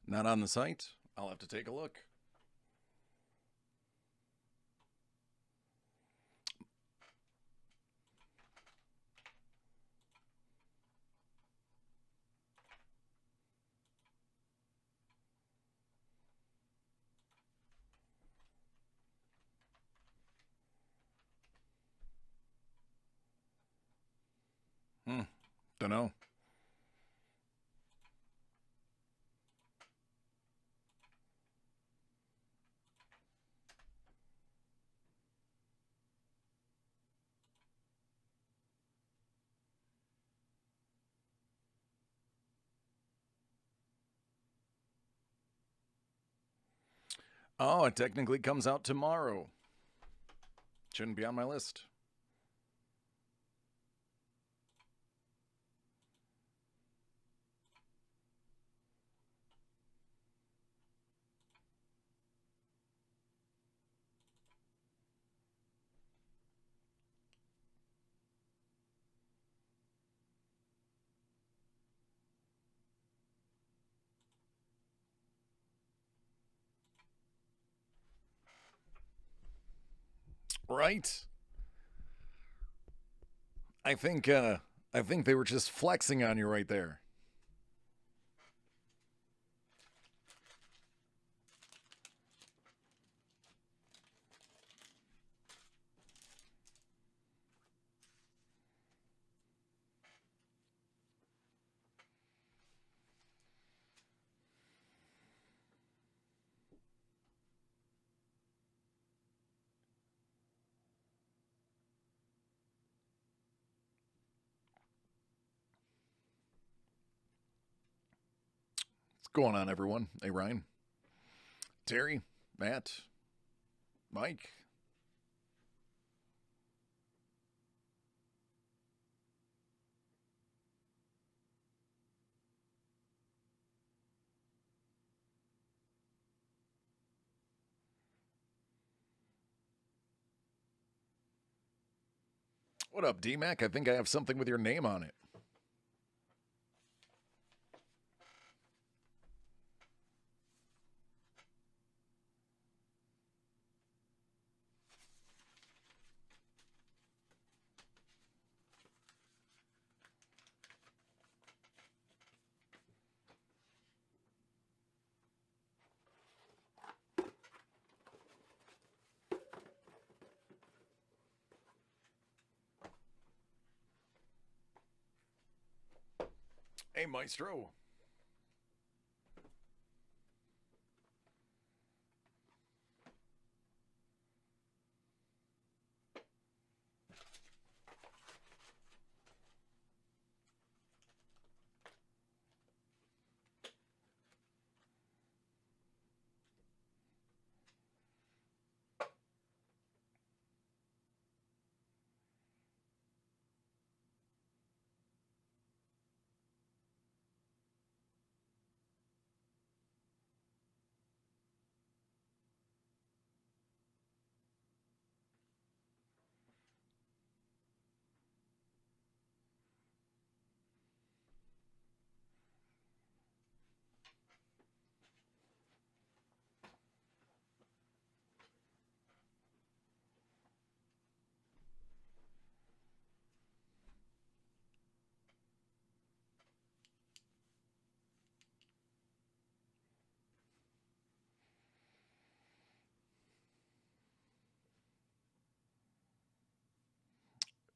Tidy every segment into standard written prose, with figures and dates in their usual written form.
Not on the site? I'll have to take a look. Don't know. Oh, it technically comes out tomorrow. Shouldn't be on my list. Right? I think they were just flexing on you right there. What's going on, everyone? Hey, Ryan, Terry, Matt, Mike. What up, D-Mac? I think I have something with your name on it. Hey, Maestro.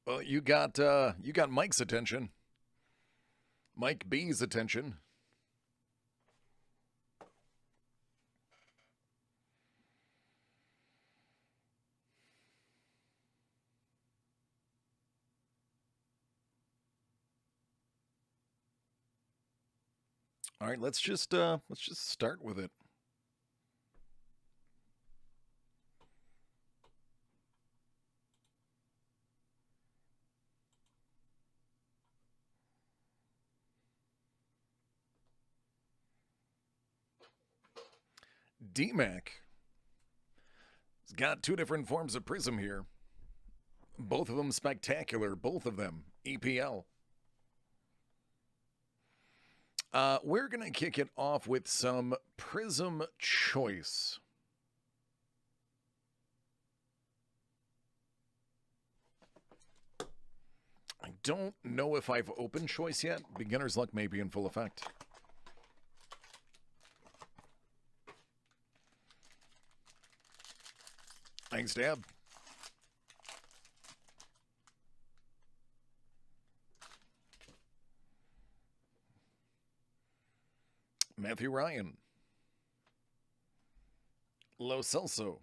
Well, you got Mike's attention. Mike B's attention. All right, let's just start with it. DMAC has got two different forms of prism here. Both of them spectacular. Both of them EPL. We're going to kick it off with some Prism Choice. I don't know if I've opened Choice yet. Beginner's luck may be in full effect. Thanks, Dad. Matthew Ryan. Lo Celso.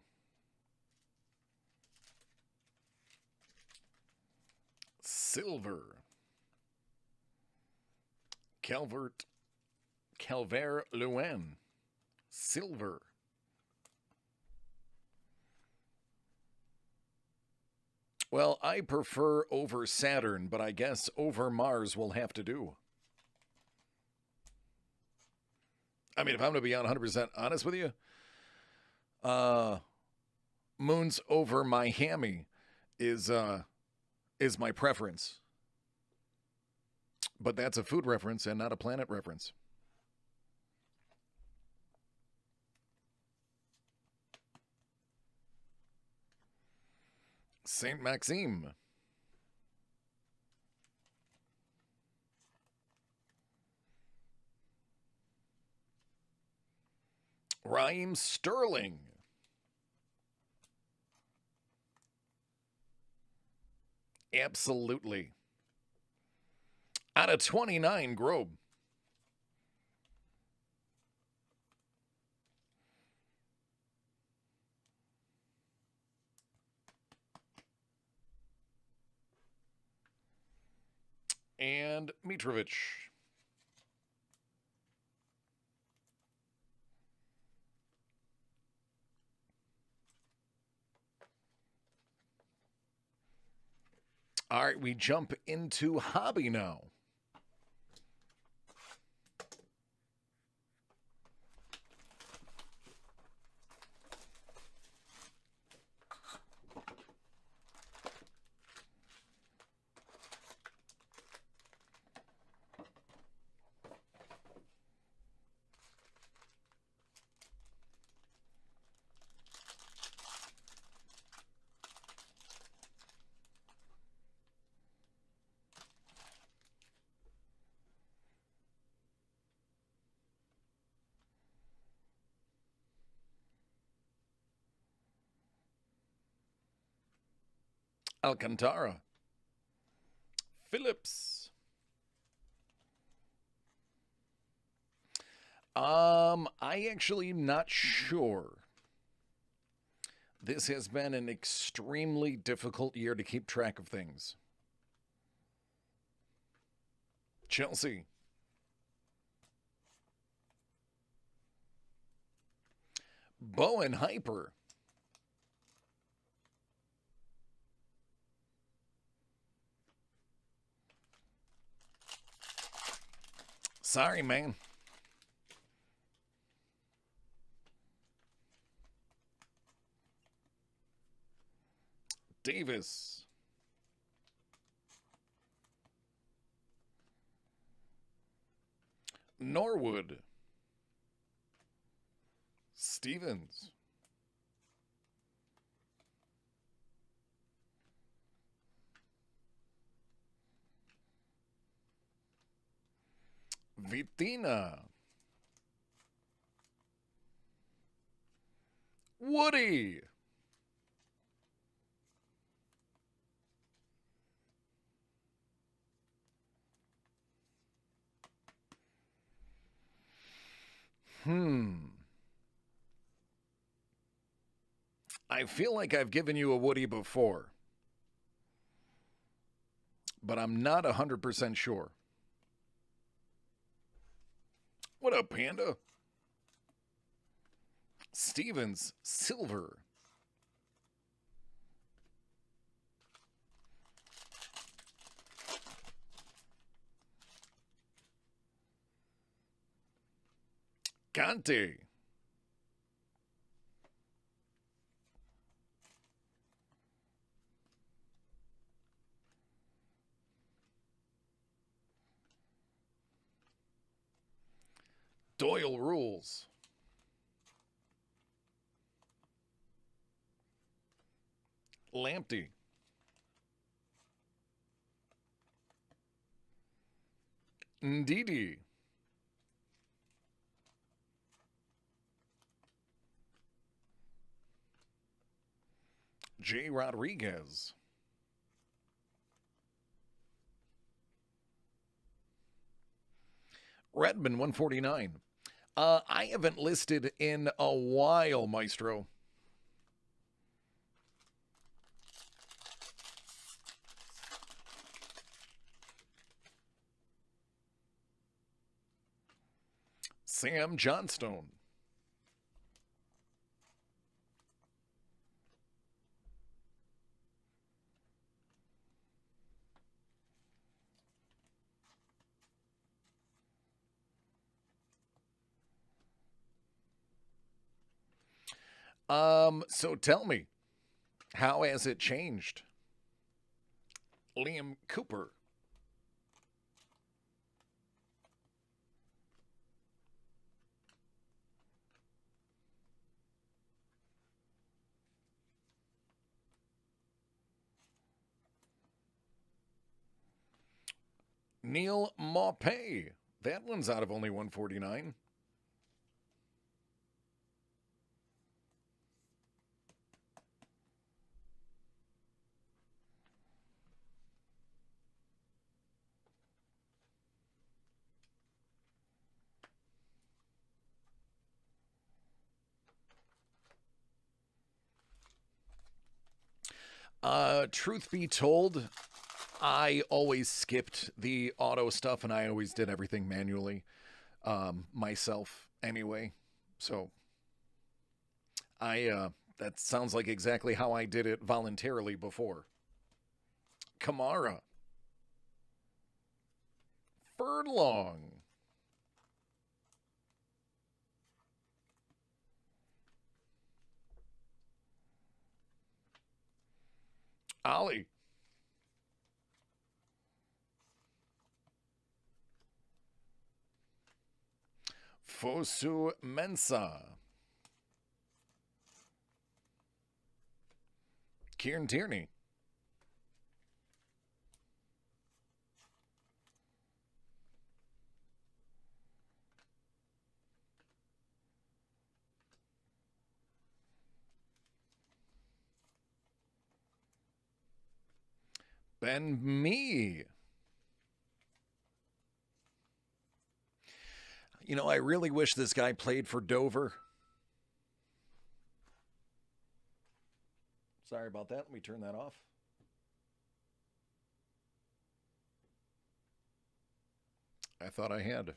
Silver. Calvert-Lewin. Silver. Well, I prefer over Saturn, but I guess over Mars will have to do. I mean, if I'm going to be 100% honest with you, Moons over Miami is my preference. But that's a food reference and not a planet reference. Saint Maxime. Raheem Sterling. Absolutely. Out of 29, Grobe. And Mitrovic. All right, we jump into hobby now. Alcantara. Phillips. I actually am not sure. This has been an extremely difficult year to keep track of things. Chelsea. Bowen Hyper. Sorry, man. Davis. Norwood. Stevens. Vitina. Woody. I feel like I've given you a Woody before, but I'm not 100% sure. What up, Panda? Stevens, Silver. Conte. Doyle rules. Lamptey. Ndidi. J. Rodriguez. Redmond 149. I haven't listed in a while, Maestro. Sam Johnstone. So tell me, how has it changed? Liam Cooper. Neil Maupay. That one's out of only 149. Truth be told, I always skipped the auto stuff and I always did everything manually myself anyway. So that sounds like exactly how I did it voluntarily before. Kamara. Furlong. Ollie. Fosu Mensah. Kieran Tierney. Ben Mee. You know, I really wish this guy played for Dover. Sorry about that. Let me turn that off. I thought I had.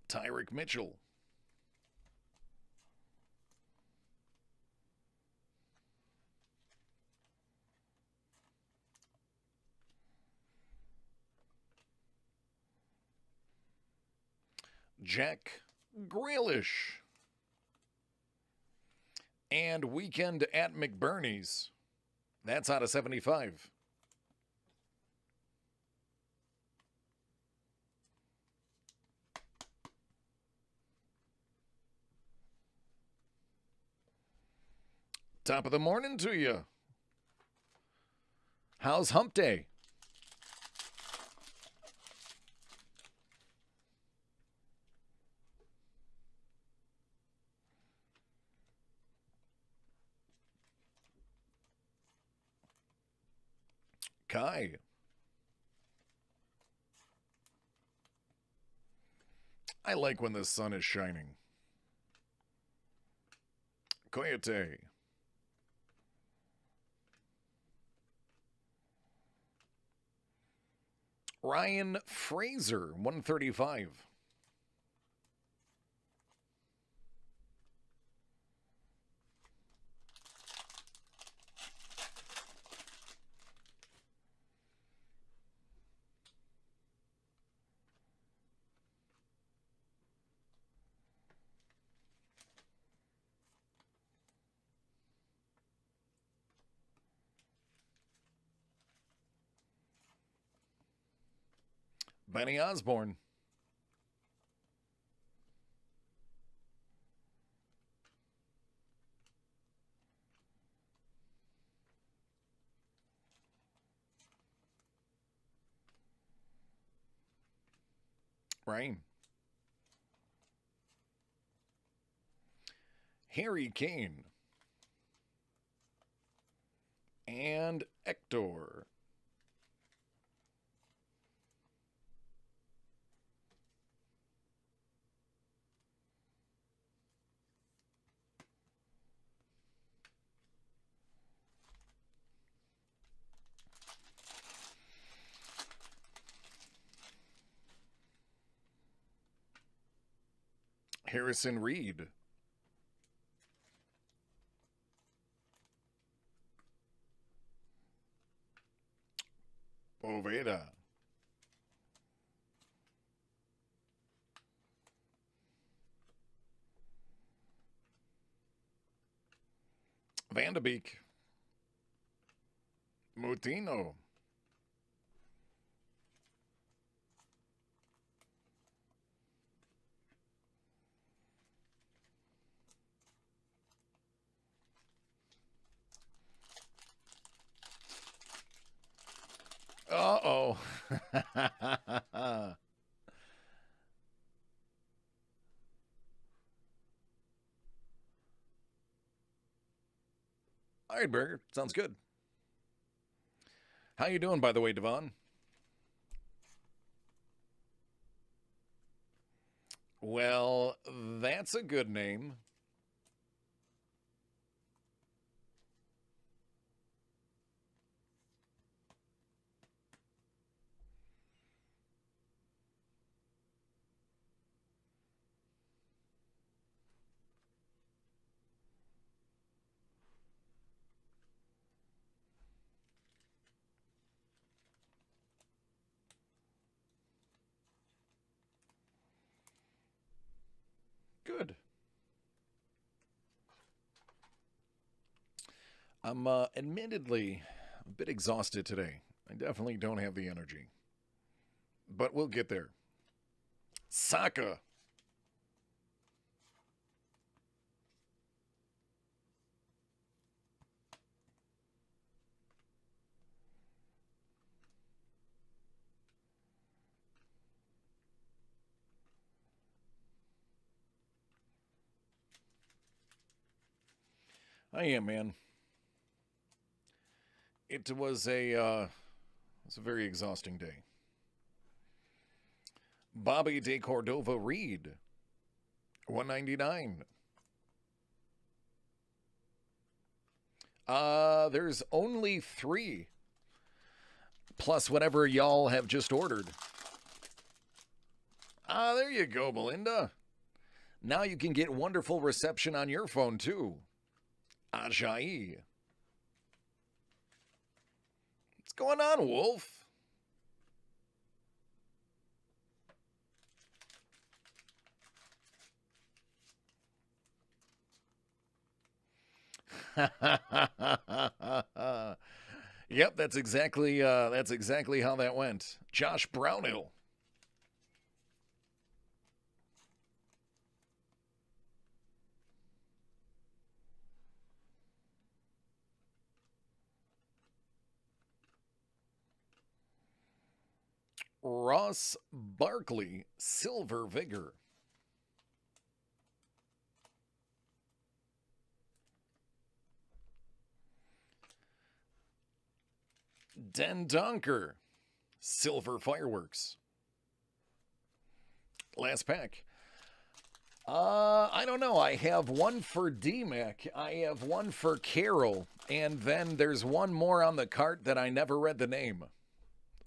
Tyreek Mitchell. Jack Grealish. And Weekend at McBurney's. That's out of 75. Top of the morning to you. How's hump day? Kai. I like when the sun is shining. Coyote. Ryan Fraser, 135. Benny Osborne. Right. Harry Kane. And Hector. Harrison Reed. Oveda. Van de Beek. Mutino. Uh-oh. All right, Burger. Sounds good. How you doing, by the way, Devon? Well, that's a good name. Good. I'm admittedly a bit exhausted today. I definitely don't have the energy. But we'll get there. Saka. I am, man. It was a very exhausting day. Bobby de Cordova Reed, 199. There's only 3. Plus whatever y'all have just ordered. There you go, Belinda. Now you can get wonderful reception on your phone, too. Ajayi. What's going on, Wolf? Yep, that's exactly how that went. Josh Brownhill. Ross Barkley, Silver Vigor. Den Donker, Silver Fireworks. Last pack. I don't know. I have one for D-Mac. I have one for Carol. And then there's one more on the cart that I never read the name.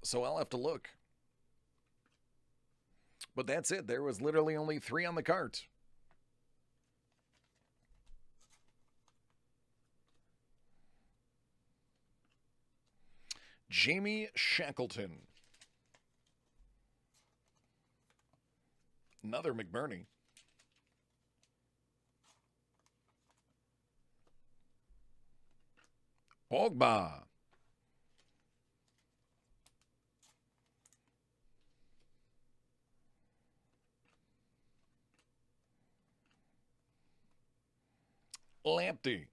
So I'll have to look. But that's it. There was literally only 3 on the cart. Jamie Shackleton. Another McBurney. Pogba. Lamptey.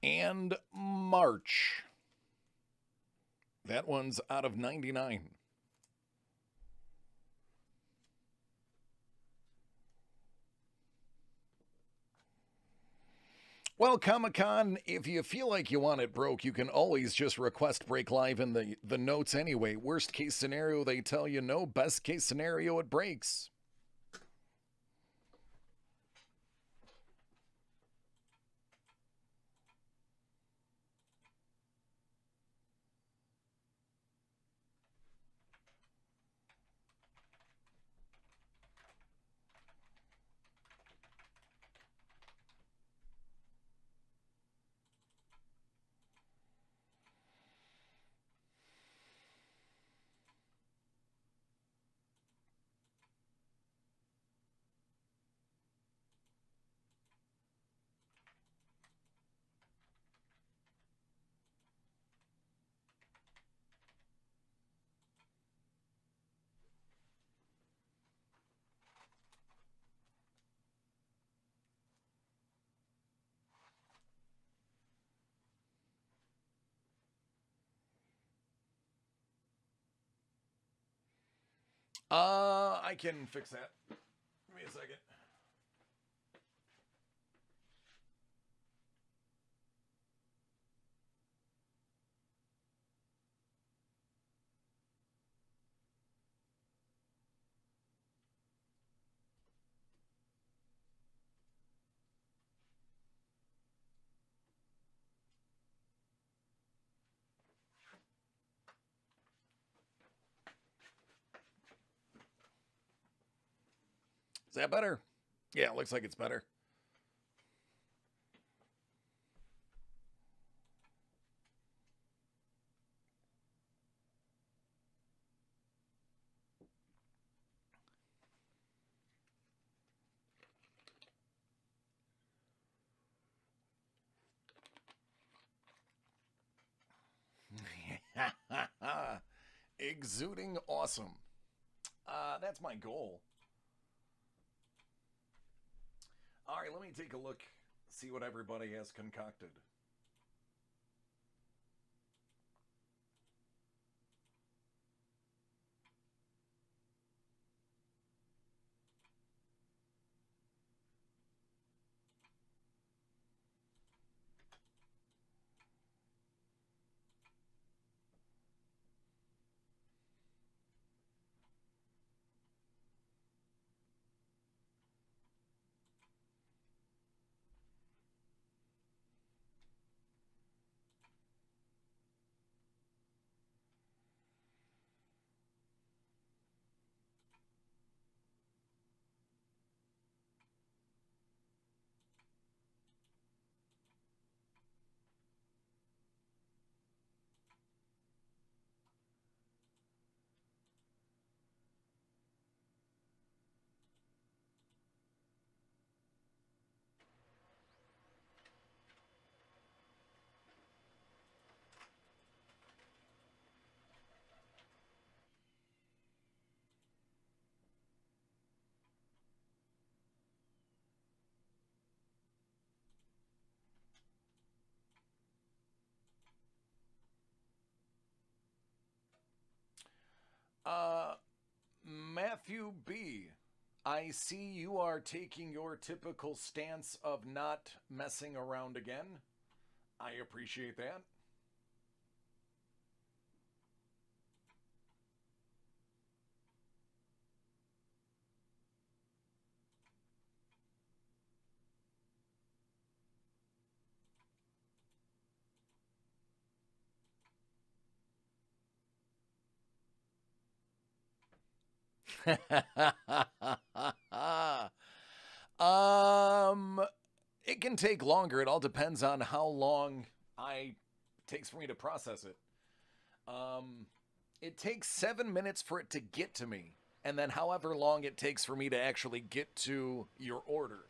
And March. That one's out of 99. Well, Comic Con, if you feel like you want it broke, you can always just request break live in the notes anyway. Worst case scenario, they tell you no. Best case scenario, it breaks. I can fix that. Give me a second. Is that better? Yeah, it looks like it's better. Exuding awesome. That's my goal. All right, let me take a look, see what everybody has concocted. Uh, Matthew B. I see you are taking your typical stance of not messing around again. I appreciate that. um, it can take longer. It all depends on how long I takes for me to process it. Um, it takes 7 minutes for it to get to me, and then however long it takes for me to actually get to your order.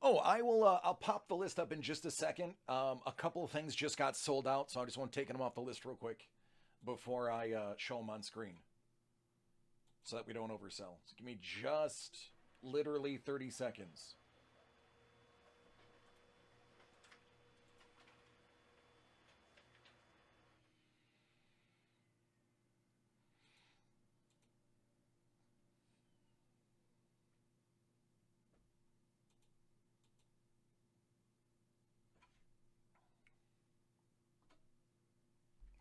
Oh, I will. I'll pop the list up in just a second. A couple of things just got sold out, so I just want to take them off the list real quick before I show them on screen, so that we don't oversell. So give me just literally 30 seconds.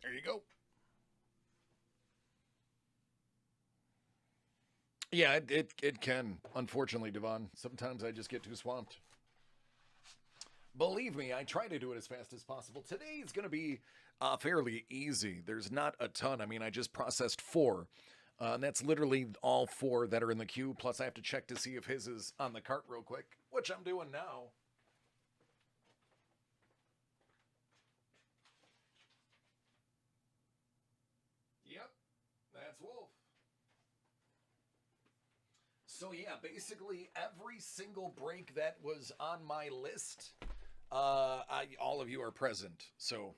There you go. Yeah, it can. Unfortunately, Devon. Sometimes I just get too swamped. Believe me, I try to do it as fast as possible. Today is going to be fairly easy. There's not a ton. I mean, I just processed four. And that's literally all four that are in the queue. Plus, I have to check to see if his is on the cart real quick, which I'm doing now. Yep, that's Wolf. So, yeah, basically every single break that was on my list, all of you are present. So,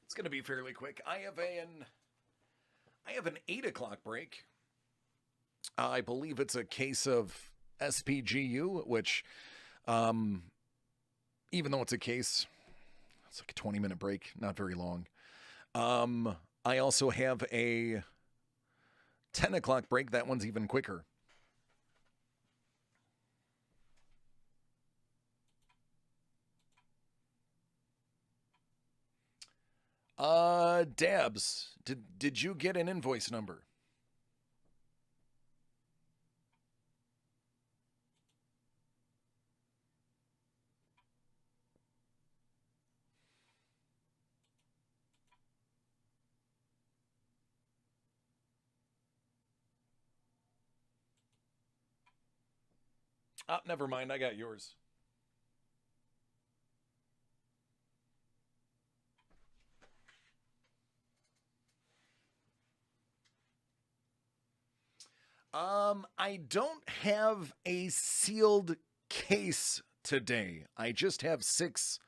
it's going to be fairly quick. I have an 8 o'clock break. I believe it's a case of SPGU, which, um, even though it's a case, it's like a 20-minute break, not very long. I also have a 10 o'clock break. That one's even quicker. Dabs, did you get an invoice number? Never mind. I got yours. I don't have a sealed case today. I just have 6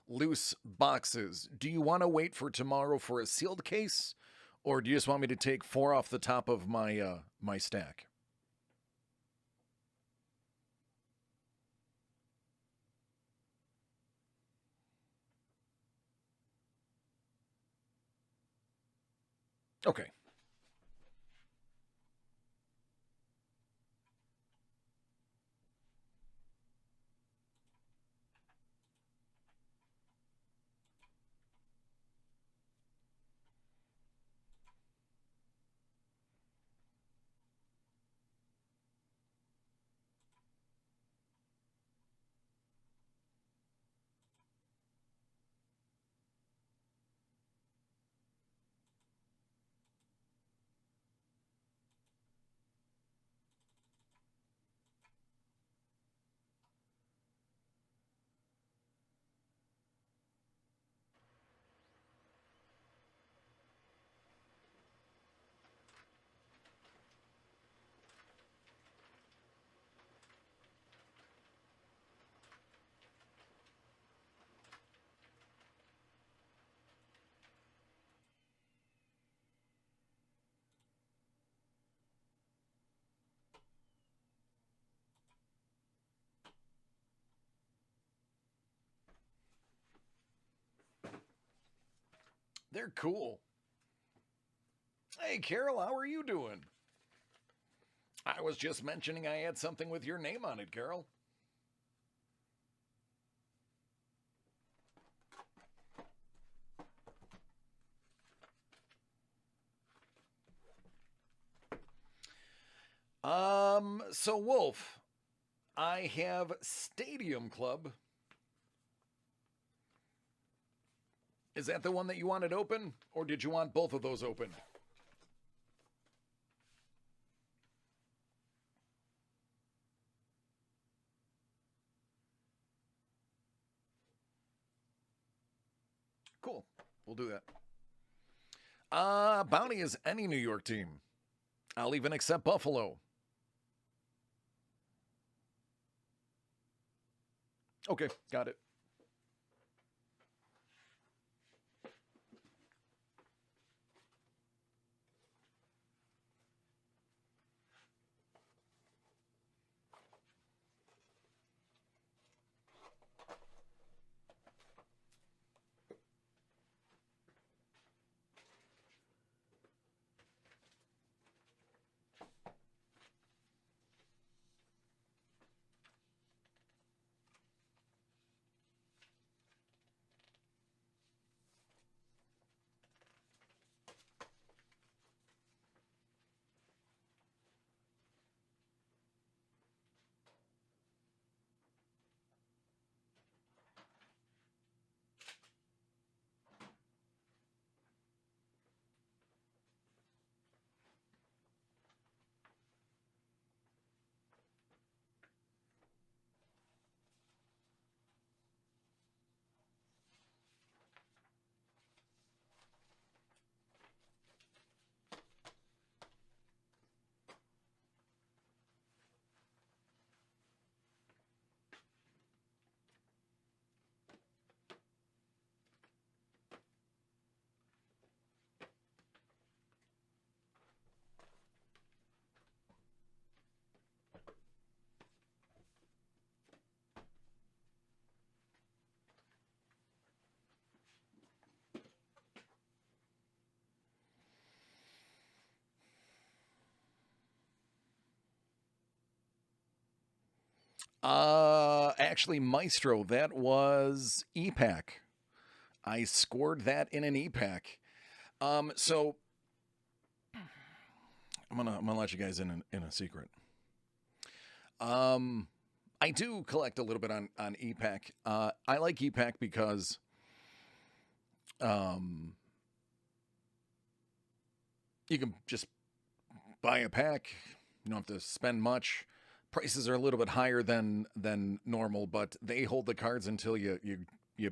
loose boxes. Do you want to wait for tomorrow for a sealed case, or do you just want me to take 4 off the top of my stack? Okay. They're cool. Hey, Carol, how are you doing? I was just mentioning I had something with your name on it, Carol. So Wolf, I have Stadium Club. Is that the one that you wanted open, or did you want both of those open? Cool. We'll do that. Bounty is any New York team. I'll even accept Buffalo. Okay, got it. Actually, Maestro, that was EPAC. I scored that in an EPAC. So I'm gonna let you guys in a secret. Um, I do collect a little bit on EPAC. I like EPAC because um, you can just buy a pack. You don't have to spend much. Prices are a little bit higher than normal, but they hold the cards until you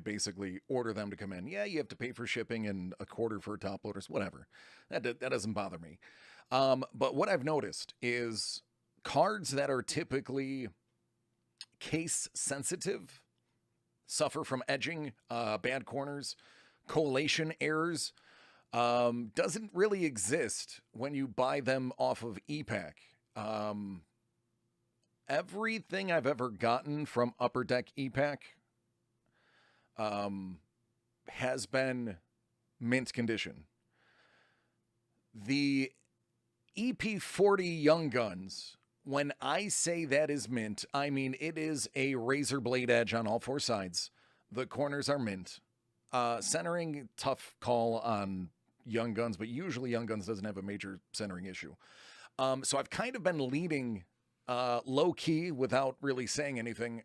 basically order them to come in. Yeah, you have to pay for shipping and a quarter for top loaders, whatever. That doesn't bother me. But what I've noticed is cards that are typically case sensitive suffer from edging, bad corners, collation errors. Doesn't really exist when you buy them off of EPAC. Um, Everything I've ever gotten from Upper Deck EPAC um, has been mint condition. The EP40 Young Guns, when I say that is mint, I mean it is a razor blade edge on all four sides. The corners are mint. Centering, tough call on Young Guns, but usually Young Guns doesn't have a major centering issue. So I've kind of been leading low key without really saying anything,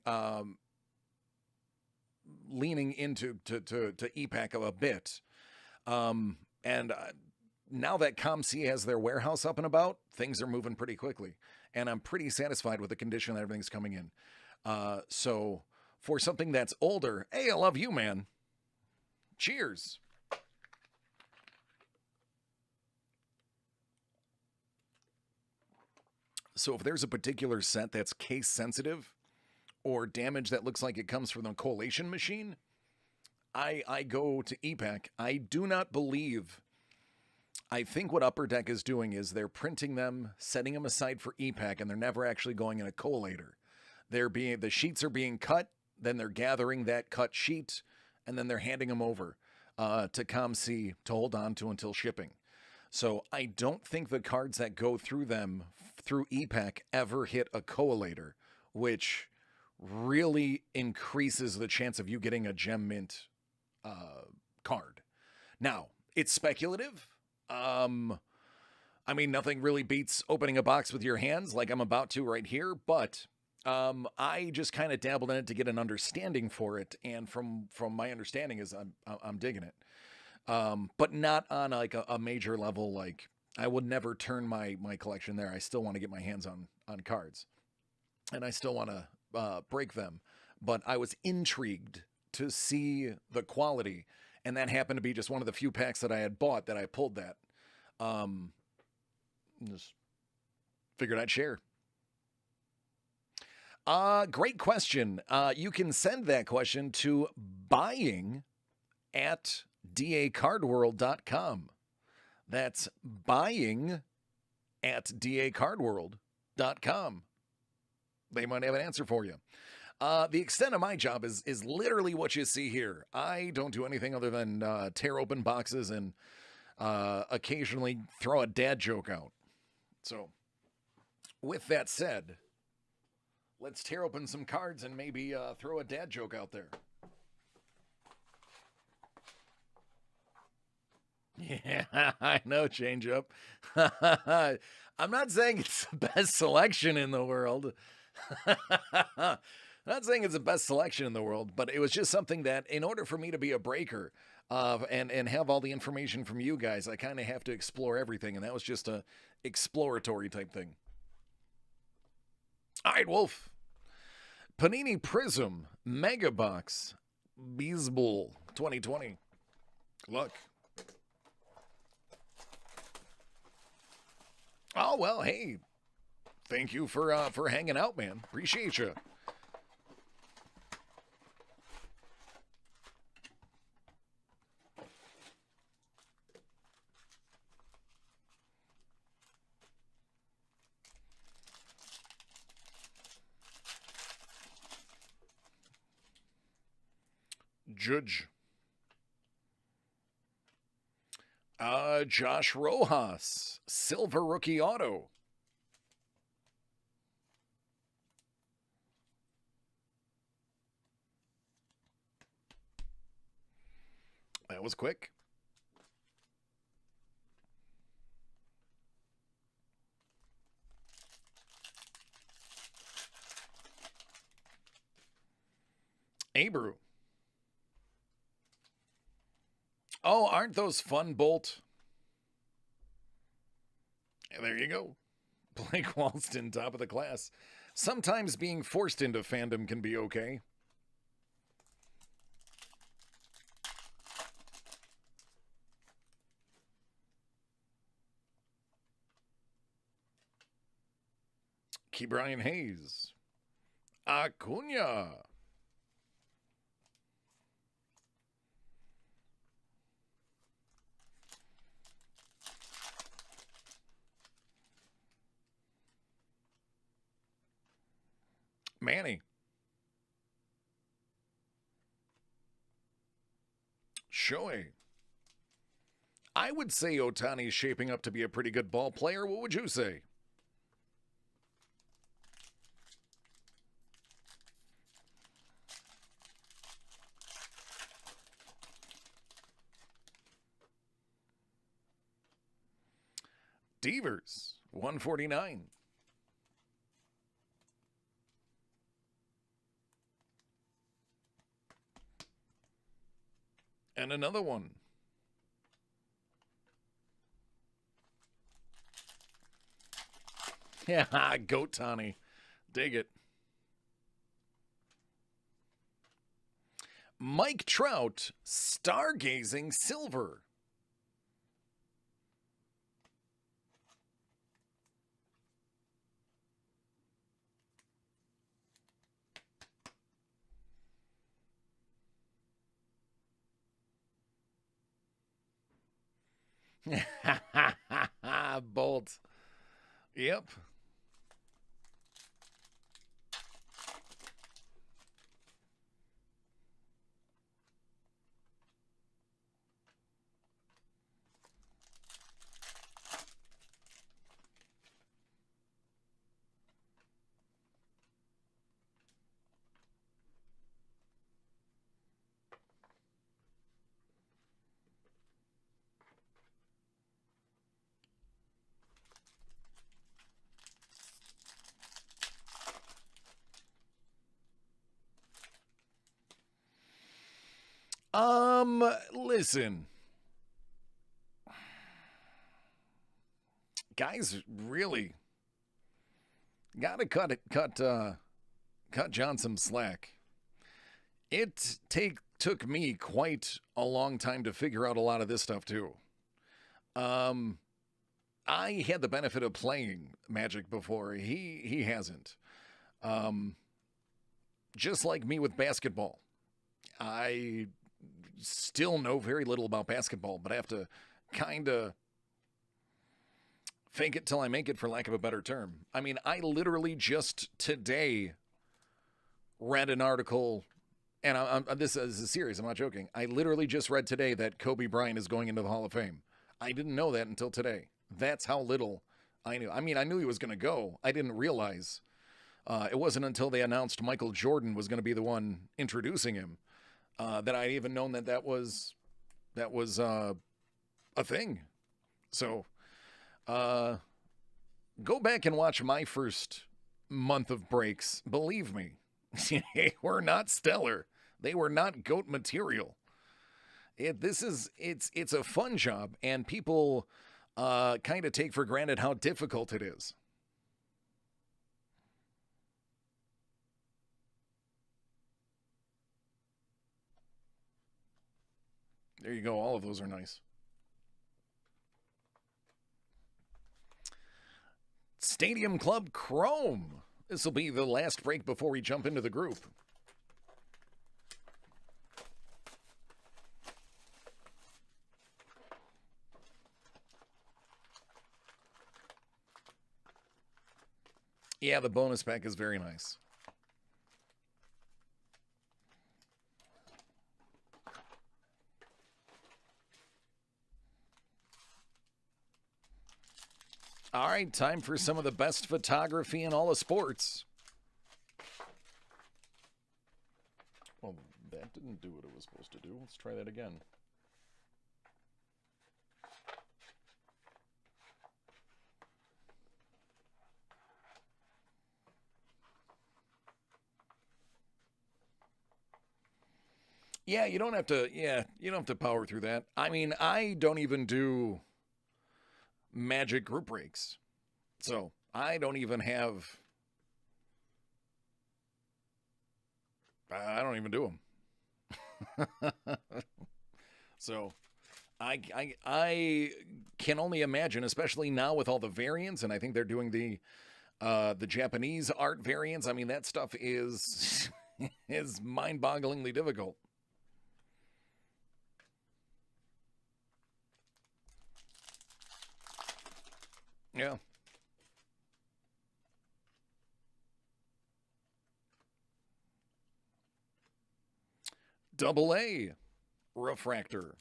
leaning into to EPAC a bit. And now that ComC has their warehouse up and about, things are moving pretty quickly. And I'm pretty satisfied with the condition that everything's coming in. So for something that's older, hey, I love you, man. Cheers. So if there's a particular set that's case sensitive or damage that looks like it comes from the collation machine, I go to EPAC. I do not believe. I think what Upper Deck is doing is they're printing them, setting them aside for EPAC, and they're never actually going in a collator. The sheets are being cut, then they're gathering that cut sheet, and then they're handing them over to ComC to hold on to until shipping. So I don't think the cards that go through them through EPAC ever hit a collator, which really increases the chance of you getting a gem mint card. Now, it's speculative. I mean, nothing really beats opening a box with your hands like I'm about to right here, but I just kind of dabbled in it to get an understanding for it, and from my understanding is I'm digging it, but not on like a major level. Like I would never turn my collection there. I still want to get my hands on cards, and I still want to break them. But I was intrigued to see the quality, and that happened to be just one of the few packs that I had bought that I pulled that. Um, just figured I'd share. Great question. You can send that question to buying at dacardworld.com. That's buying at dacardworld.com. They might have an answer for you. The extent of my job is literally what you see here. I don't do anything other than tear open boxes and occasionally throw a dad joke out. So, with that said, let's tear open some cards and maybe throw a dad joke out there. Yeah, I know, change up. I'm not saying it's the best selection in the world. I'm not saying it's the best selection in the world, but it was just something that, in order for me to be a breaker and have all the information from you guys, I kind of have to explore everything, and that was just a exploratory type thing. All right, Wolf. Panini Prism Mega Box Beesbull 2020. Look. Oh well, hey. Thank you for hanging out, man. Appreciate you. Judge. Josh Rojas, Silver Rookie Auto. That was quick. Abreu. Oh, aren't those fun, Bolt? There you go. Blake Walston, top of the class. Sometimes being forced into fandom can be okay. Key Brian Hayes. Acuna. Manny. Shohei. I would say Ohtani's shaping up to be a pretty good ball player. What would you say? Devers, 149. And another one. Yeah, Goat Tani. Dig it. Mike Trout, Stargazing Silver. Bolt. Yep. Listen. Guys really gotta cut John some slack. Took me quite a long time to figure out a lot of this stuff too. Um, I had the benefit of playing Magic before. He hasn't. Um, just like me with basketball, I still know very little about basketball, but I have to kind of fake it till I make it, for lack of a better term. I mean, I literally just today read an article, and this is serious, I'm not joking. I literally just read today that Kobe Bryant is going into the Hall of Fame. I didn't know that until today. That's how little I knew. I mean, I knew he was going to go. I didn't realize. It wasn't until they announced Michael Jordan was going to be the one introducing him that I'd even known that was a thing. So, go back and watch my first month of breaks. Believe me, they were not stellar. They were not GOAT material. It's a fun job, and people kind of take for granted how difficult it is. There you go. All of those are nice. Stadium Club Chrome. This will be the last break before we jump into the group. Yeah, the bonus pack is very nice. All right, time for some of the best photography in all of sports. Well, that didn't do what it was supposed to do. Let's try that again. Yeah, you don't have to. Yeah, you don't have to power through that. I mean, I don't even do Magic group breaks, so I don't even have. I don't even do them. So I can only imagine, especially now with all the variants, and I think they're doing the Japanese art variants. I mean, that stuff is is mind-bogglingly difficult. Yeah. Double A refractor.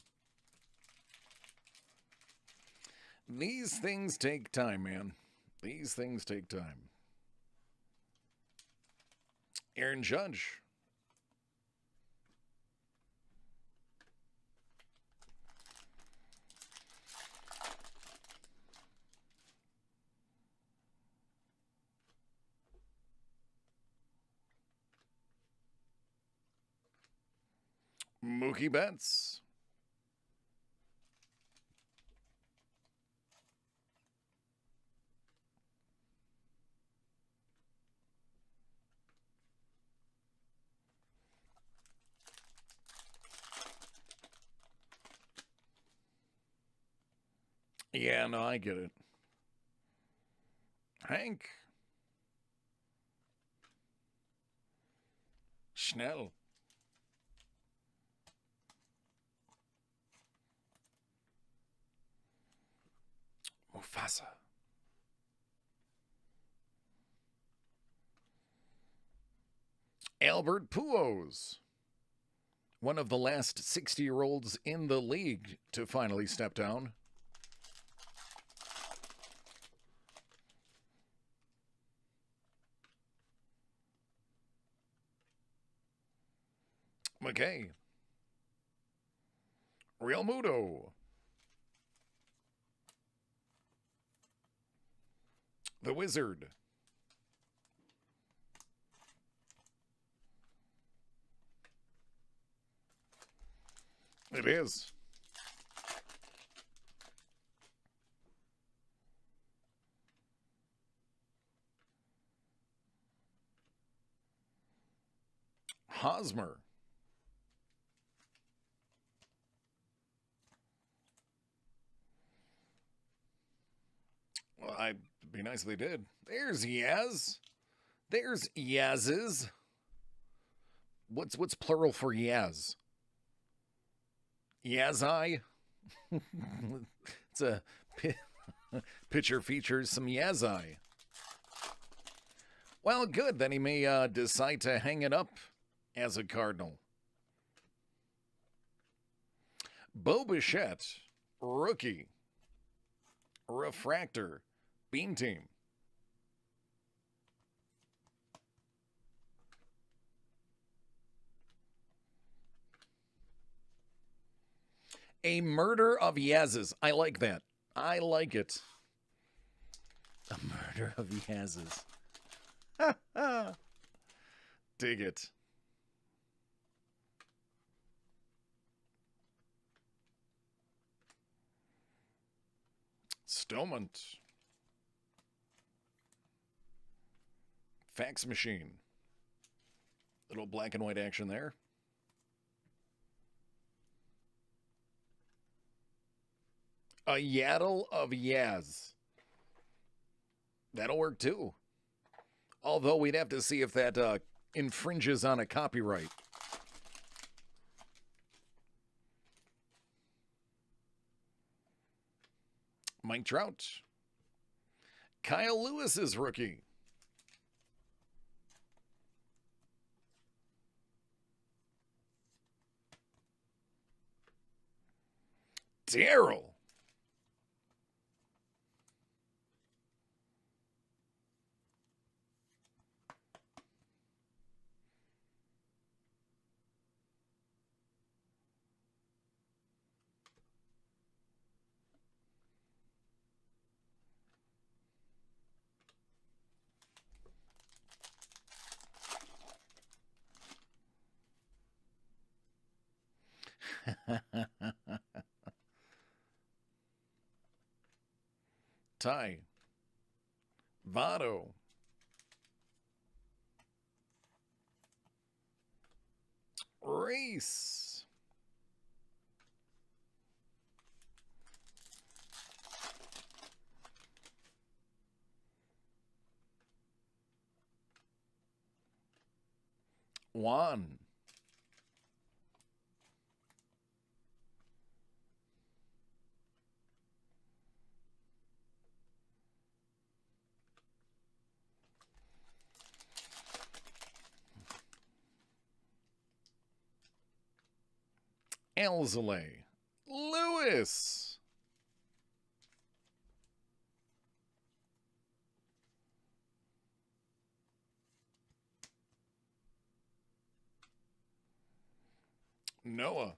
These things take time, man. These things take time. Aaron Judge. Mookie Betts. Yeah, no, I get it. Hank. Schnell. Mufasa. Albert Pujols. One of the last 60-year-olds in the league to finally step down. McKay. Real Muto. The Wizard. It is. Hosmer. Well, I'd be nice if they did. There's Yaz. There's Yaz's. What's plural for Yaz? Yazai. It's a picture features some Yazai. Well, good. Then he may decide to hang it up as a Cardinal. Bo Bichette, rookie. Refractor, Beam Team. A murder of Yaz's. I like that. I like it. A murder of Yaz's. Dig it. Stomont. Fax machine. Little black and white action there. A Yaddle of Yaz. That'll work too. Although we'd have to see if that infringes on a copyright. Mike Trout. Kyle Lewis's rookie. Daryl. Ty. Votto. Race. Juan. Alzolay. Lewis. Noah.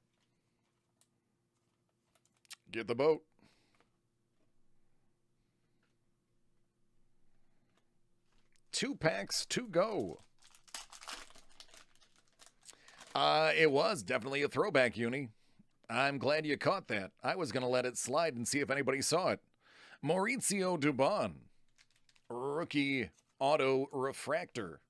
Get the boat. Two packs to go. It was definitely a throwback, Uni. I'm glad you caught that. I was going to let it slide and see if anybody saw it. Maurizio Dubon. Rookie auto refractor.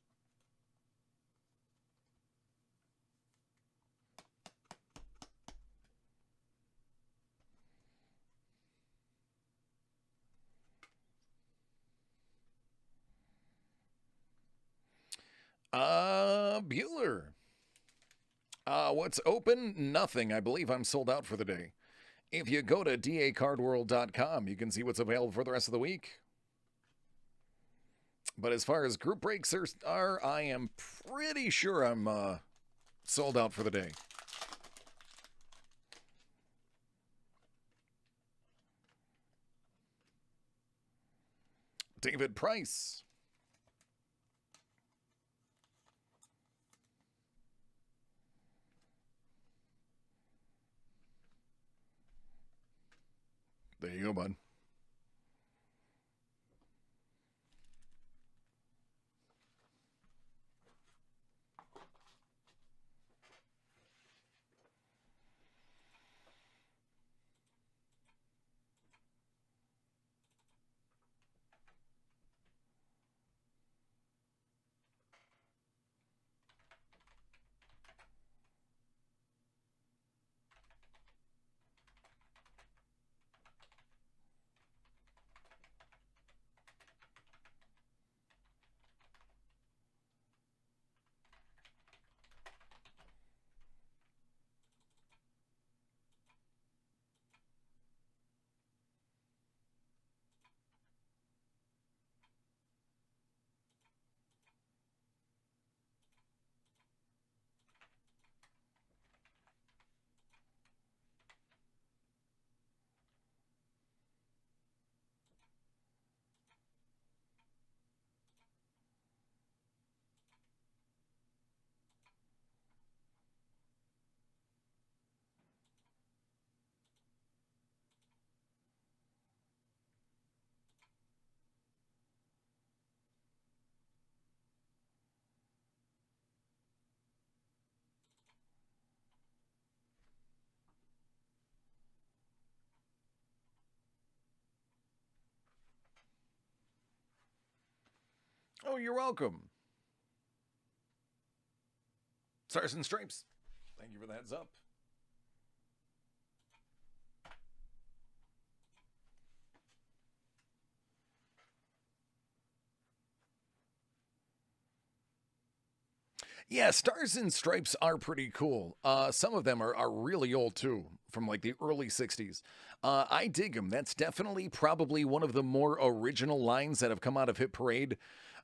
Bueller. What's open? Nothing. I believe I'm sold out for the day. If you go to dacardworld.com, you can see what's available for the rest of the week. But as far as group breaks are, I am pretty sure I'm sold out for the day. David Price. There you go, bud. Oh, you're welcome. Stars and Stripes. Thank you for the heads up. Yeah, Stars and Stripes are pretty cool. Some of them are really old too, from like the early 60s. I dig them. That's definitely probably one of the more original lines that have come out of Hit Parade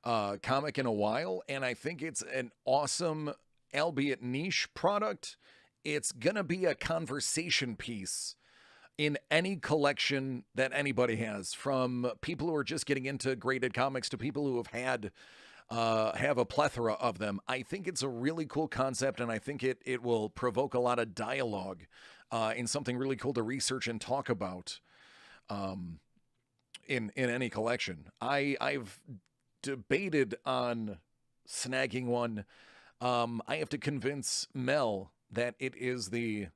comic in a while. And I think it's an awesome, albeit niche product. It's going to be a conversation piece in any collection that anybody has, from people who are just getting into graded comics to people who have a plethora of them. I think it's a really cool concept, and I think it will provoke a lot of dialogue in something really cool to research and talk about in any collection. I've debated on snagging one. I have to convince Mel that it is the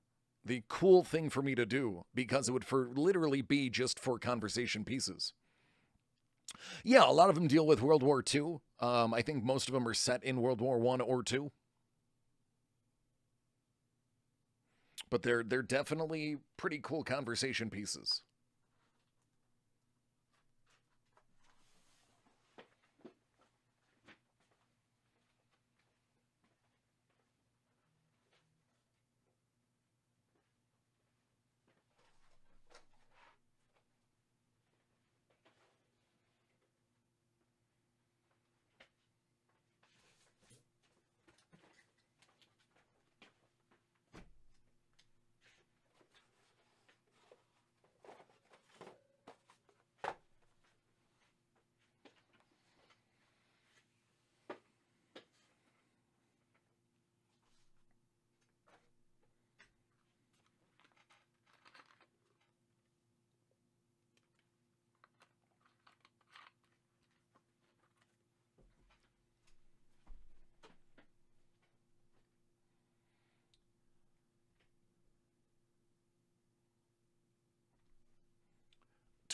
cool thing for me to do, because it would for literally be just for conversation pieces. Yeah, a lot of them deal with World War II. I think most of them are set in World War I or II, but they're definitely pretty cool conversation pieces.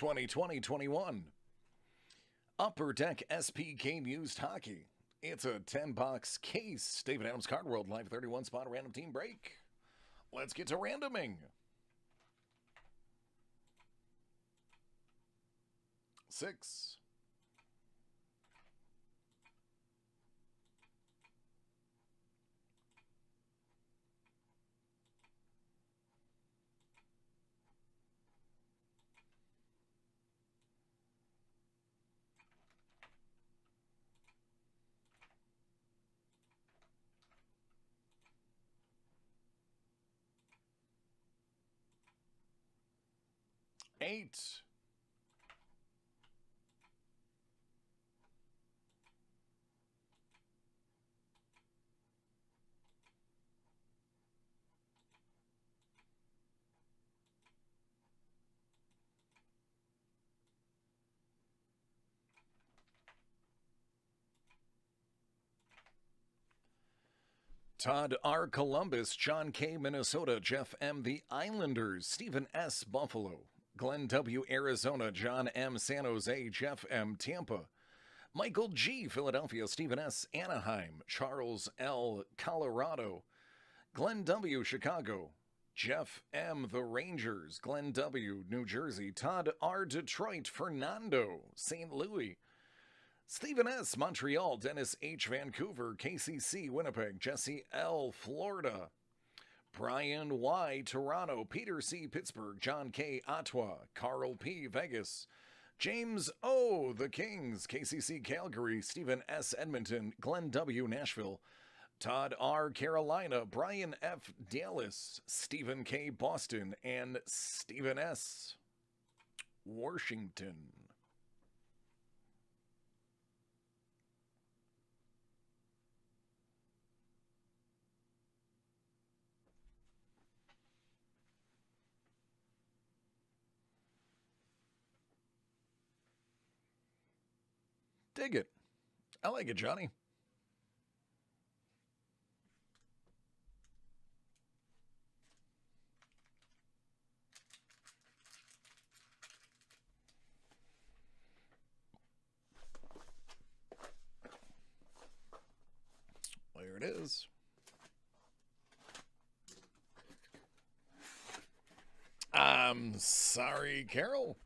2020-21 Upper Deck SPK Mused Hockey. It's a 10-box case. David Adams Card World Live 31 spot random team break. Let's get to randoming. 6. 8. Todd R. Columbus, John K. Minnesota, Jeff M. The Islanders, Stephen S. Buffalo, Glenn W. Arizona, John M. San Jose, Jeff M. Tampa, Michael G. Philadelphia, Stephen S. Anaheim, Charles L. Colorado, Glenn W. Chicago, Jeff M. The Rangers, Glenn W. New Jersey, Todd R. Detroit, Fernando, St. Louis, Stephen S. Montreal, Dennis H. Vancouver, KCC Winnipeg, Jesse L. Florida, Brian Y. Toronto, Peter C. Pittsburgh, John K. Ottawa, Carl P. Vegas, James O. The Kings, KCC Calgary, Stephen S. Edmonton, Glenn W. Nashville, Todd R. Carolina, Brian F. Dallas, Stephen K. Boston, and Stephen S. Washington. Dig it. I like it, Johnny. I'm sorry, Carol.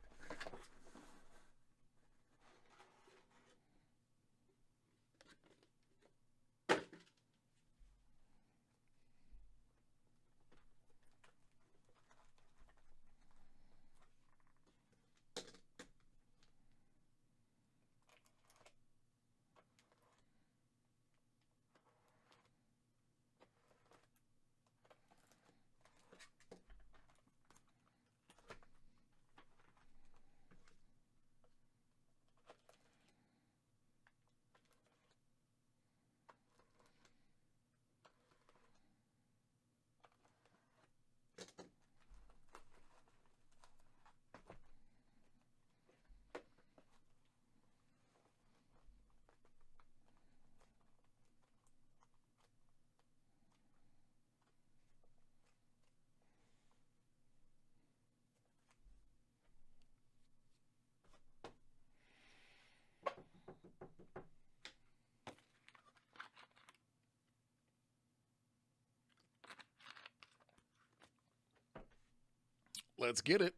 Let's get it.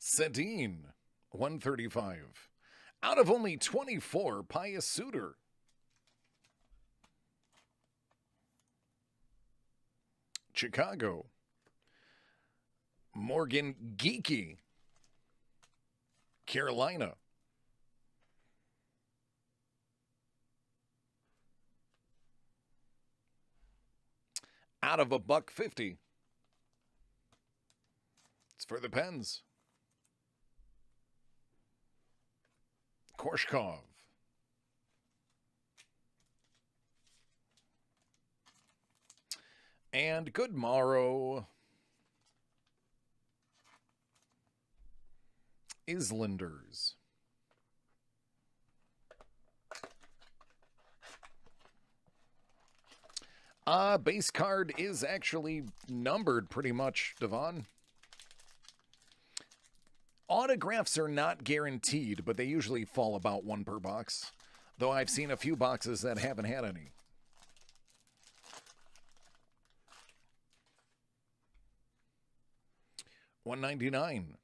Sedin, 135. Out of only 24, Pius Suter. Chicago. Morgan Geeky. Carolina. Out of $150. It's for the Pens. Korshkov. And good morrow. Islanders. Base card is actually numbered pretty much, Devon. Autographs are not guaranteed, but they usually fall about one per box. Though I've seen a few boxes that haven't had any. $199.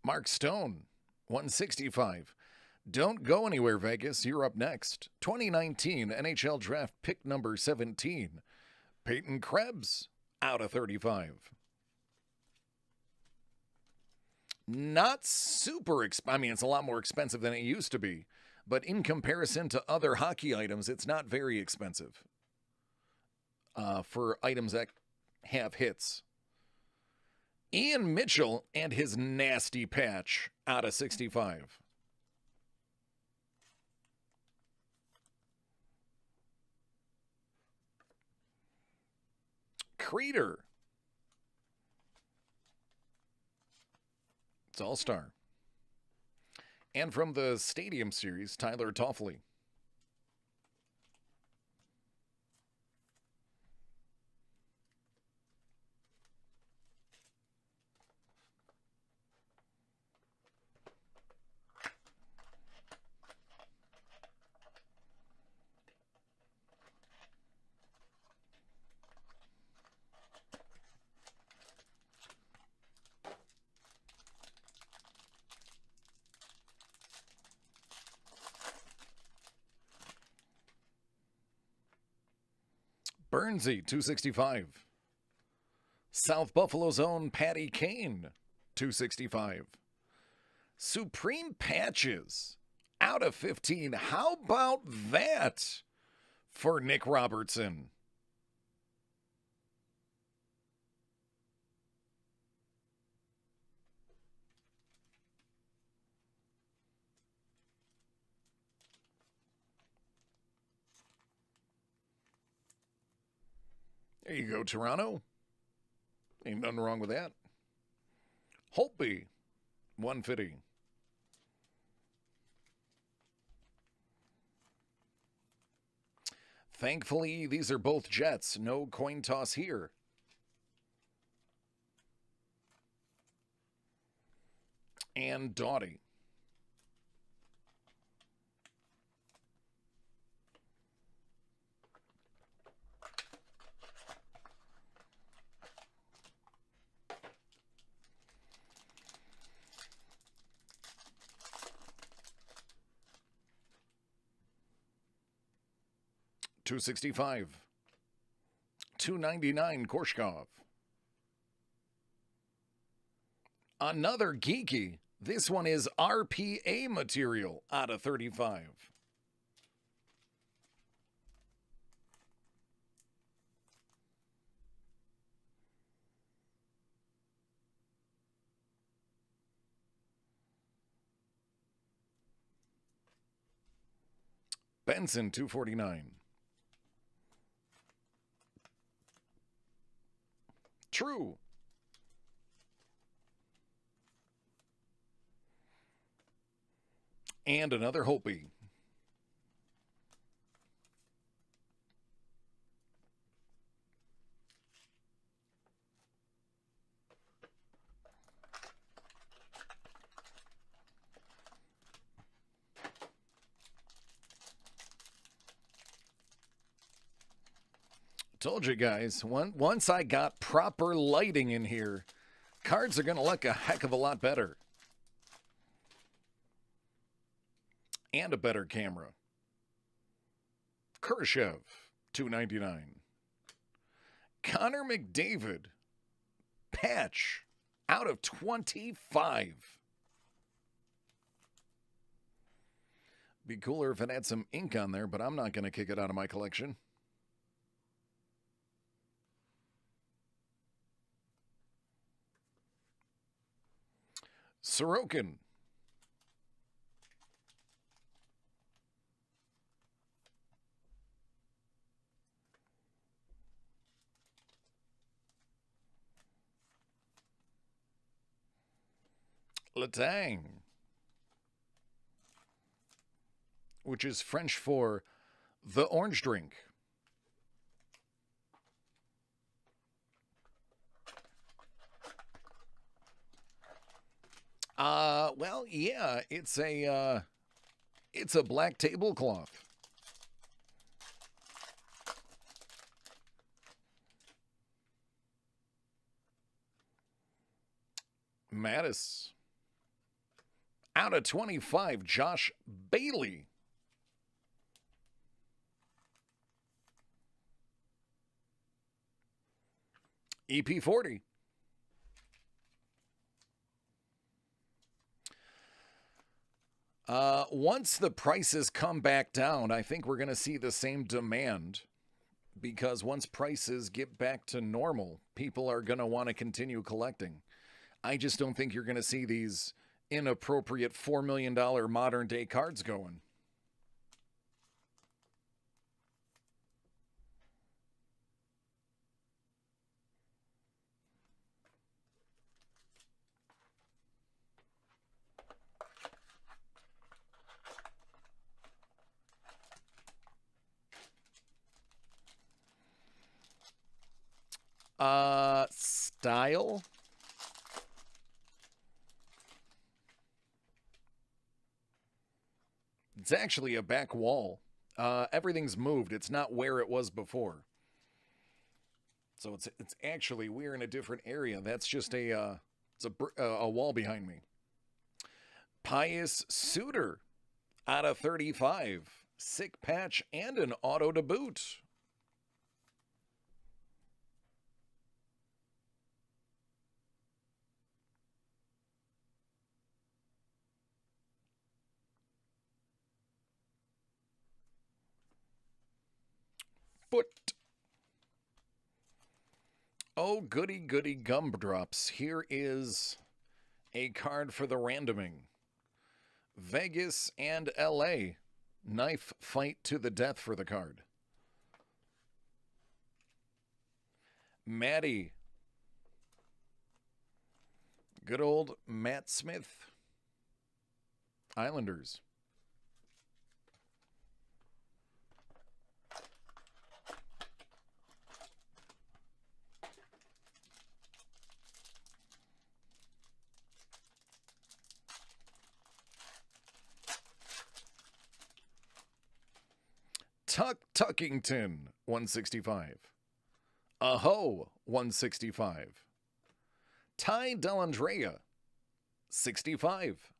Mark Stone, $165. Don't go anywhere, Vegas. You're up next. 2019 NHL Draft pick number 17. Peyton Krebs, out of 35. Not super expensive. I mean, it's a lot more expensive than it used to be. But in comparison to other hockey items, it's not very expensive. For items that have hits. Ian Mitchell and his nasty patch, out of 65. Creeder. It's All-Star. And from the Stadium Series, Tyler Toffoli. Bernsey, 265. South Buffalo's own Patty Kane, 265. Supreme Patches, out of 15. How about that for Nick Robertson? There you go, Toronto. Ain't nothing wrong with that. Holtby, 150. Thankfully, these are both Jets. No coin toss here. And Doughty. $265. $299 Korshkov. Another geeky. This one is RPA material out of 35. Benson, $249. True. And another Hopi. Told you guys, once I got proper lighting in here, cards are going to look a heck of a lot better. And a better camera. Khrushchev, $299. Connor McDavid, patch, out of 25. Be cooler if it had some ink on there, but I'm not going to kick it out of my collection. Sorokin. Letang, which is French for the orange drink. Well, yeah, it's a black tablecloth. Mattis. Out of 25, Josh Bailey. EP40. Once the prices come back down, I think we're going to see the same demand, because once prices get back to normal, people are going to want to continue collecting. I just don't think you're going to see these inappropriate $4 million modern day cards going. Style. It's actually a back wall. Everything's moved. It's not where it was before. So it's actually, we're in a different area. That's just a wall behind me. Pius Suter out of 35. Sick patch and an auto to boot. Foot. Oh, goody goody gumdrops. Here is a card for the randoming. Vegas and LA. Knife fight to the death for the card. Maddie. Good old Matt Smith. Islanders. Tuckington, 165. Aho, 165. Ty Dellandrea, 65.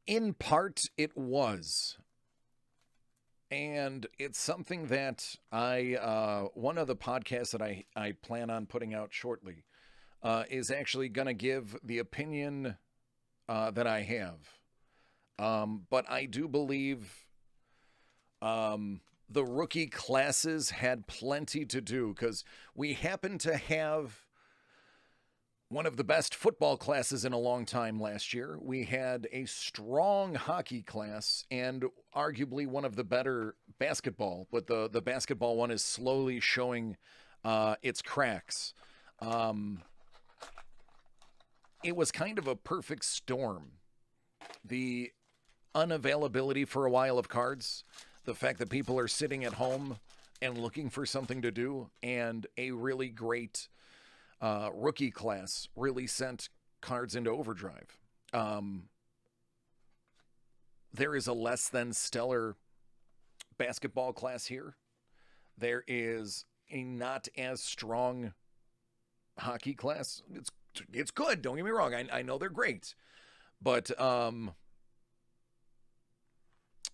In part, it was. And it's something that one of the podcasts that I plan on putting out shortly is actually going to give the opinion that I have. But I do believe the rookie classes had plenty to do because we happen to have one of the best football classes in a long time last year. We had a strong hockey class and arguably one of the better basketball, but the basketball one is slowly showing its cracks. It was kind of a perfect storm. The unavailability for a while of cards, the fact that people are sitting at home and looking for something to do, and a really great rookie class really sent cards into overdrive. There is a less than stellar basketball class here. There is a not as strong hockey class. It's good, don't get me wrong. I know they're great. But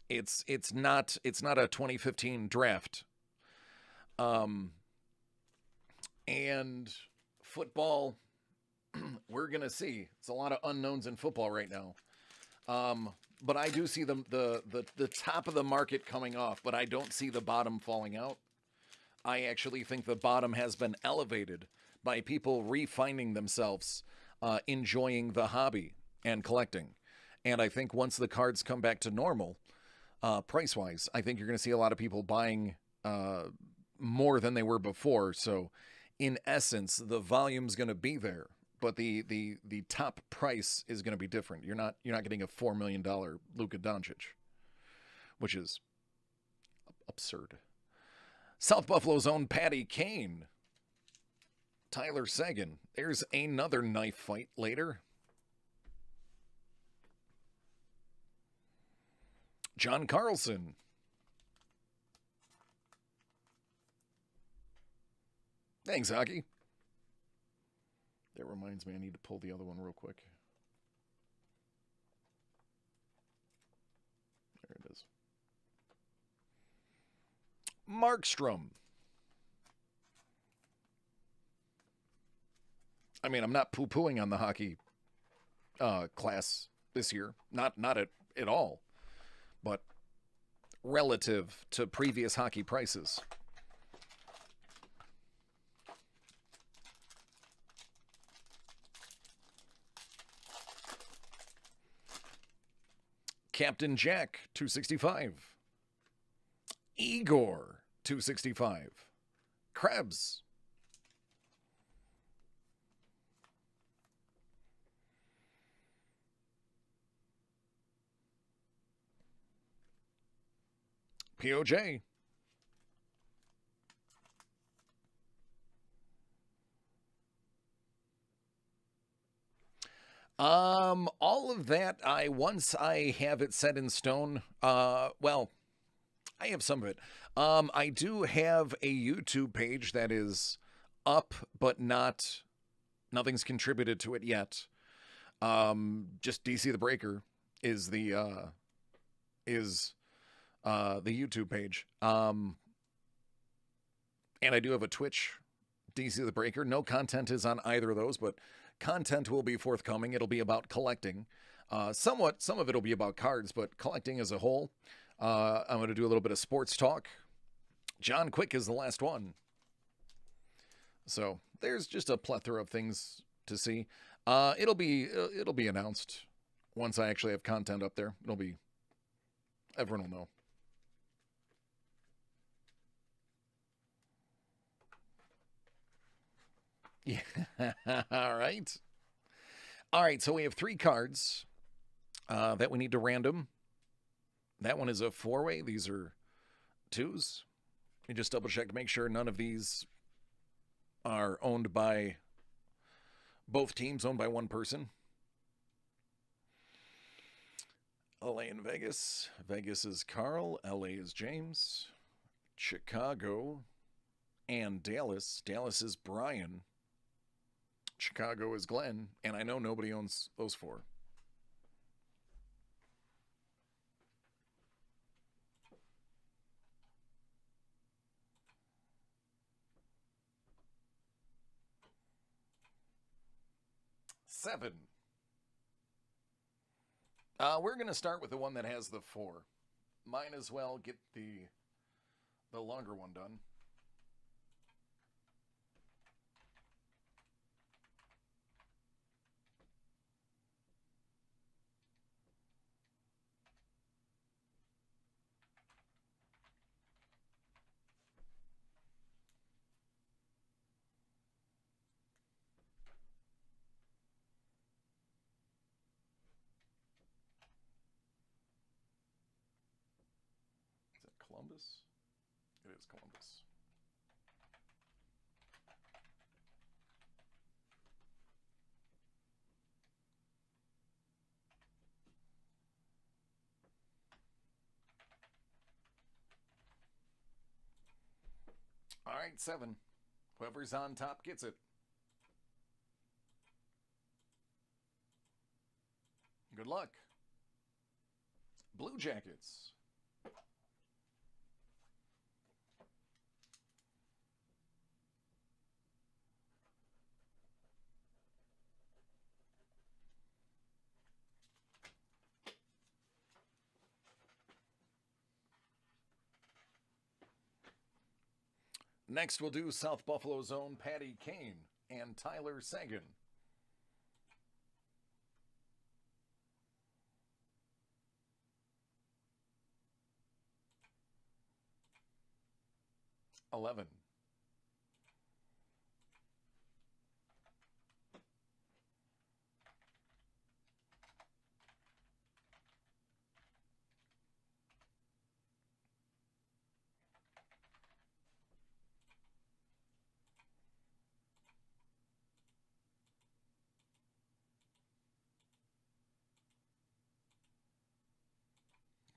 it's not a 2015 draft. And football, we're gonna see. It's a lot of unknowns in football right now. But I do see the top of the market coming off, but I don't see the bottom falling out. I actually think the bottom has been elevated by people refinding themselves, enjoying the hobby and collecting. And I think once the cards come back to normal, price-wise, I think you're going to see a lot of people buying more than they were before. So in essence, the volume's going to be there, but the top price is going to be different. You're not getting a $4 million Luka Doncic, which is absurd. South Buffalo's own Patty Kane, Tyler Seguin. There's another knife fight later. John Carlson. Thanks, Hockey. That reminds me, I need to pull the other one real quick. There it is. Markstrom. I mean, I'm not poo-pooing on the hockey class this year. Not at all. But relative to previous hockey prices. Captain Jack, 265. Igor, 265. Krebs. POJ. All of that, once I have it set in stone, well, I have some of it. I do have a YouTube page that is up, but nothing's contributed to it yet. Just DC the Breaker is the YouTube page. And I do have a Twitch, DC the Breaker. No content is on either of those, but content will be forthcoming. It'll be about collecting. Some of it'll be about cards, but collecting as a whole. I'm going to do a little bit of sports talk. John Quick is the last one. So there's just a plethora of things to see. It'll be announced once I actually have content up there. Everyone will know. Yeah. All right. So we have 3 cards. that we need to random. That one is a four-way. These are twos. You just double check to make sure none of these are owned by both teams, owned by one person. LA and Vegas. Vegas is Carl. LA is James. Chicago and Dallas. Dallas is Brian. Chicago is Glenn. And I know nobody owns those four. Seven. We're going to start with the one that has the four. Might as well get the longer one done. Is that Columbus? It is Columbus. All right, 7. Whoever's on top gets it. Good luck. Blue Jackets. Next, we'll do South Buffalo's own Patty Kane and Tyler Seguin. $11.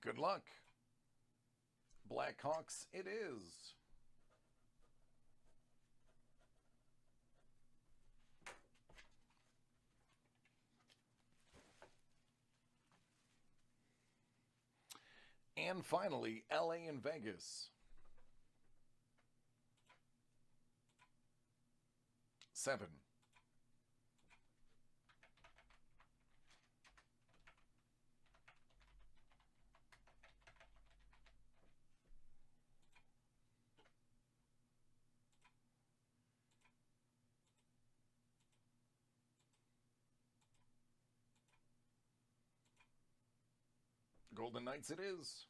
Good luck. Blackhawks it is. And finally, LA and Vegas. 7. Golden Knights it is.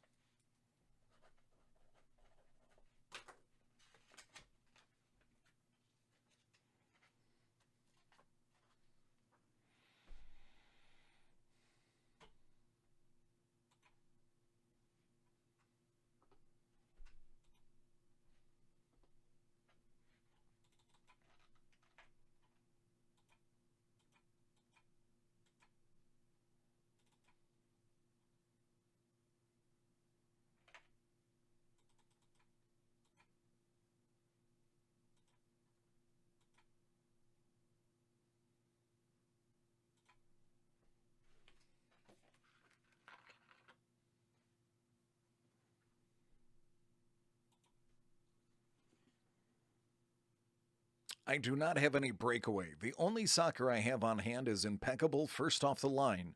I do not have any breakaway. The only soccer I have on hand is impeccable first off the line.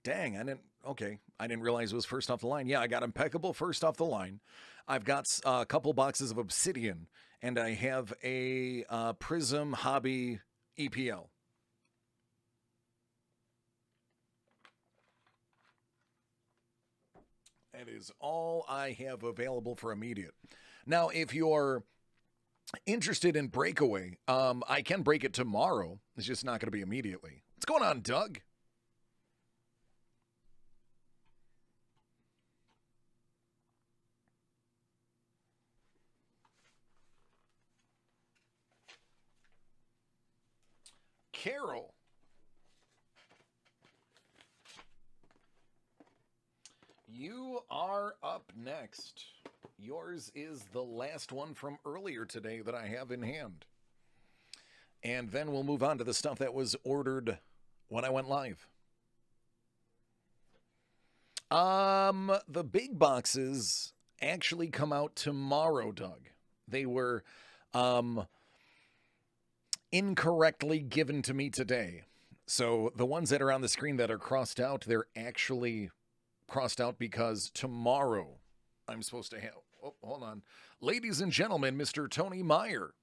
Dang, I didn't realize it was first off the line. Yeah, I got impeccable first off the line. I've got a couple boxes of Obsidian, and I have a Prism Hobby EPL. That is all I have available for immediate. Now, if you're interested in breakaway, I can break it tomorrow. It's just not going to be immediately. What's going on, Doug? Carol. You are up next. Yours is the last one from earlier today that I have in hand. And then we'll move on to the stuff that was ordered when I went live. The big boxes actually come out tomorrow, Doug. They were incorrectly given to me today. So the ones that are on the screen that are crossed out, they're actually crossed out because tomorrow I'm supposed to have... Oh, hold on. Ladies and gentlemen, Mr. Tony Meyer.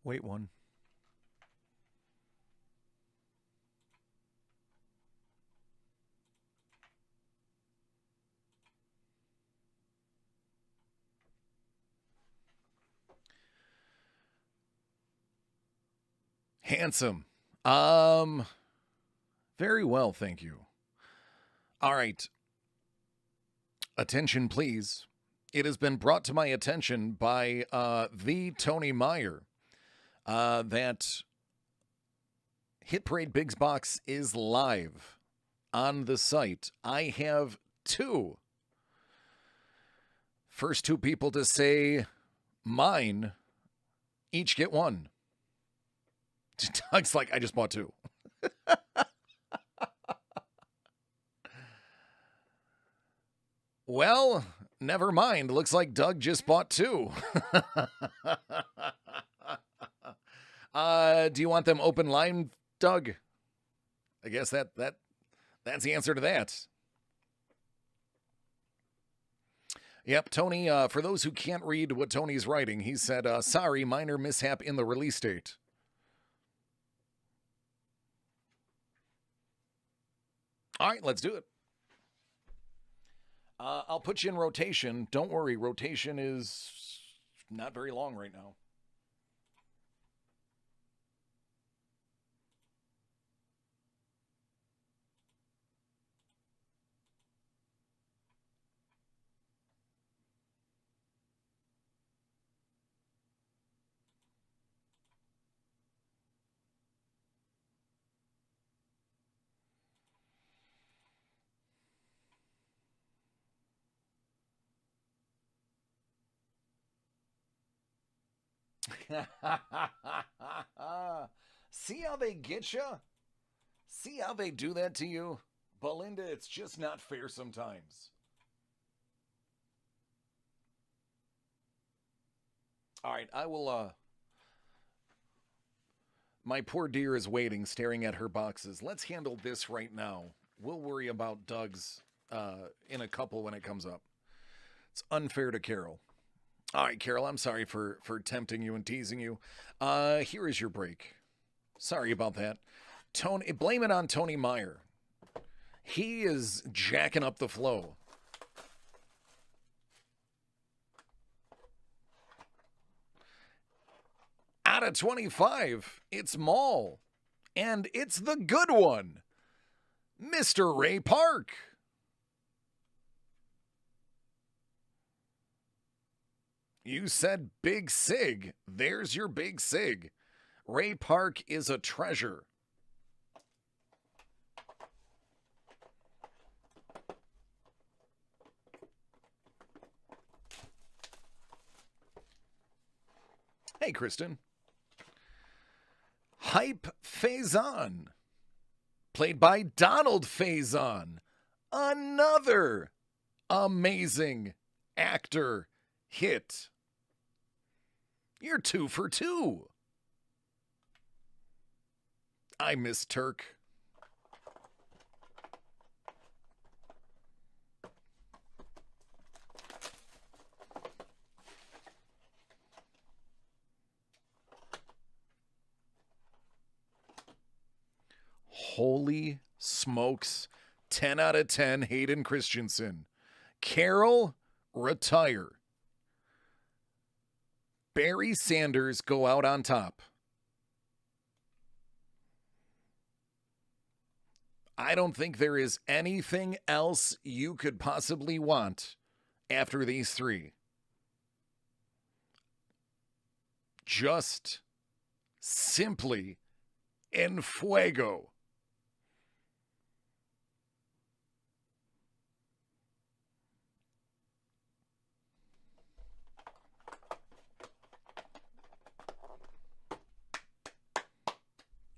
Wait one. Handsome. Very well, thank you. All right. Attention, please. It has been brought to my attention by the Tony Meyer that Hit Parade Biggs Box is live on the site. I have two. First two people to say mine each get one. Doug's like, I just bought two. Well, never mind. Looks like Doug just bought two. Do you want them open line, Doug? I guess that's the answer to that. Yep, Tony, for those who can't read what Tony's writing, he said, sorry, minor mishap in the release date. All right, let's do it. I'll put you in rotation. Don't worry, rotation is not very long right now. See how they get you? See how they do that to you? Belinda, it's just not fair sometimes. All right, I will, my poor dear is waiting, staring at her boxes. Let's handle this right now. We'll worry about Doug's in a couple when it comes up. It's unfair to Carol. All right, Carol, I'm sorry for tempting you and teasing you. Here is your break. Sorry about that. Tony, blame it on Tony Meyer. He is jacking up the flow. Out of 25, it's Maul. And it's the good one, Mr. Ray Park. You said Big Sig. There's your Big Sig. Ray Park is a treasure. Hey, Kristen. Hype Faison, played by Donald Faison. Another amazing actor hit. You're 2 for 2. I miss Turk. Holy smokes. 10 out of 10, Hayden Christensen. Carol, retire. Barry Sanders go out on top. I don't think there is anything else you could possibly want after these three. Just simply en fuego.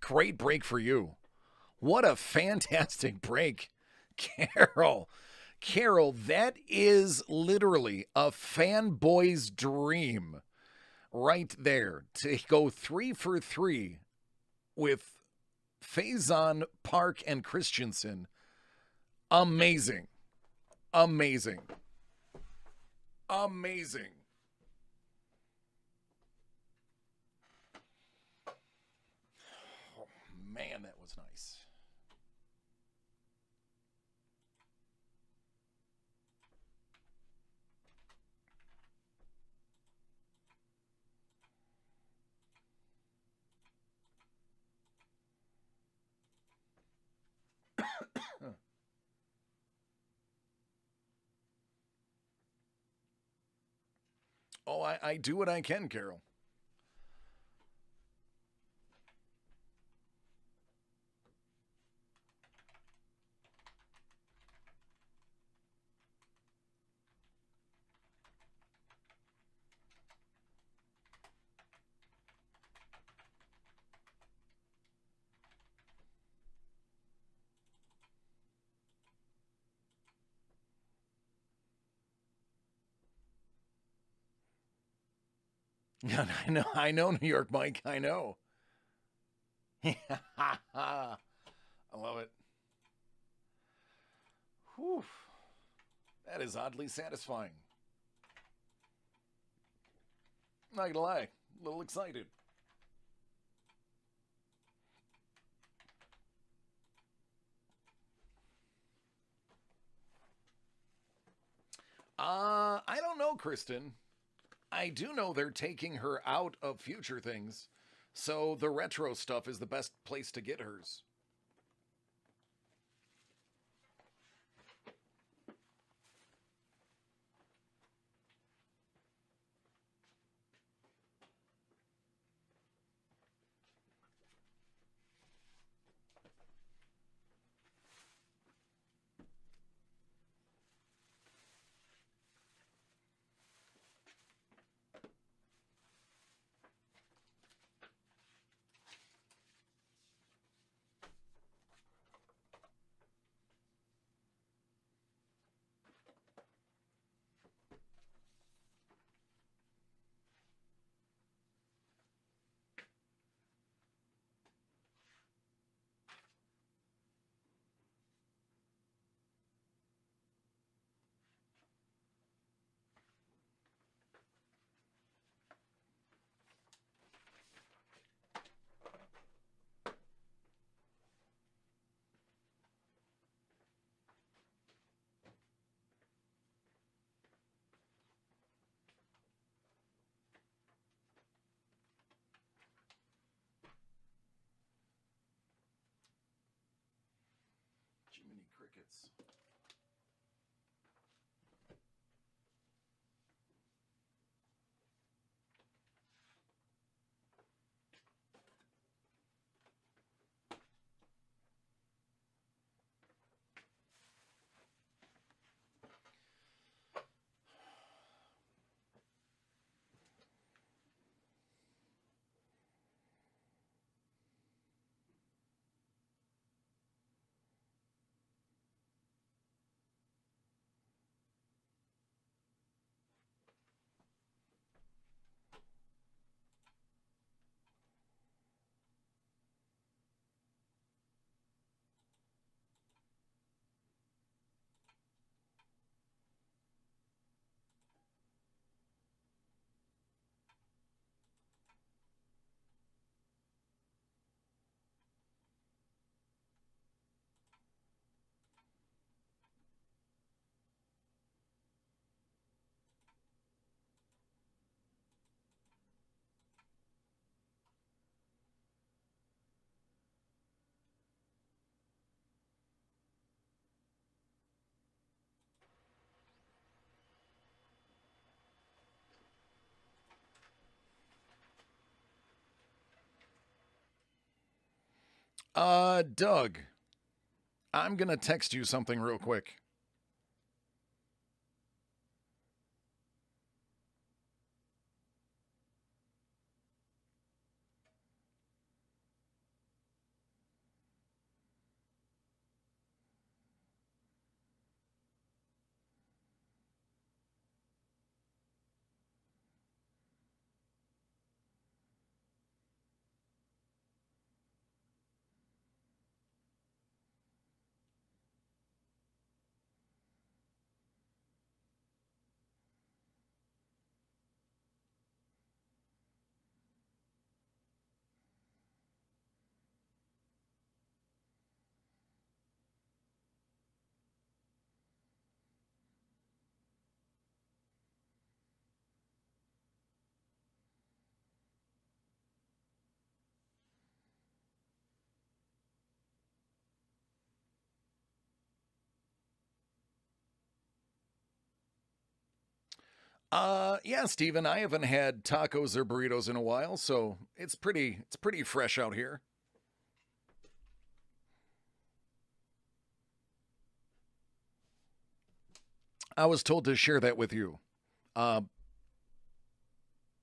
Great break for you. What a fantastic break, Carol. Carol, that is literally a fanboy's dream right there to go 3 for 3 with Faison, Park, and Christensen. Amazing. Amazing. Amazing. Oh, man, that was nice. Oh, I do what I can, Carol. I know, New York Mike. I know. I love it. Whew. That is oddly satisfying. Not gonna lie, a little excited. I don't know, Kristen. I do know they're taking her out of future things, so the retro stuff is the best place to get hers. Jiminy Crickets. Doug, I'm gonna text you something real quick. Yeah, Steven, I haven't had tacos or burritos in a while, so it's pretty fresh out here. I was told to share that with you. Uh,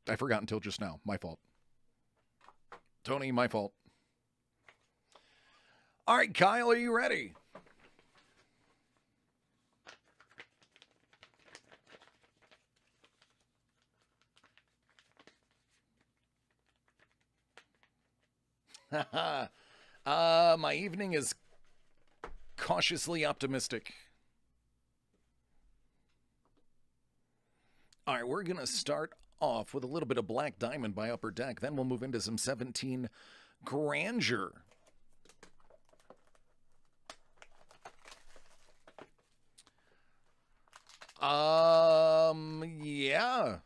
I forgot until just now. My fault. Tony, my fault. All right, Kyle, are you ready? My evening is cautiously optimistic. All right, we're going to start off with a little bit of Black Diamond by Upper Deck. Then we'll move into some 17 Grandeur. Yeah.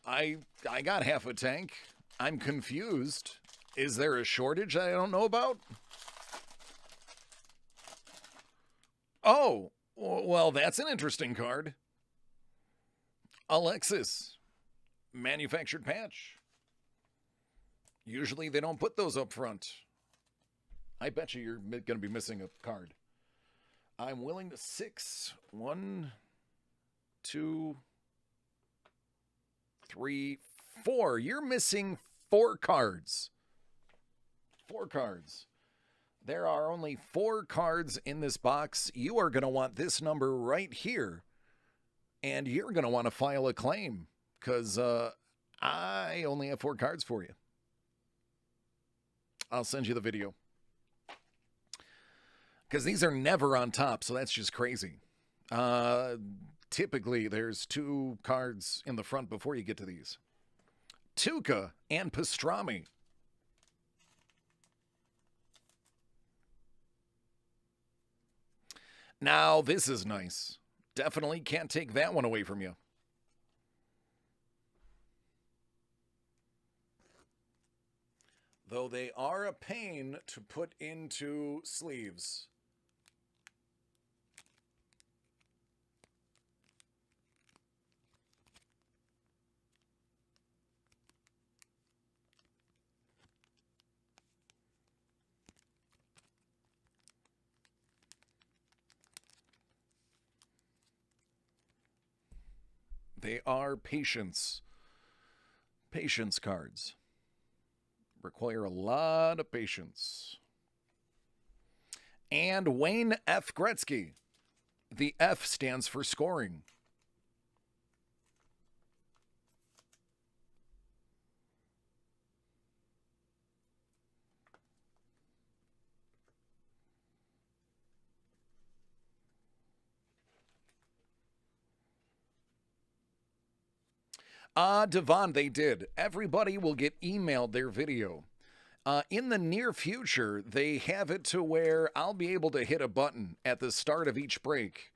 I got half a tank. I'm confused. Is there a shortage I don't know about? Oh, well, that's an interesting card. Alexis, manufactured patch. Usually they don't put those up front. I bet you're going to be missing a card. I'm willing to six. One, two, three, four. You're missing four cards. Four cards. There are only four cards in this box. You are going to want this number right here. And you're going to want to file a claim because I only have four cards for you. I'll send you the video. Because these are never on top, so that's just crazy. Typically, there's two cards in the front before you get to these. Tuca and Pastrami. Now, this is nice. Definitely can't take that one away from you. Though they are a pain to put into sleeves. They are patience cards. Require a lot of patience. And Wayne F. Gretzky. The F stands for scoring. Devon, they did. Everybody will get emailed their video. In the near future, they have it to where I'll be able to hit a button at the start of each break,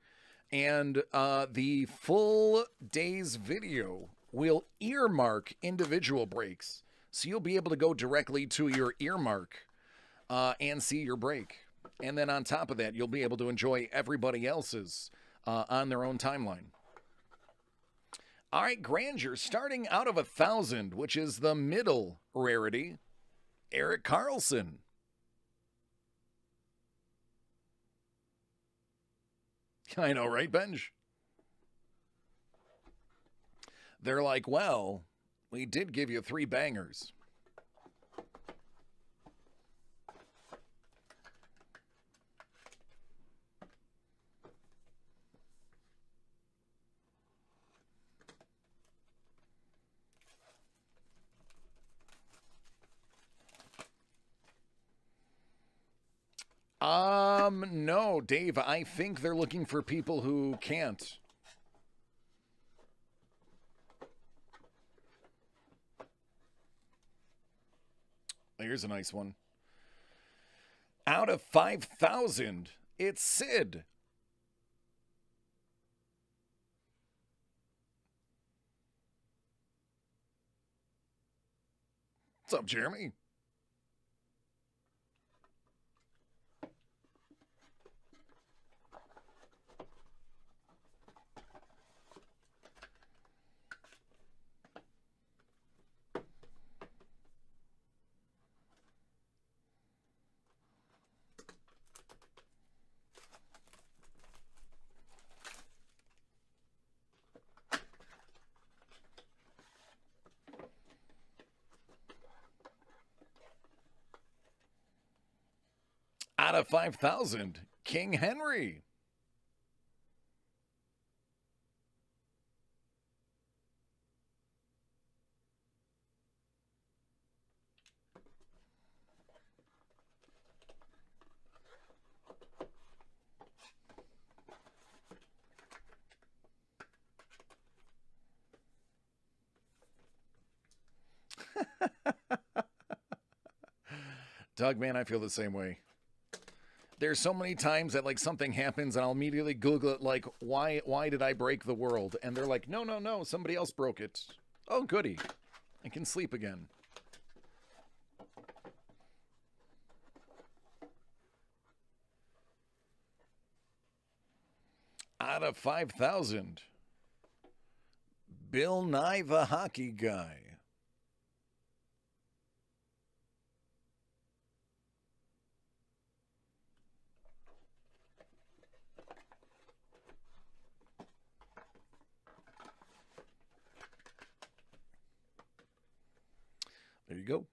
and the full day's video will earmark individual breaks. So you'll be able to go directly to your earmark and see your break. And then on top of that, you'll be able to enjoy everybody else's on their own timeline. All right, Grandeur, starting out of 1,000, which is the middle rarity, Eric Carlson. I know, right, Benj? They're like, well, we did give you 3 bangers. No, Dave, I think they're looking for people who can't. Here's a nice one. Out of 5,000, it's Sid. What's up, Jeremy? Out of 5,000, King Henry. Doug, man, I feel the same way. There's so many times that like something happens and I'll immediately Google it, like, why did I break the world? And they're like, no, somebody else broke it. Oh, goody. I can sleep again. Out of 5,000, Bill Nye the Hockey Guy. There you go.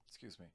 Excuse me.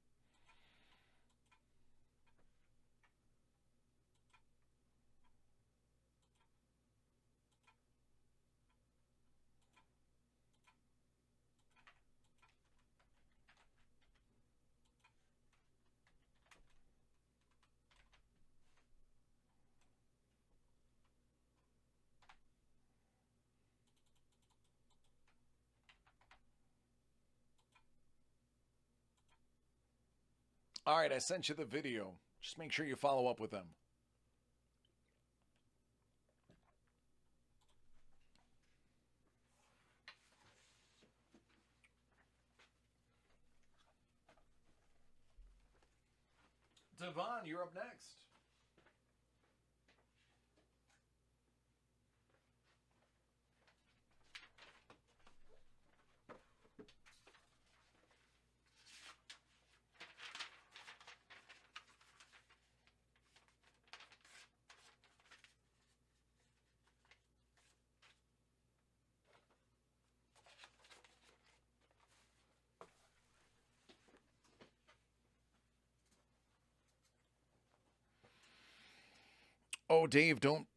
All right, I sent you the video. Just make sure you follow up with them. Devon, you're up next. Oh, Dave, don't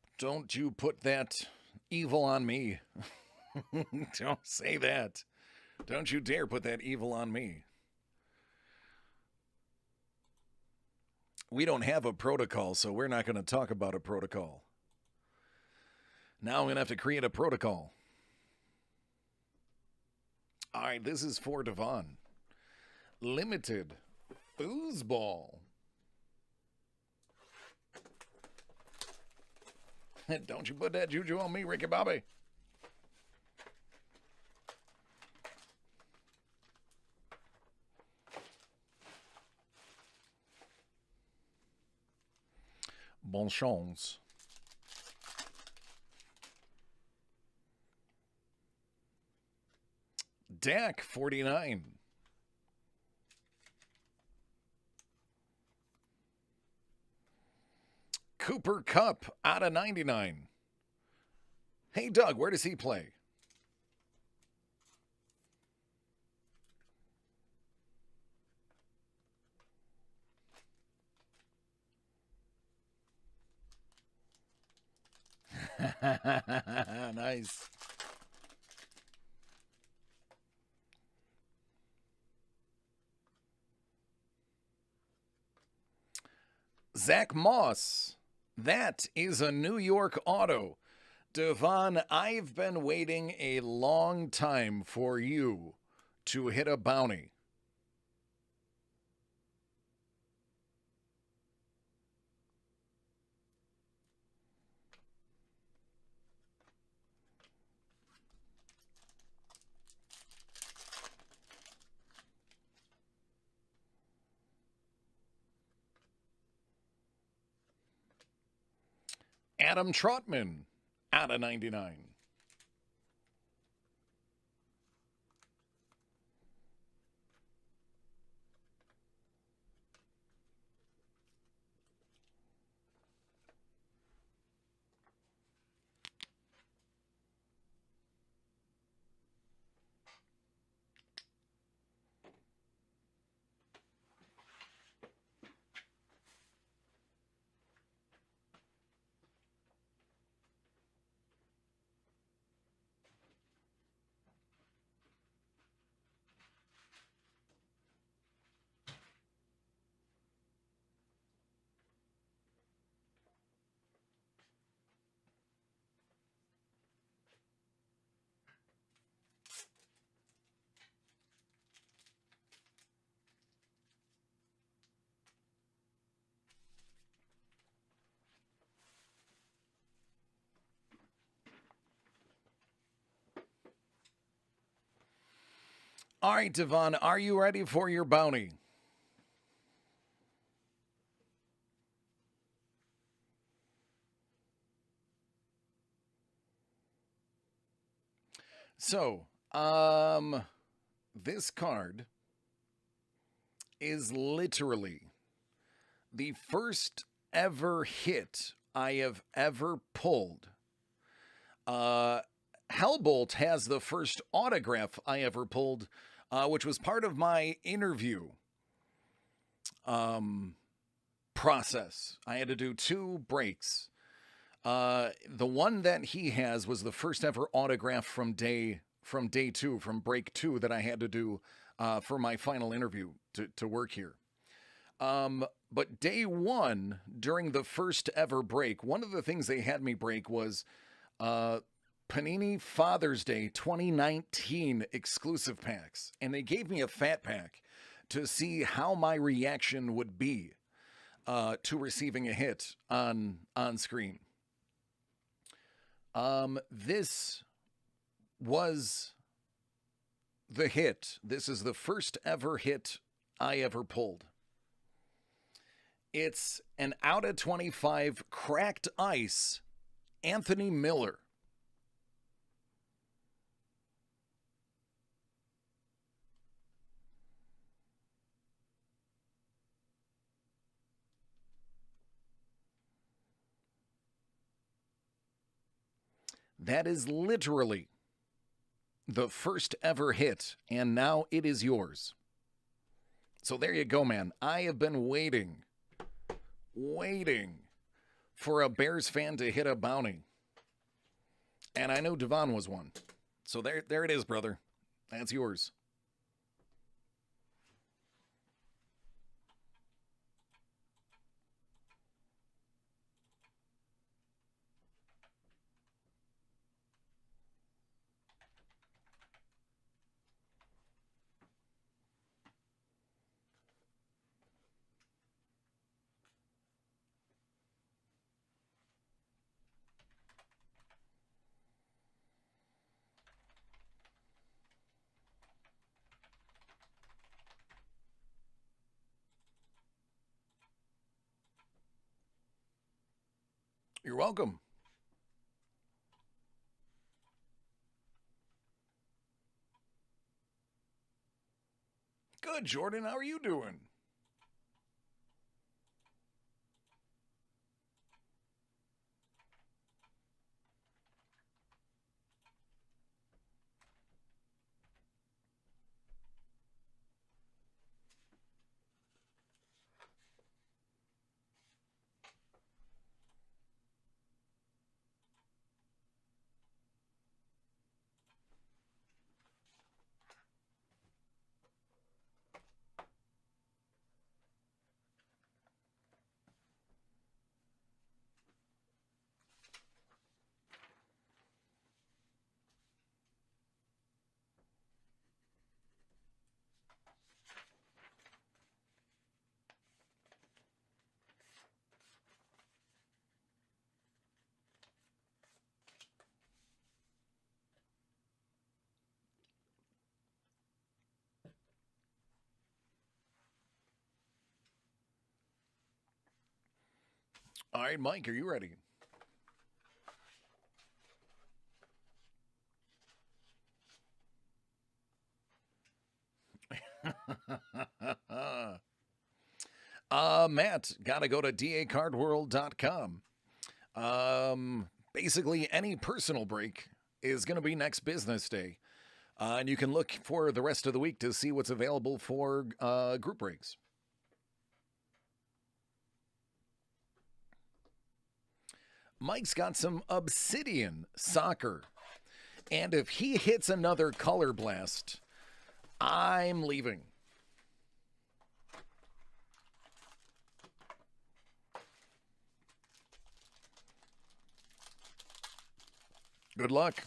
you put that evil on me. Don't say that. Don't you dare put that evil on me. We don't have a protocol, so we're not going to talk about a protocol. Now I'm going to have to create a protocol. All right, this is for Devon. Limited. Foosball. Don't you put that juju on me, Ricky Bobby. Bon chance. Dak, 49. Cooper Kupp, out of 99. Hey, Doug, where does he play? Nice. Zach Moss. That is a New York auto. Devon, I've been waiting a long time for you to hit a bounty. Adam Trotman, out of 99. All right, Devon, are you ready for your bounty? So, this card is literally the first ever hit I have ever pulled. Hellbolt has the first autograph I ever pulled, which was part of my interview process. I had to do 2 breaks. The one that he has was the first ever autograph from day 2, from break 2 that I had to do for my final interview to work here. But day 1, during the first ever break, one of the things they had me break was Panini Father's Day 2019 exclusive packs. And they gave me a fat pack to see how my reaction would be to receiving a hit on screen. This was the hit. This is the first ever hit I ever pulled. It's an out of 25 cracked ice Anthony Miller. That is literally the first ever hit, and now it is yours. So there you go, man. I have been waiting for a Bears fan to hit a bounty. And I know Devon was one. So there it is, brother. That's yours. You're welcome. Good, Jordan. How are you doing? All right, Mike, are you ready? Matt, gotta go to dacardworld.com. Basically, any personal break is going to be next business day. And you can look for the rest of the week to see what's available for group breaks. Mike's got some Obsidian soccer. And if he hits another color blast, I'm leaving. Good luck.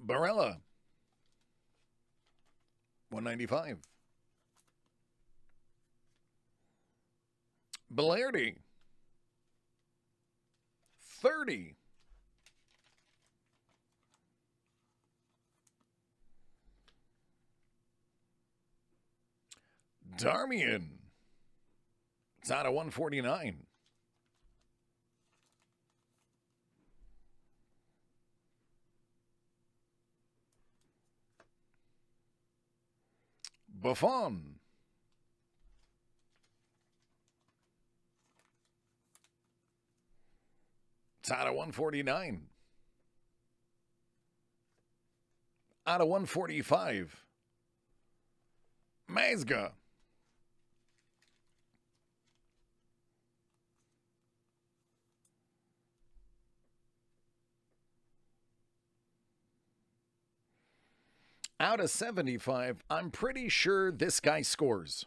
Barella, 195. Belardi, 30. Darmian, it's out of 149. Buffon, it's out of 149. Out of 145. Mazga. Out of 75, I'm pretty sure this guy scores.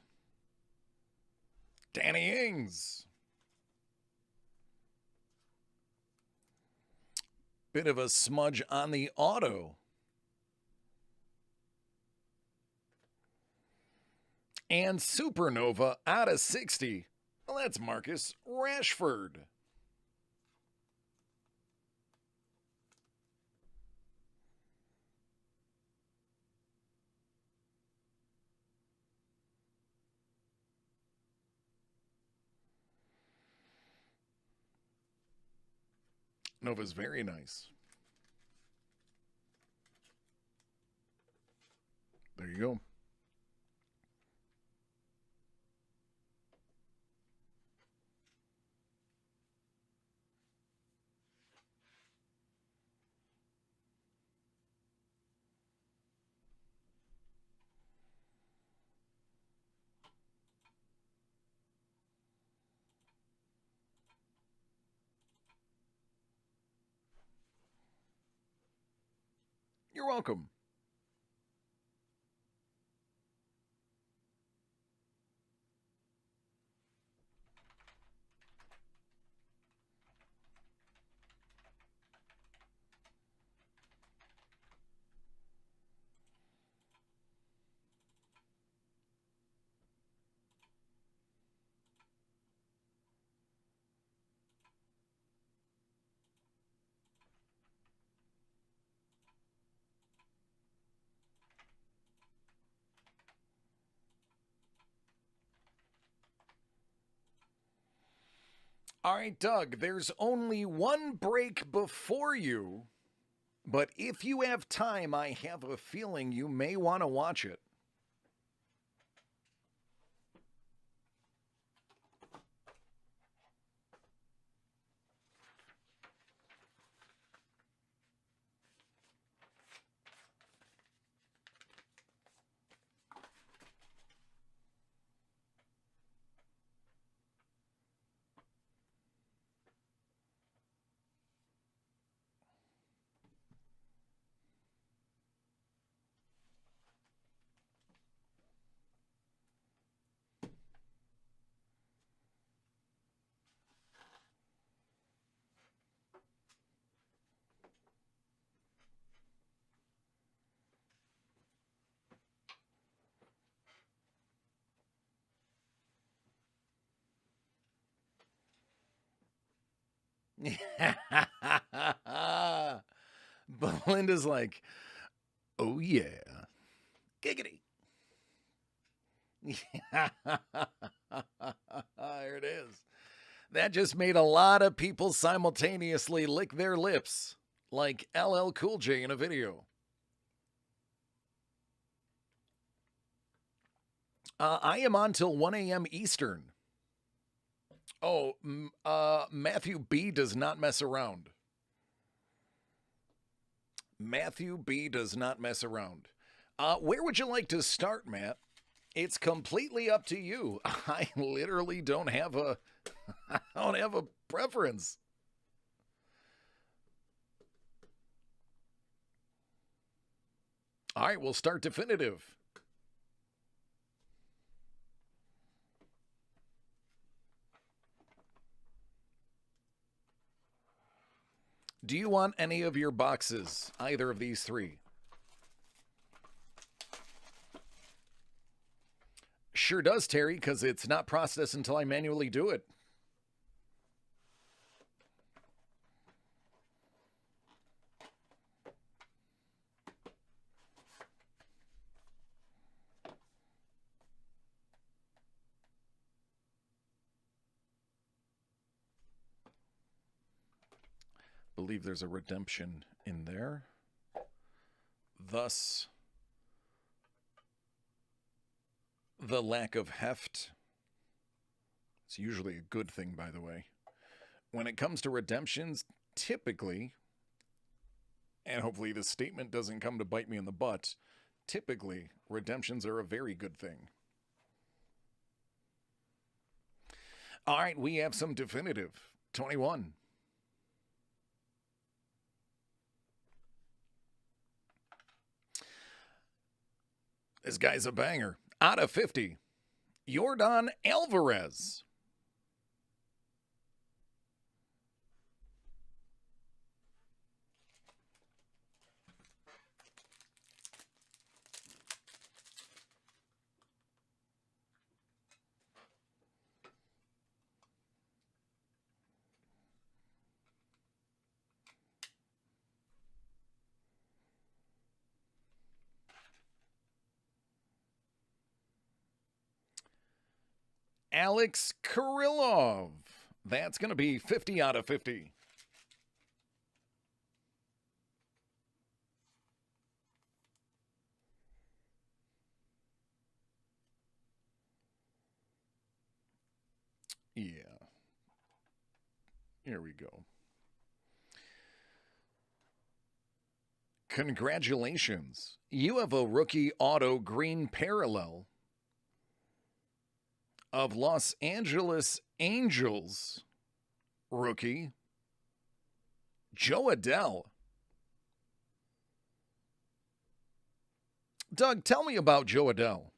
Danny Ings. Bit of a smudge on the auto. And Supernova out of 60. Well, that's Marcus Rashford. Nova's very nice. There you go. You're welcome. All right, Doug, there's only one break before you, but if you have time, I have a feeling you may want to watch it. Belinda's like, oh yeah, giggity. There it is. That just made a lot of people simultaneously lick their lips, like LL Cool J in a video. I am on till 1 a.m. Eastern. Oh, Matthew B does not mess around. Matthew B does not mess around. Where would you like to start, Matt? It's completely up to you. I literally don't have a I don't have a preference. All right, we'll start definitive. Do you want any of your boxes? Either of these three? Sure does, Terry, because it's not processed until I manually do it. Believe there's a redemption in there. Thus, the lack of heft. It's usually a good thing, by the way. When it comes to redemptions, typically, and hopefully this statement doesn't come to bite me in the butt, typically, redemptions are a very good thing. All right, we have some definitive. 21. This guy's a banger. Out of 50, Yordan Alvarez. Alex Kirillov. That's going to be 50 out of 50. Yeah. Here we go. Congratulations. You have a rookie auto green parallel of Los Angeles Angels rookie Joe Adell. Doug, tell me about Joe Adell.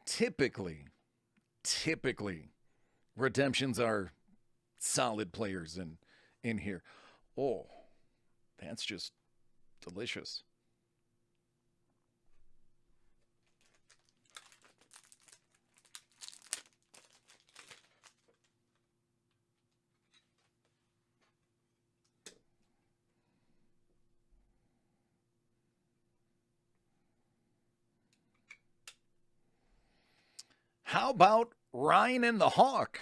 Typically, redemptions are solid players in here. Oh, that's just delicious. How about Ryan and the Hawk?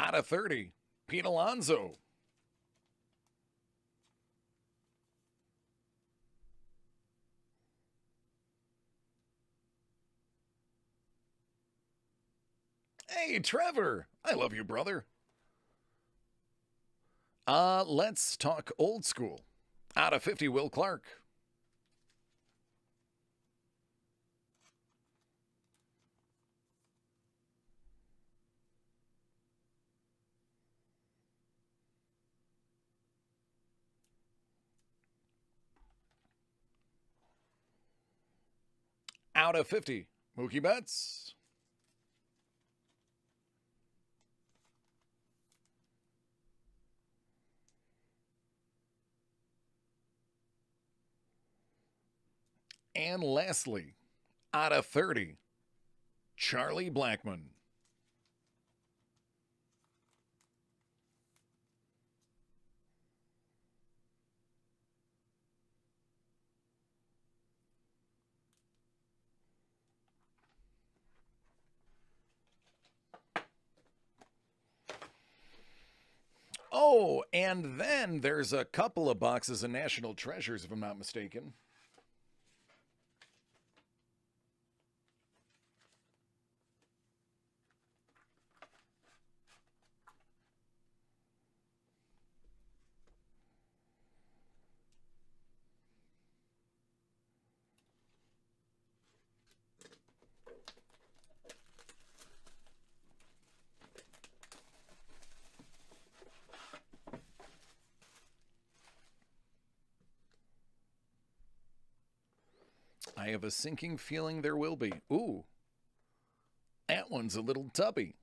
Out of 30, Pete Alonso. Hey, Trevor. I love you, brother. Let's talk old school. Out of 50, Will Clark. Out of 50, Mookie Betts. And lastly, out of 30, Charlie Blackmon. Oh, and then there's a couple of boxes of National Treasures, if I'm not mistaken. I have a sinking feeling there will be. Ooh, that one's a little tubby.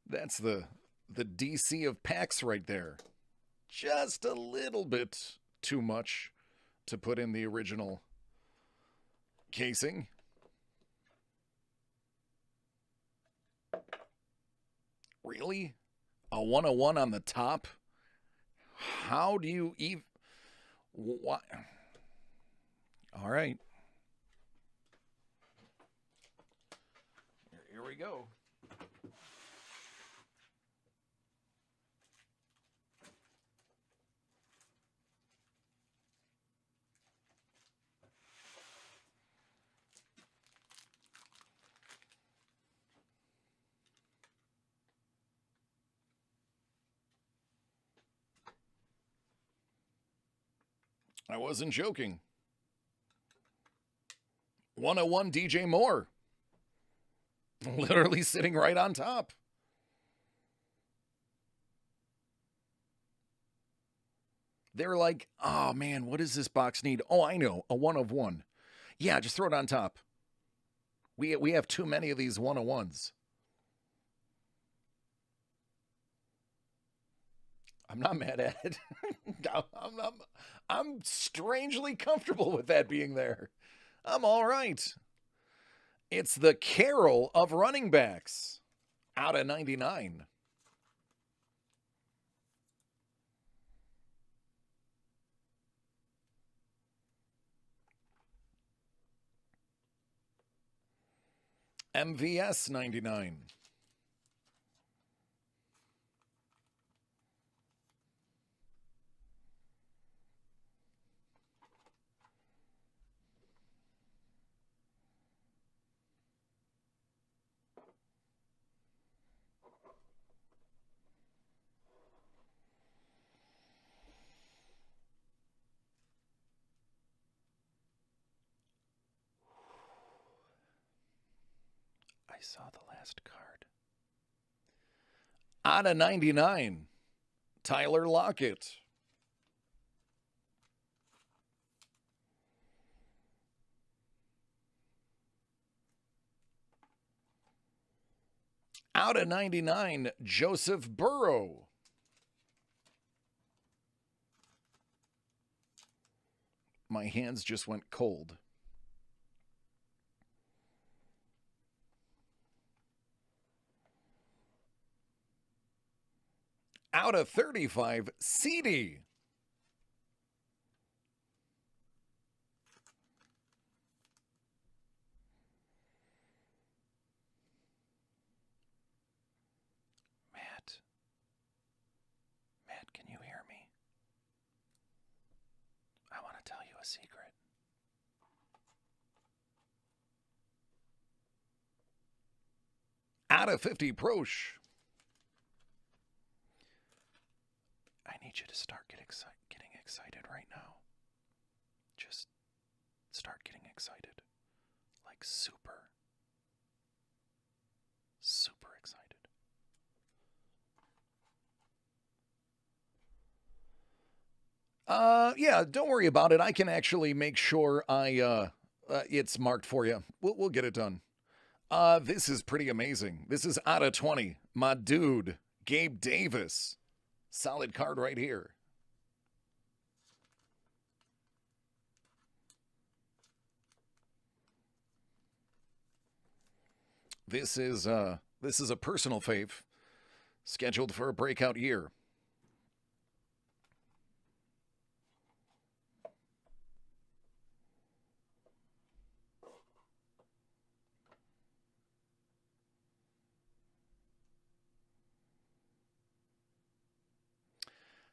That's the DC of packs right there. Just a little bit too much to put in the original casing. Really? A 101 on the top? How do you even... What? All right. Here we go. I wasn't joking. 101 DJ Moore. Literally sitting right on top. They're like, oh man, what does this box need? Oh, I know, a 1 of 1. Yeah, just throw it on top. We have too many of these 101s. I'm not mad at it. I'm strangely comfortable with that being there. I'm all right. It's the Carol of running backs. Out of 99. MVS 99. I saw the last card. Out of 99, Tyler Lockett. Out of 99, Joseph Burrow. My hands just went cold. Out of 35, CD. Matt, can you hear me? I want to tell you a secret. Out of 50, Prosh. I need you to start getting excited right now. Just start getting excited. Like super excited. Yeah, don't worry about it. I can actually make sure it's marked for you. We'll get it done. This is pretty amazing. This is out of 20. My dude, Gabe Davis. Solid card right here. This is a personal fave, scheduled for a breakout year.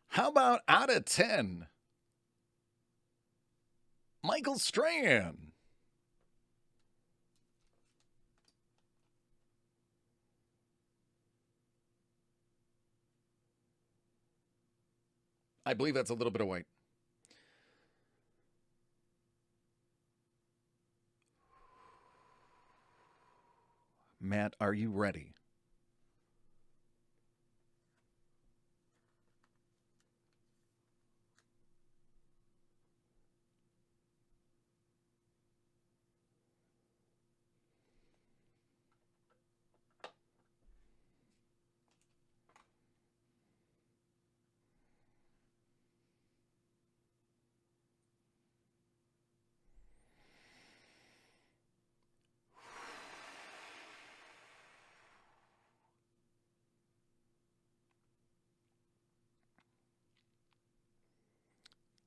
How about out of 10? Michael Strahan. I believe that's a little bit of white. Matt, are you ready?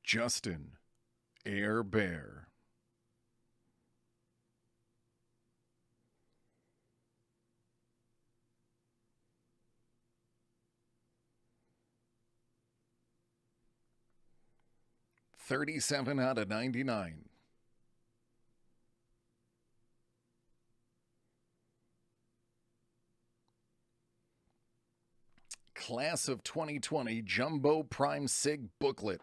Justin Air Bear. $37 out of 99. Class of 2020 Jumbo Prime Sig booklet.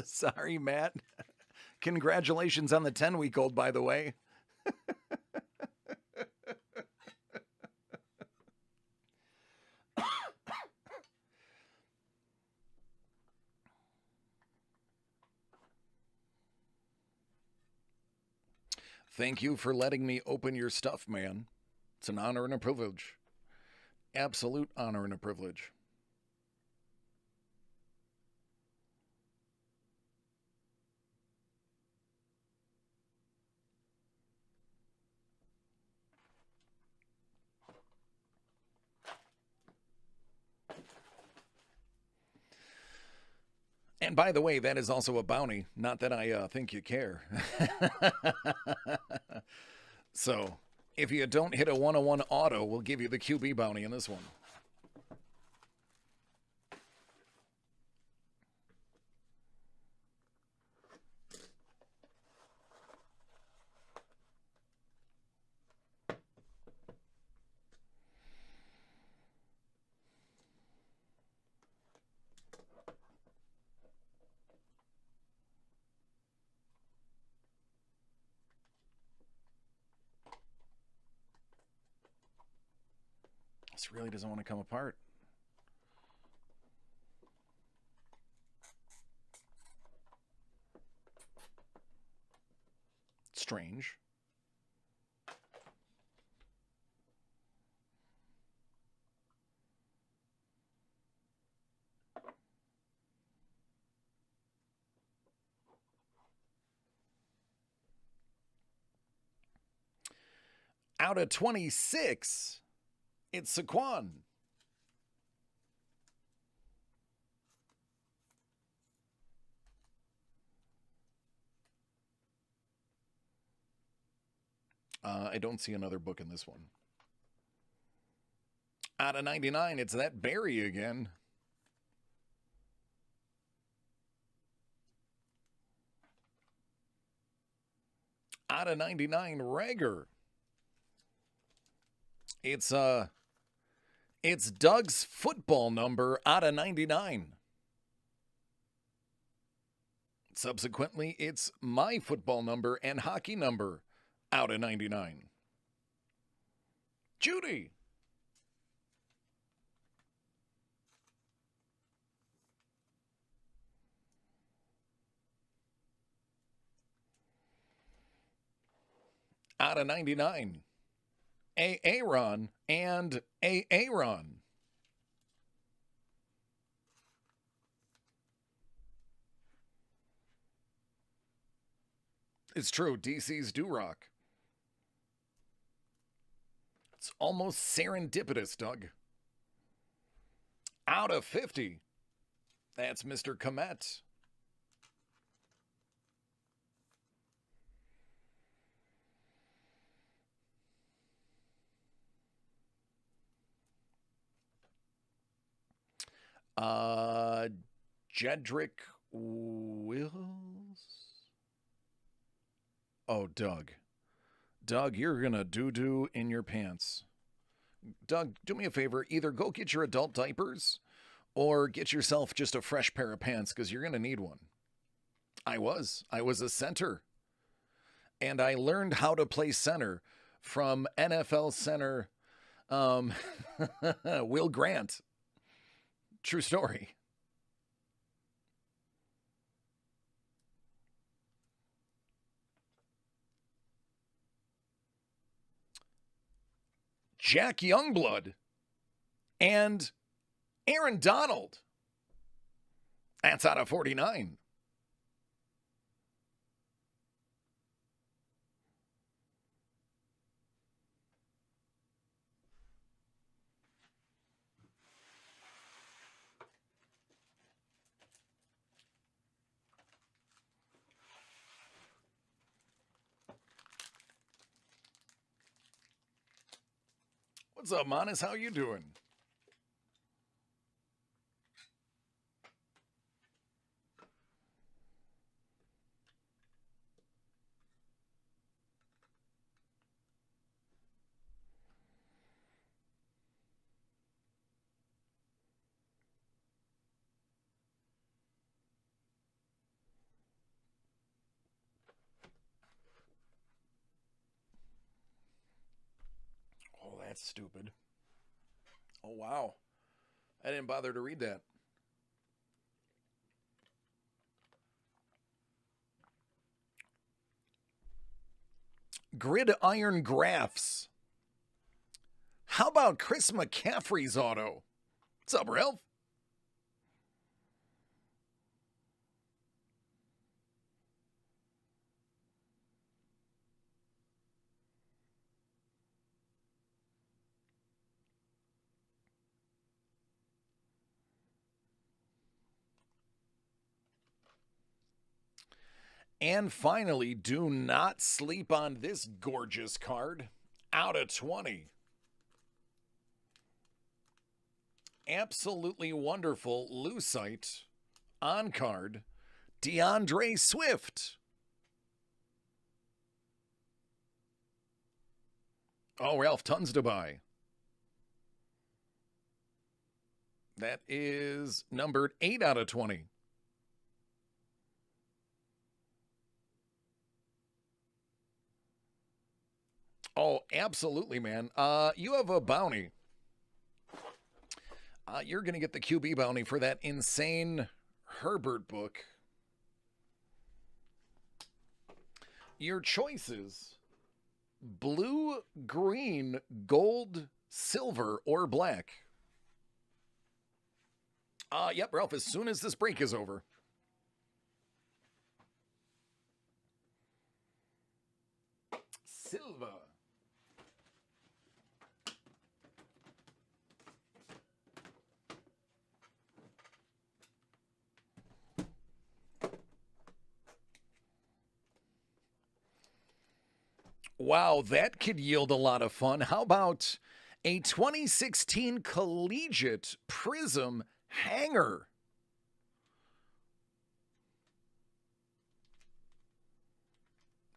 Sorry, Matt. Congratulations on the 10-week-old, by the way. Thank you for letting me open your stuff, man. It's an honor and a privilege. Absolute honor and a privilege. And by the way, that is also a bounty. Not that I think you care. So, if you don't hit a 101 auto, we'll give you the QB bounty in this one. This really doesn't want to come apart. Strange. Out of 26, it's Saquon. I don't see another book in this one. Out of 99, it's that Barry again. Out of 99, Rager. It's Doug's football number out of 99. Subsequently, it's my football number and hockey number out of 99. Judy. Out of 99. Aaron and Aaron. It's true, DC's do rock. It's almost serendipitous, Doug. Out of 50. That's Mr. Komet. Jedrick Wills. Oh, Doug. Doug, you're gonna doo-doo in your pants. Doug, do me a favor. Either go get your adult diapers or get yourself just a fresh pair of pants because you're gonna need one. I was a center. And I learned how to play center from NFL center Will Grant. True story. Jack Youngblood and Aaron Donald. That's out of 49. What's up, Monis? How you doing? Oh, that's stupid. Oh, wow. I didn't bother to read that. Gridiron Graphs. How about Chris McCaffrey's auto? What's up, Ralph? And finally, do not sleep on this gorgeous card. Out of 20. Absolutely wonderful Lucite on card. DeAndre Swift. Oh, Ralph, tons to buy. That is numbered 8 out of 20. Oh, absolutely, man. You have a bounty. You're going to get the QB bounty for that insane Herbert book. Your choices: blue, green, gold, silver, or black. Yep, Ralph, as soon as this break is over. Silver. Wow, that could yield a lot of fun. How about a 2016 Collegiate Prism hanger?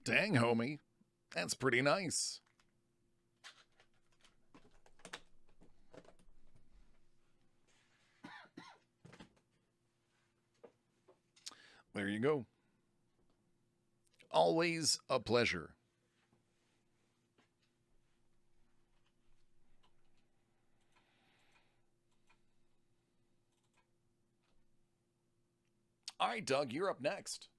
Dang, homie. That's pretty nice. There you go. Always a pleasure. All right, Doug, you're up next.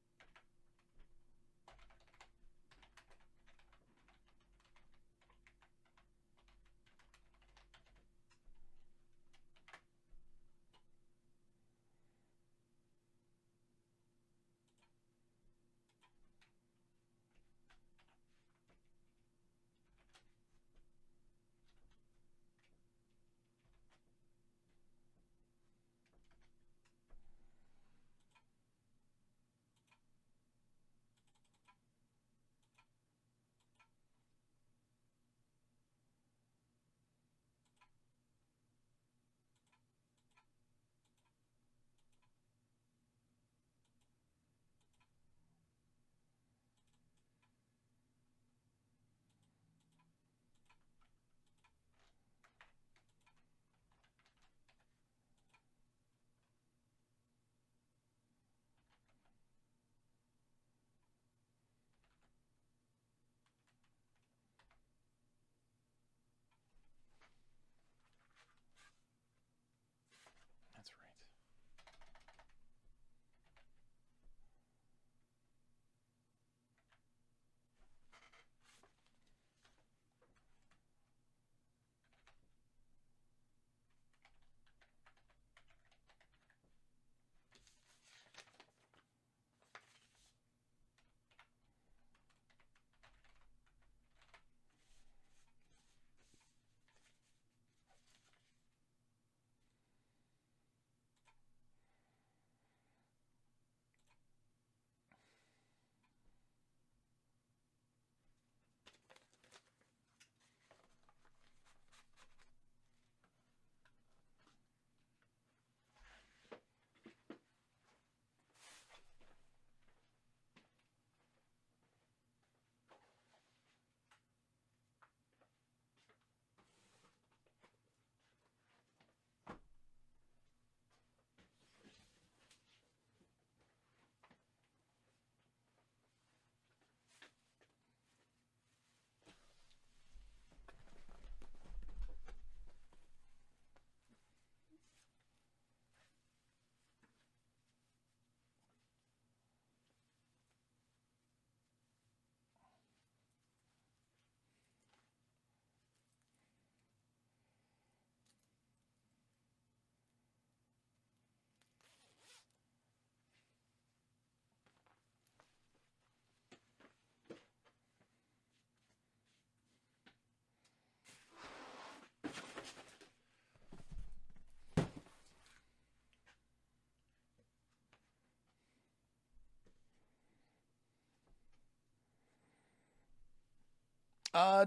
That's right.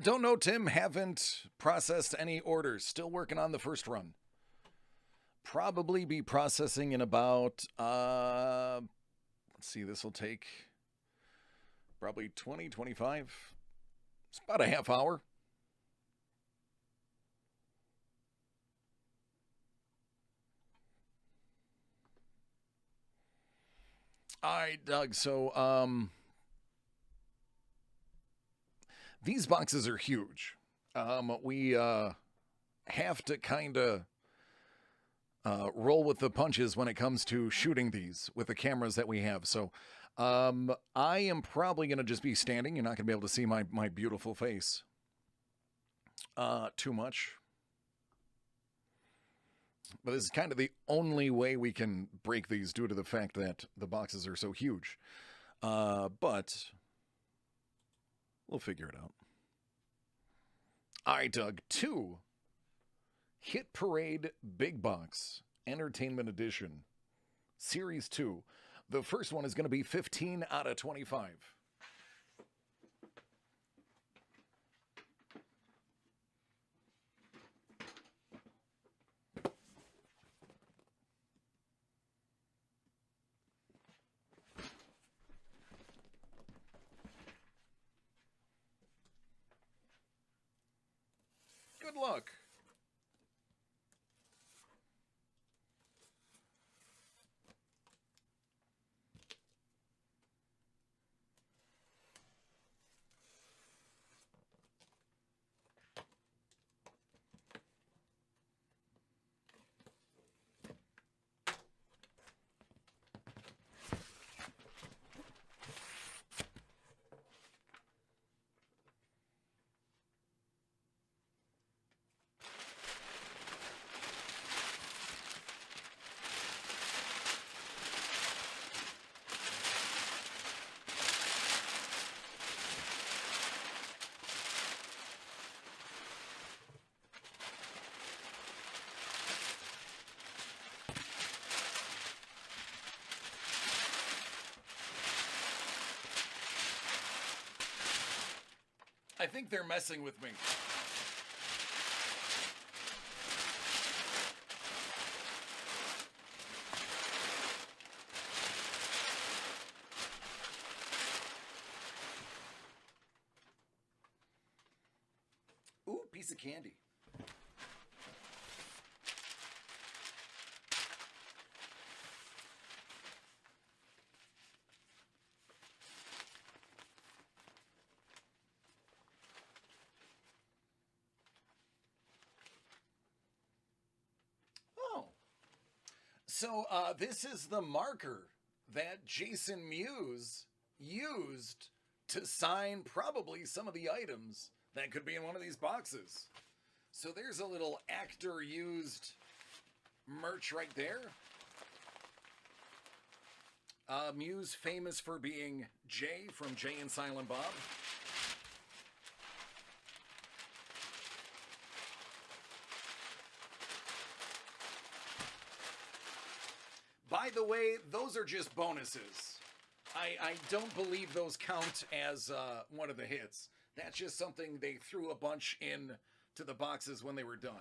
Don't know, Tim. Haven't processed any orders. Still working on the first run. Probably be processing in about, let's see, this will take probably 20, 25. It's about a half hour. All right, Doug. So, these boxes are huge. We have to kind of roll with the punches when it comes to shooting these with the cameras that we have. So I am probably going to just be standing. You're not going to be able to see my beautiful face too much. But this is kind of the only way we can break these due to the fact that the boxes are so huge. But we'll figure it out. All right, Doug. 2 Hit Parade Big Box Entertainment Edition Series 2. The first one is going to be 15 out of 25. Good luck. I think they're messing with me. Ooh, piece of candy. So this is the marker that Jason Mewes used to sign probably some of the items that could be in one of these boxes. So there's a little actor used merch right there. Mewes famous for being Jay from Jay and Silent Bob. By the way, those are just bonuses. I don't believe those count as one of the hits. That's just something they threw a bunch in to the boxes when they were done.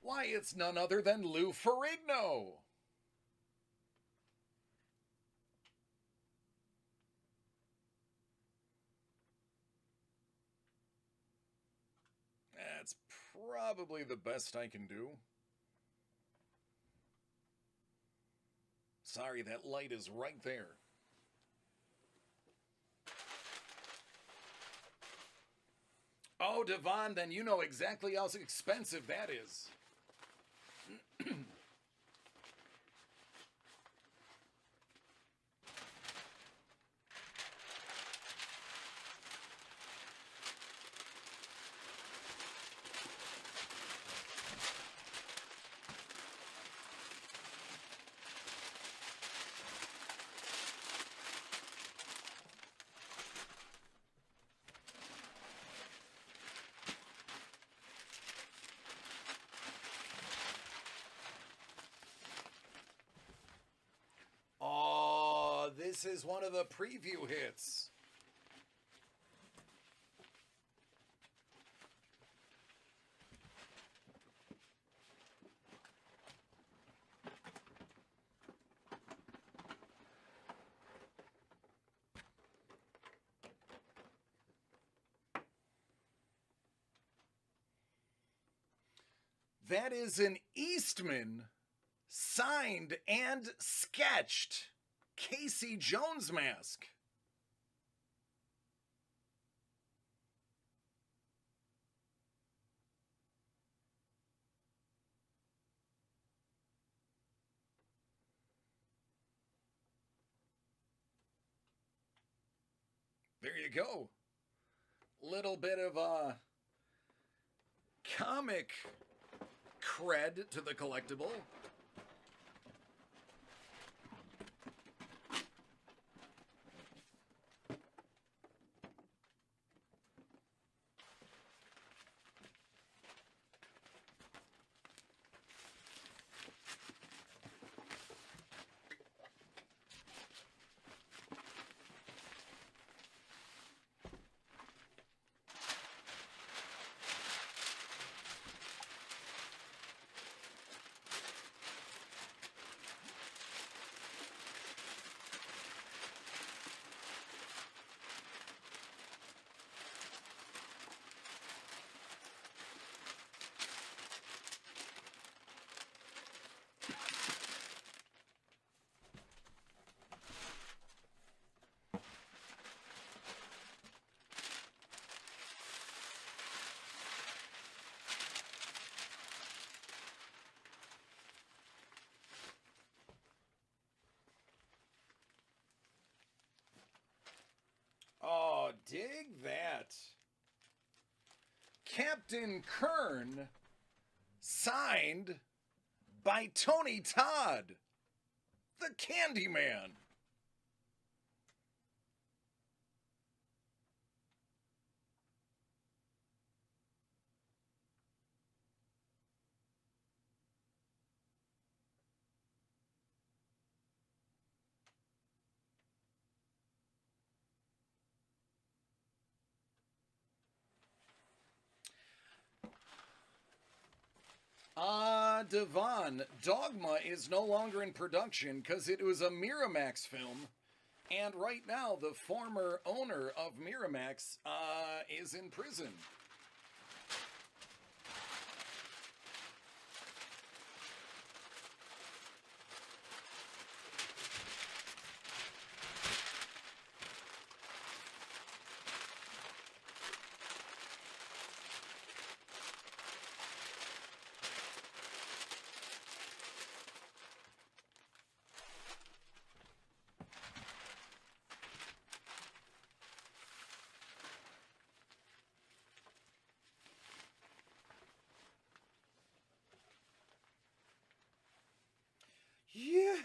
Why, it's none other than Lou Ferrigno. That's probably the best I can do. Sorry, that light is right there. Oh, Devon, then you know exactly how expensive that is. This is one of the preview hits. That is an Eastman signed and sketched Casey Jones mask. There you go. Little bit of comic cred to the collectible. Oh, dig that. Captain Kern, signed by Tony Todd, the Candyman. Devon, Dogma is no longer in production because it was a Miramax film. And right now, the former owner of Miramax is in prison. Yeah!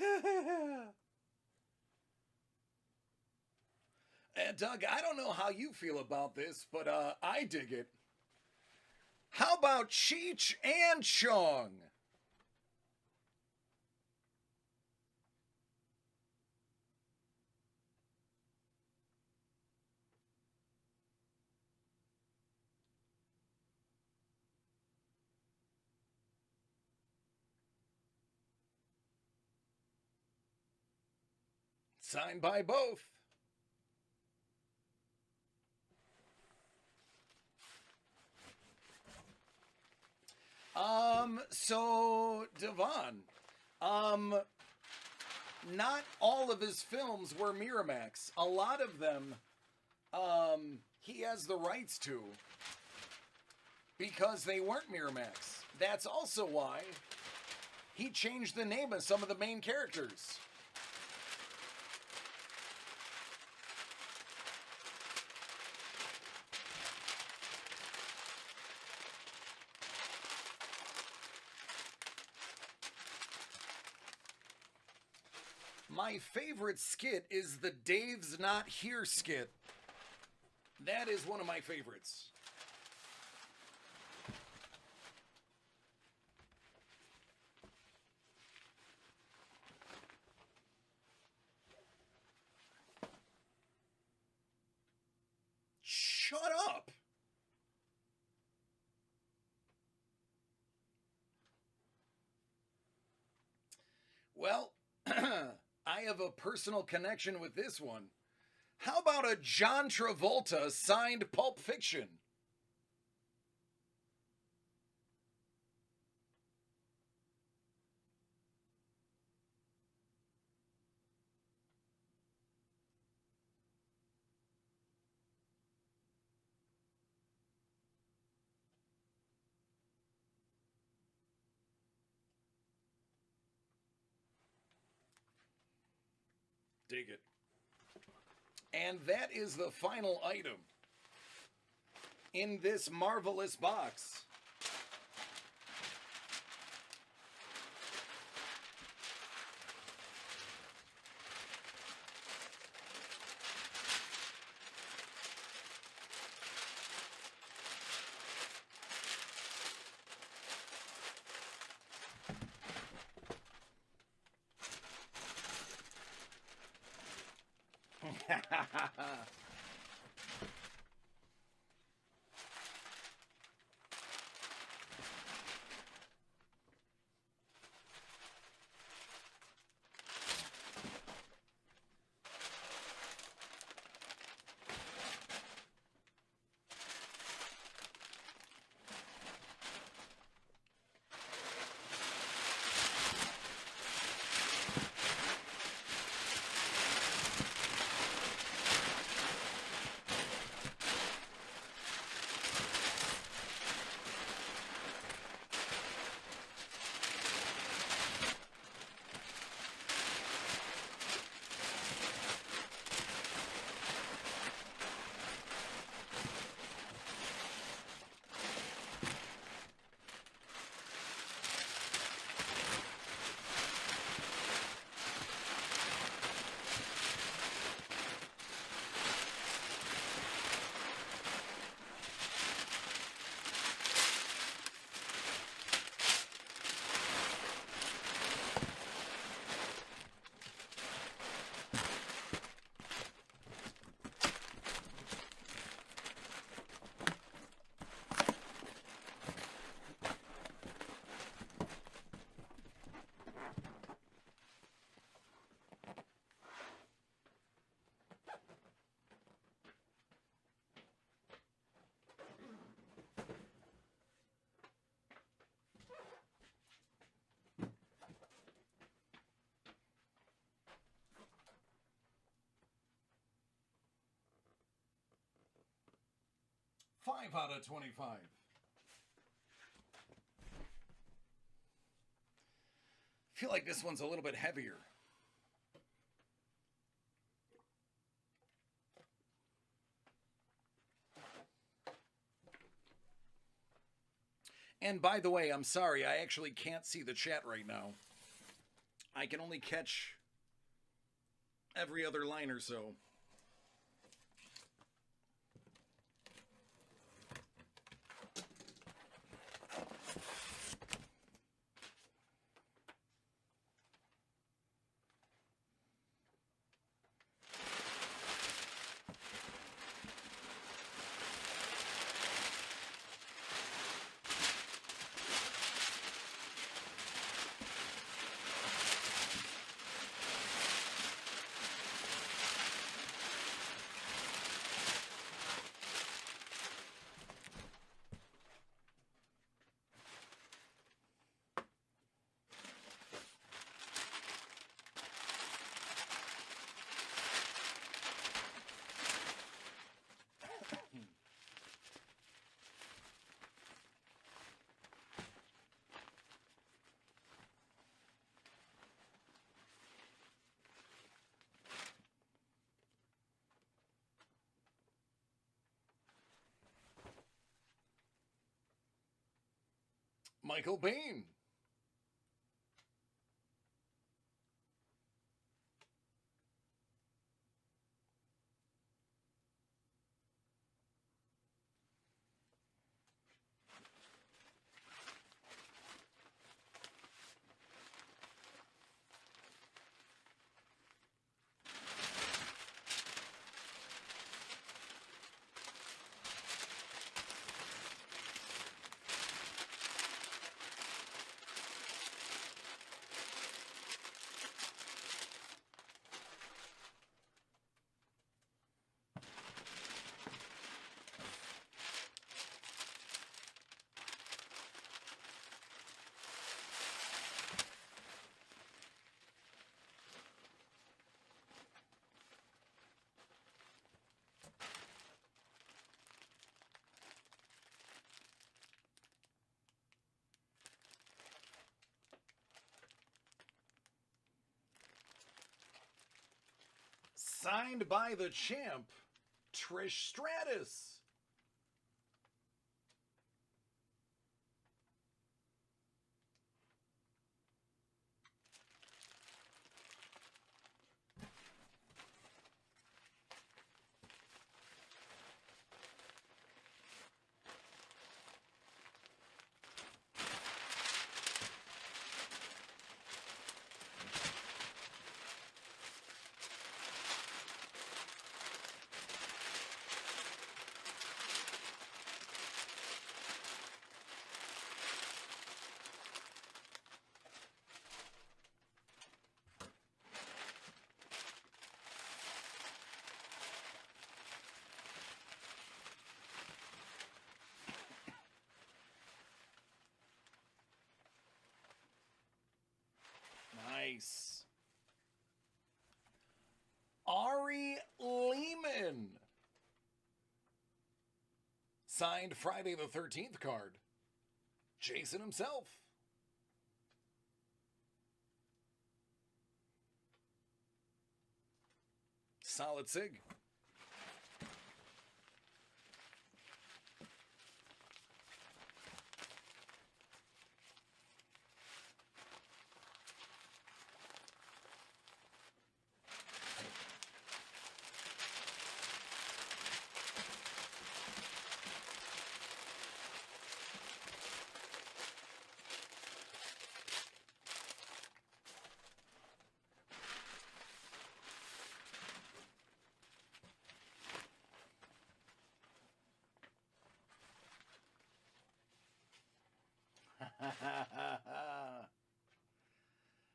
And Doug, I don't know how you feel about this, but I dig it. How about Cheech and Chong? Signed by both. So Devon, not all of his films were Miramax. A lot of them, he has the rights to because they weren't Miramax. That's also why he changed the name of some of the main characters. My favorite skit is the Dave's Not Here skit. That is one of my favorites. Shut up! Well, I have a personal connection with this one. How about a John Travolta signed Pulp Fiction? Dig it. And that is the final item in this marvelous box. Five out of 25. I feel like this one's a little bit heavier. And by the way, I'm sorry, I actually can't see the chat right now. I can only catch every other line or so. Michael Bain. Signed by the champ, Trish Stratus. Nice. Ari Lehman. Signed Friday the 13th card. Jason himself. Solid sig.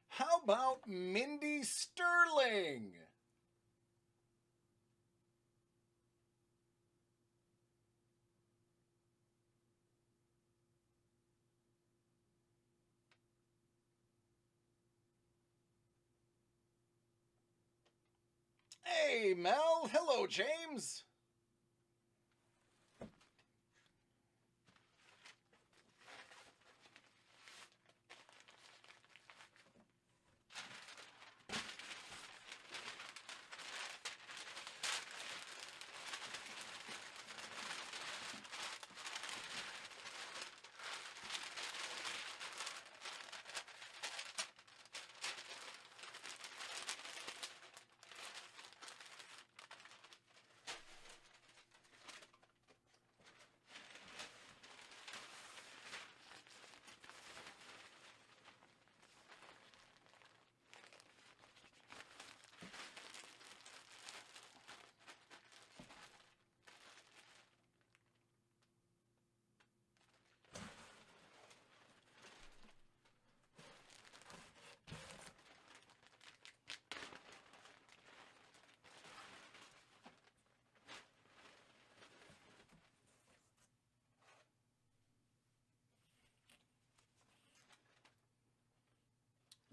How about Mindy Sterling? Hey, Mel. Hello, James.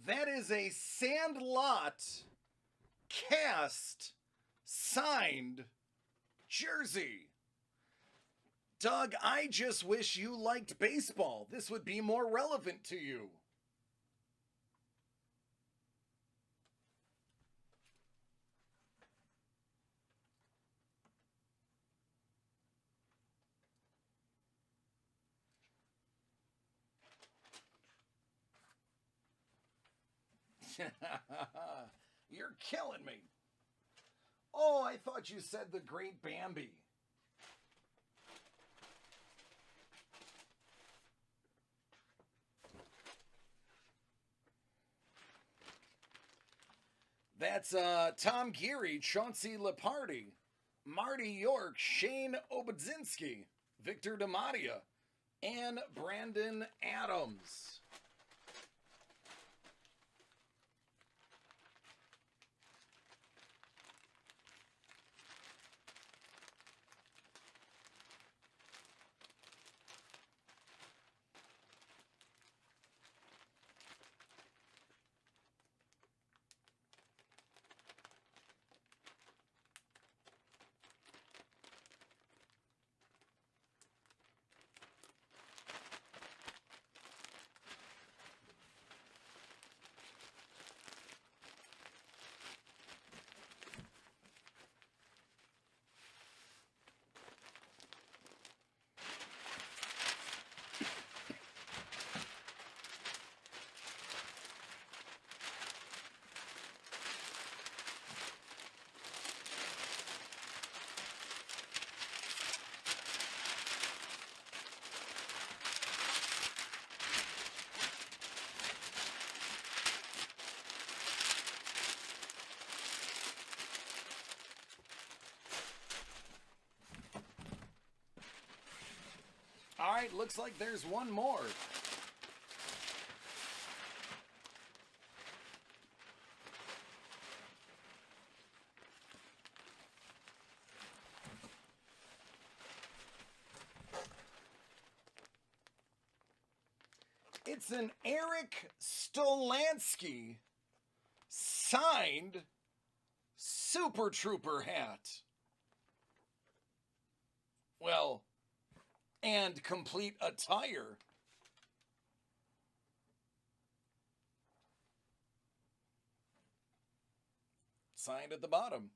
That is a Sandlot cast signed jersey. Doug, I just wish you liked baseball. This would be more relevant to you. You're killing me. Oh, I thought you said the great Bambi. That's Tom Geary, Chauncey Lepardi, Marty York, Shane Obadzinski, Victor DiMattia, and Brandon Adams. right, looks like there's one more. It's an Eric Stolansky signed Super Trooper hat. Well, and complete attire. Signed at the bottom.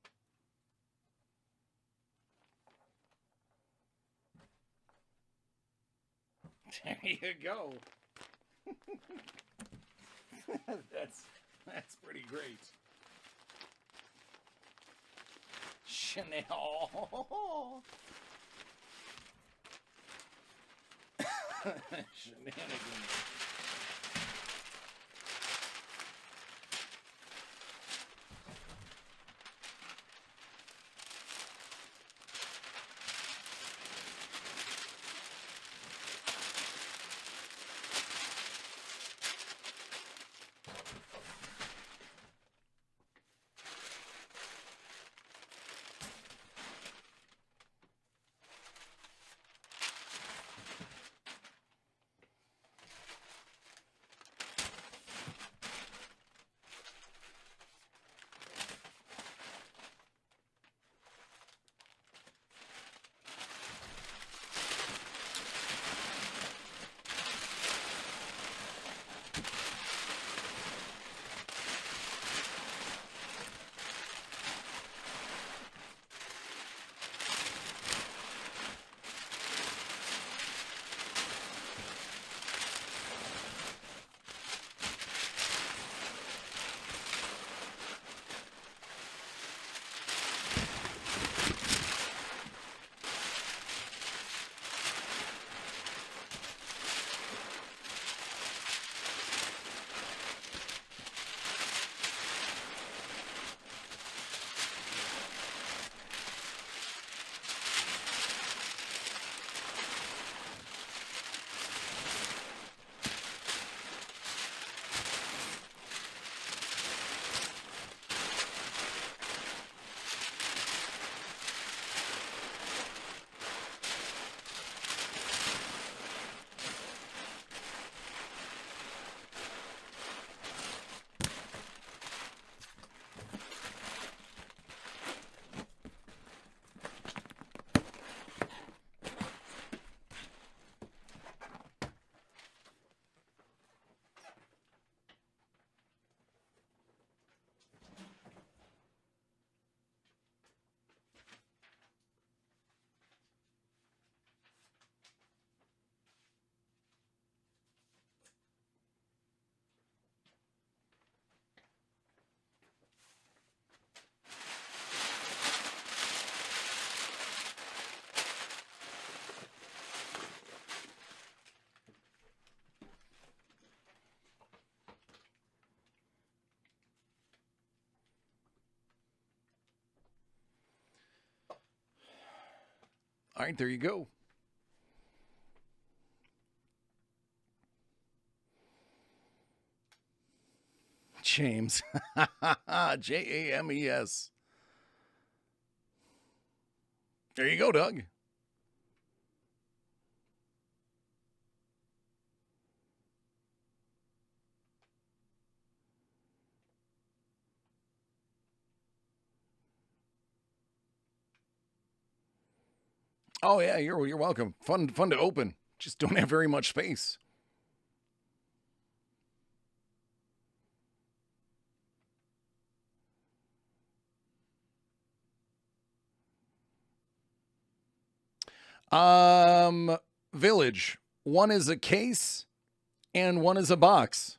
There you go. that's pretty great. Chanel. Shenanigans. All right, there you go. James. James. There you go, Doug. Oh yeah, you're welcome. Fun to open. Just don't have very much space. Village. One is a case and one is a box.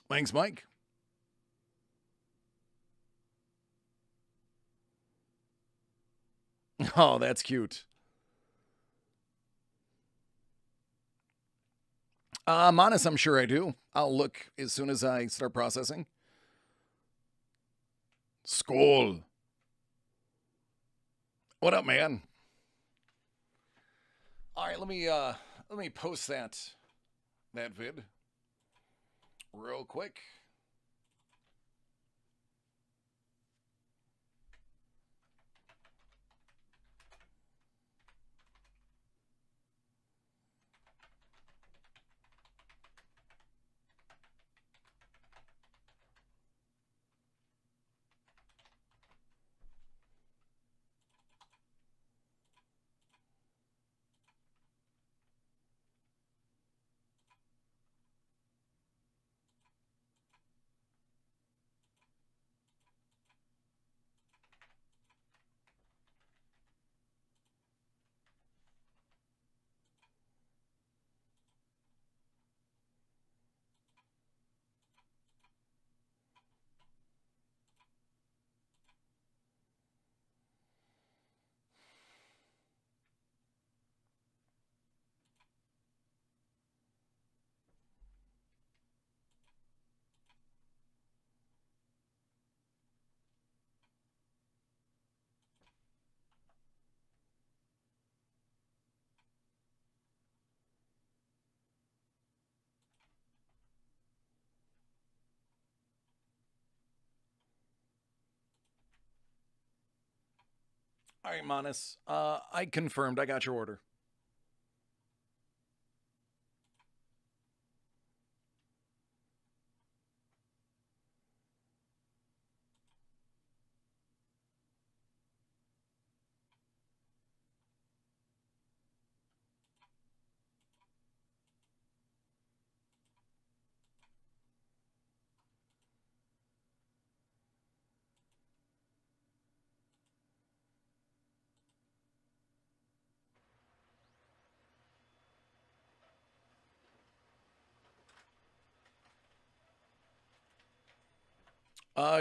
Thanks, Mike. Oh, that's cute. Monis, I'm sure I do. I'll look as soon as I start processing. Skull. What up, man? All right, let me post that vid real quick. All right, Manis. I confirmed. I got your order.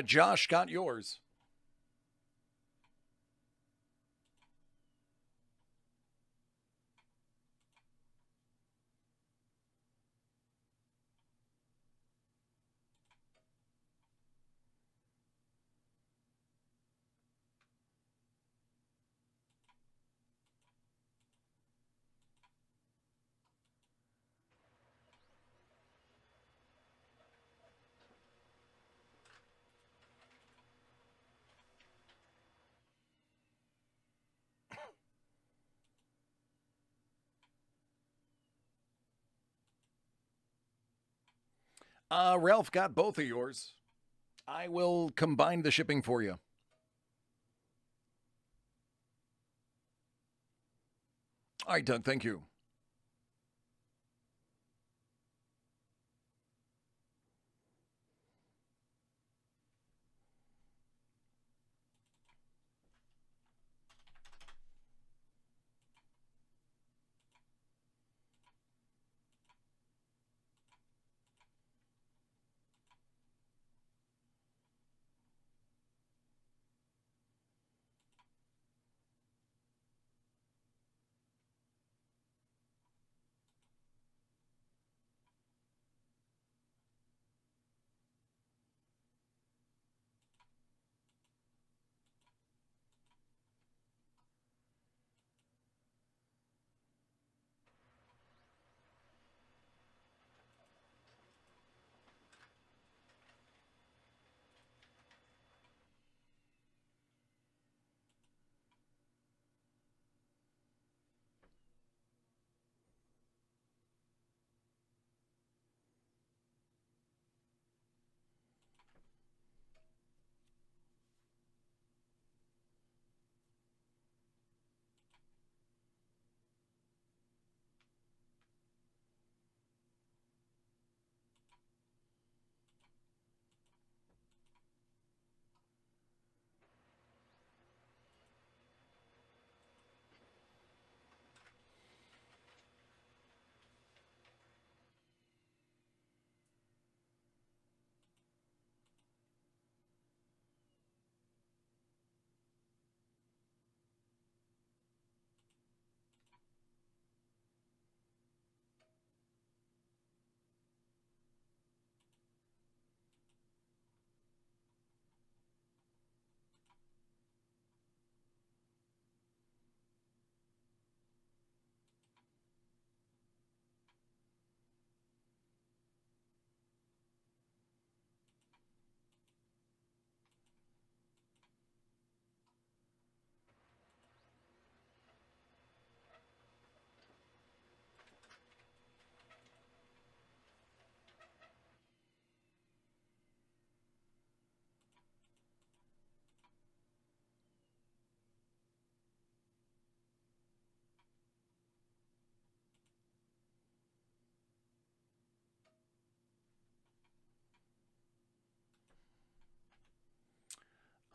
Josh got yours. Ralph got both of yours. I will combine the shipping for you. All right, Doug. Thank you.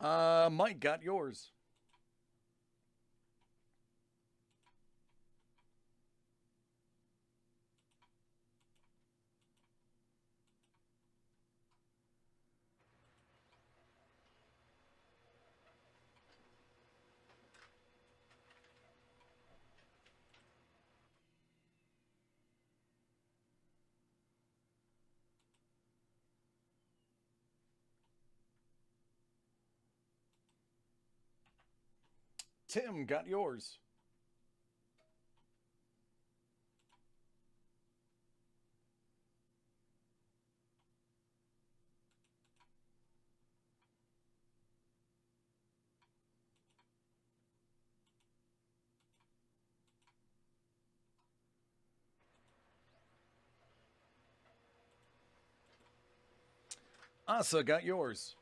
Mike got yours. Tim got yours. Asa got yours.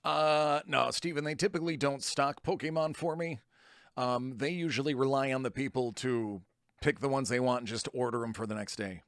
No, Steven, they typically don't stock Pokemon for me. They usually rely on the people to pick the ones they want and just order them for the next day.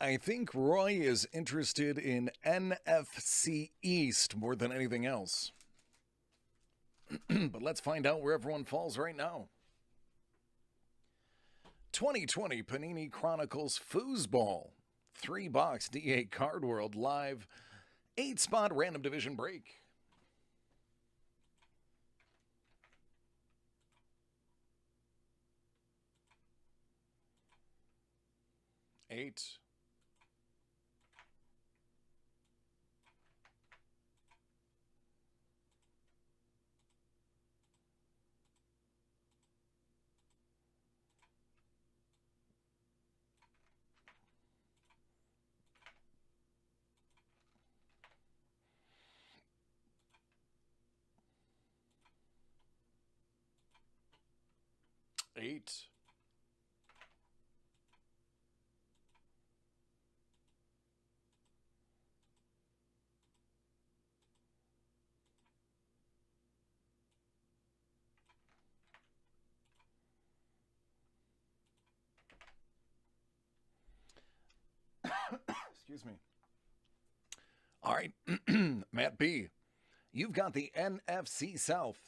I think Roy is interested in NFC East more than anything else. But let's find out where everyone falls right now. 2020 Panini Chronicles Foosball. 3-box D8 Card World Live. 8-spot random division break. Eight. Eight. Excuse me. All right, Matt B. You've got the NFC South.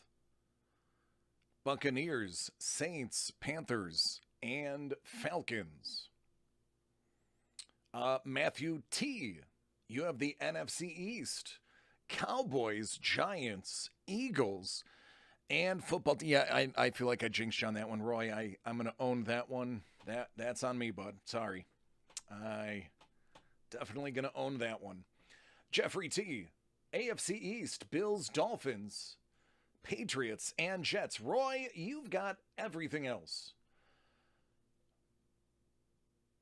Buccaneers, Saints, Panthers, and Falcons. Matthew T. You have the NFC East. Cowboys, Giants, Eagles, and football. Yeah, I feel like I jinxed you on that one, Roy. I'm going to own that one. That's on me, bud. Sorry. I definitely going to own that one. Jeffrey T. AFC East, Bills, Dolphins, Patriots, and Jets. Roy, you've got everything else.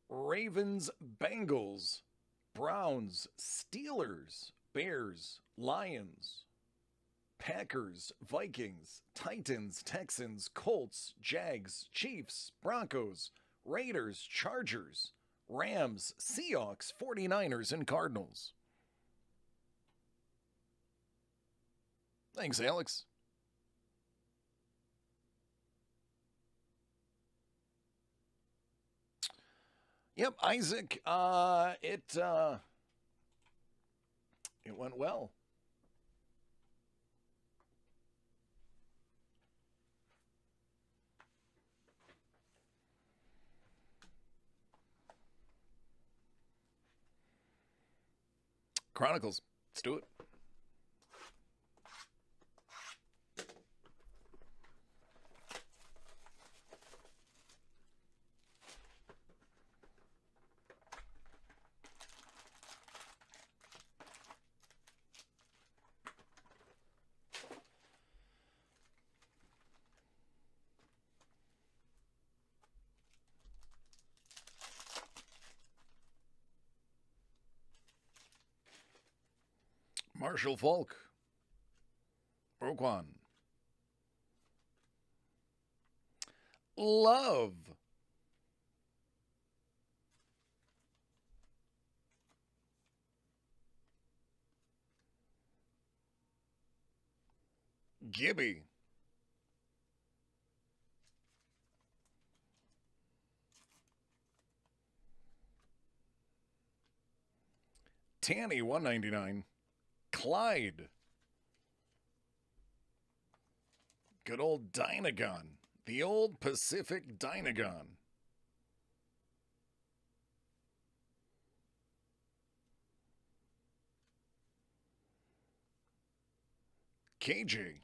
Ravens, Bengals, Browns, Steelers, Bears, Lions, Packers, Vikings, Titans, Texans, Colts, Jags, Chiefs, Broncos, Raiders, Chargers, Rams, Seahawks, 49ers, and Cardinals. Thanks, Alex. Yep, Isaac, it went well. Chronicles, let's do it. Marshall Falk. Roquan. Love. Gibby. Tanny, 199. Clyde. Good old Dynagon. The old Pacific Dynagon. KJ.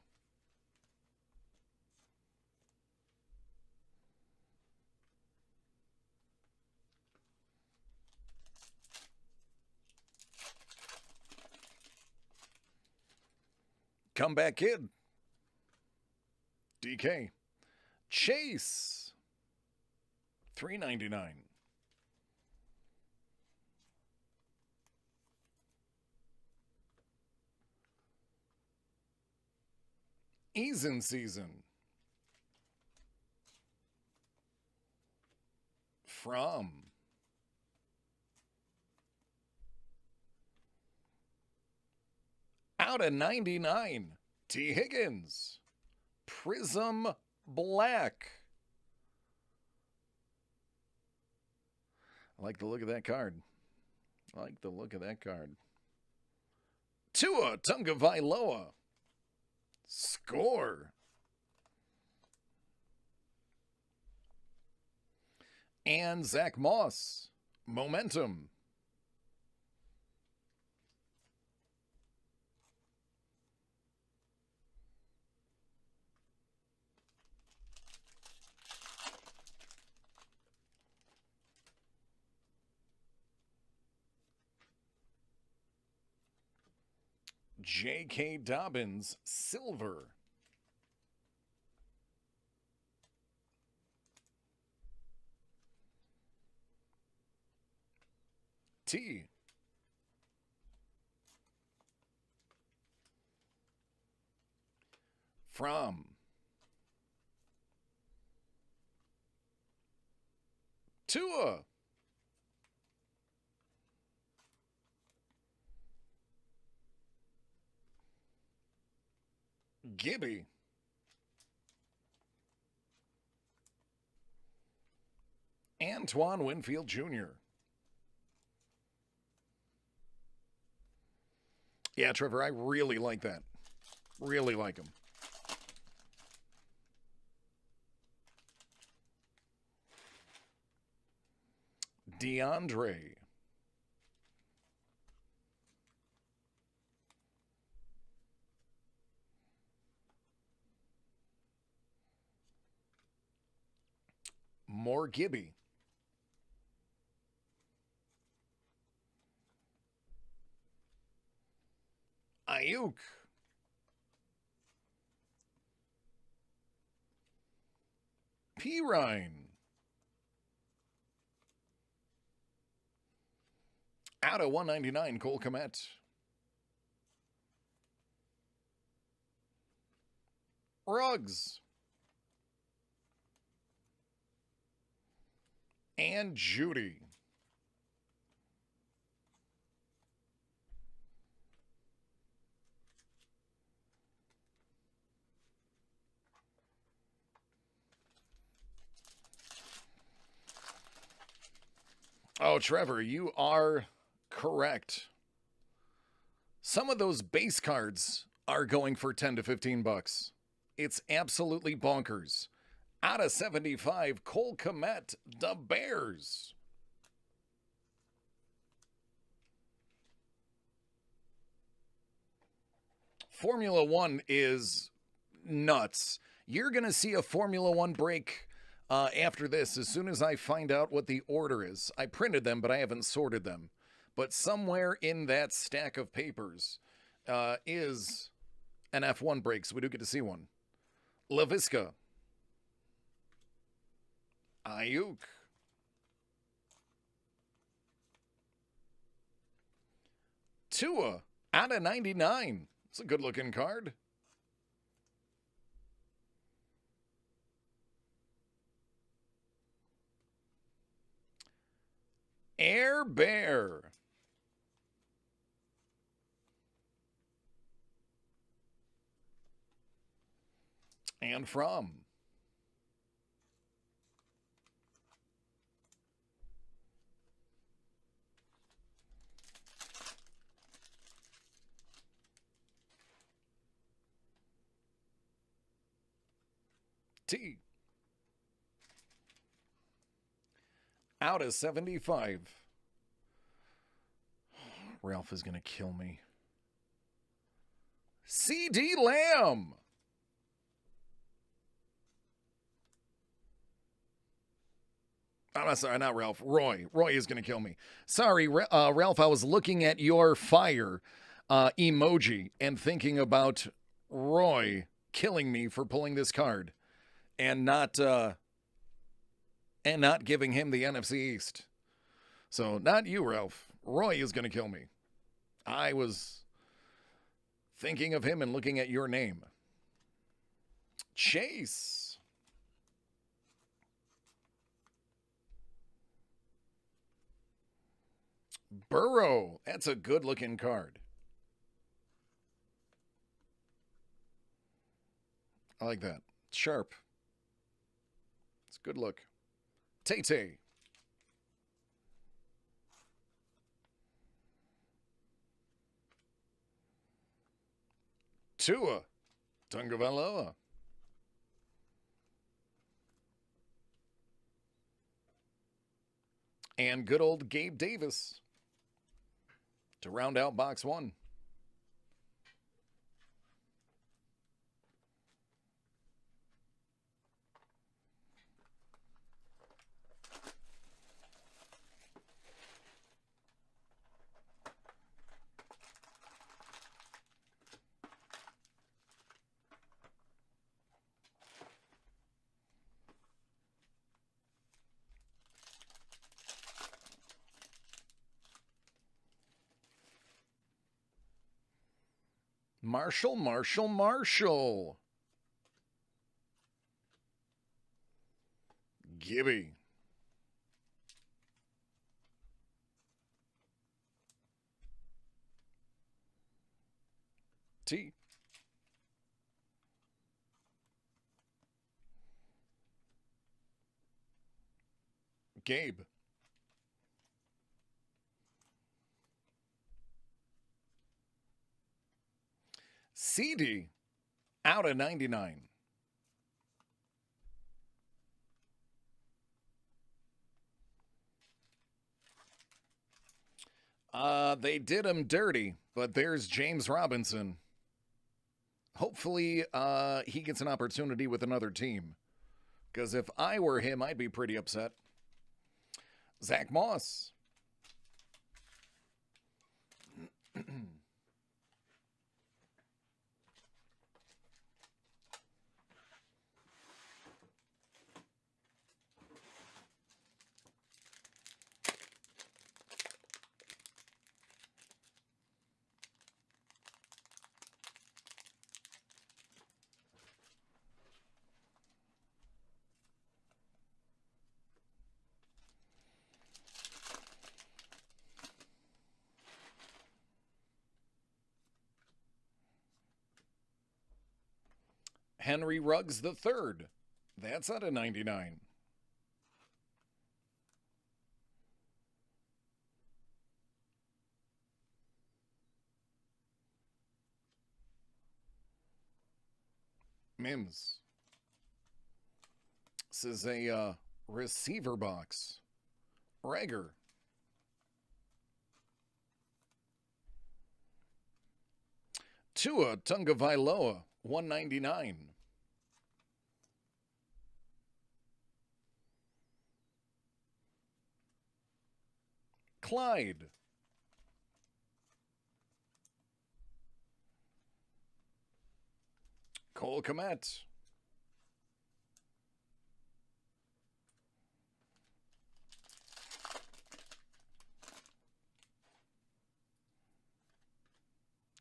Comeback Kid. DK. Chase. $3.99. Eason Season. From. Out of 99. T. Higgins. Prism Black. I like the look of that card. I like the look of that card. Tua Tagovailoa. Score. And Zach Moss. Momentum. J.K. Dobbins, silver. T. From. Tua. Gibby. Antoine Winfield Jr. Yeah, Trevor, I really like that. Really like him. DeAndre. More Gibby. Ayuk. Pirine. Out of 199, Cole Kmet. Ruggs. And Judy. Oh, Trevor, you are correct. Some of those base cards are going for 10 to 15 bucks. It's absolutely bonkers. Out of 75, Cole Kmet, the Bears. Formula One is nuts. You're going to see a Formula One break after this as soon as I find out what the order is. I printed them, but I haven't sorted them. But somewhere in that stack of papers is an F1 break, so we do get to see one. LaVisca. Ayuk. Tua out of 99. It's a good looking card. Air Bear. And from. T. Out of 75. Ralph is going to kill me. CD Lamb. I'm sorry, not Ralph. Roy. Roy is going to kill me. Sorry, Ralph, I was looking at your fire emoji and thinking about Roy killing me for pulling this card and not giving him the NFC East. So not you, Ralph. Roy is going to kill me. I was thinking of him and looking at your name. Chase. Burrow. That's a good looking card. I like that. Sharp. It's a good look. Tay-Tay. Tua Tagovailoa. And good old Gabe Davis to round out box one. Marshall. Gibby. T. Gabe. CD out of 99. They did him dirty, but there's James Robinson. Hopefully, he gets an opportunity with another team. Because if I were him, I'd be pretty upset. Zach Moss. Henry Ruggs III. That's out of 99. Mims. This is a receiver box. Rager. Tua Tagovailoa, 199. Clyde. Cole Kmet.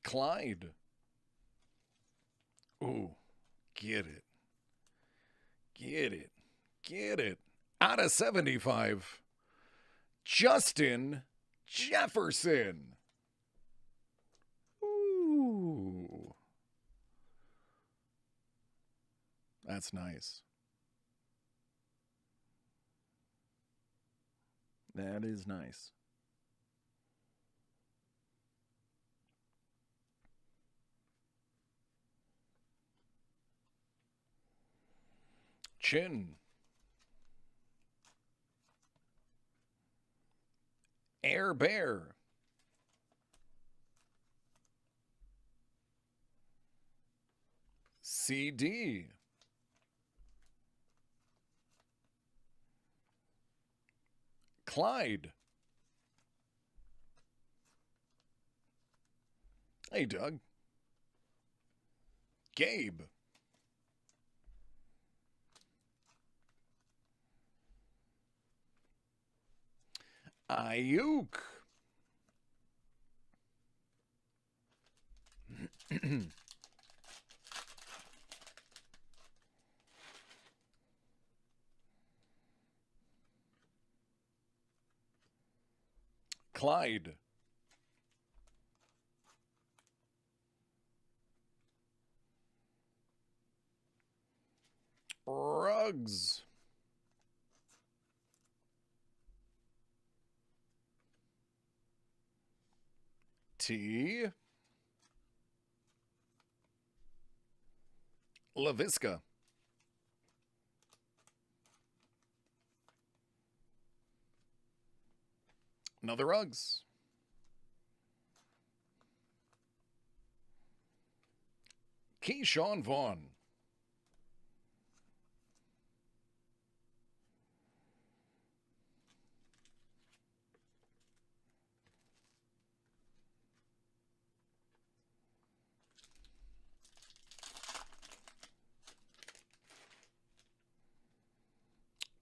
Clyde. Ooh, get it. Get it. Get it. Out of 75. Justin Jefferson. Ooh. That's nice. That is nice. Chin. Air Bear. CD. Clyde. Hey, Doug. Gabe. Ayuk. Clyde. Ruggs. T. LaVisca. Another Ruggs. Keyshawn Vaughn.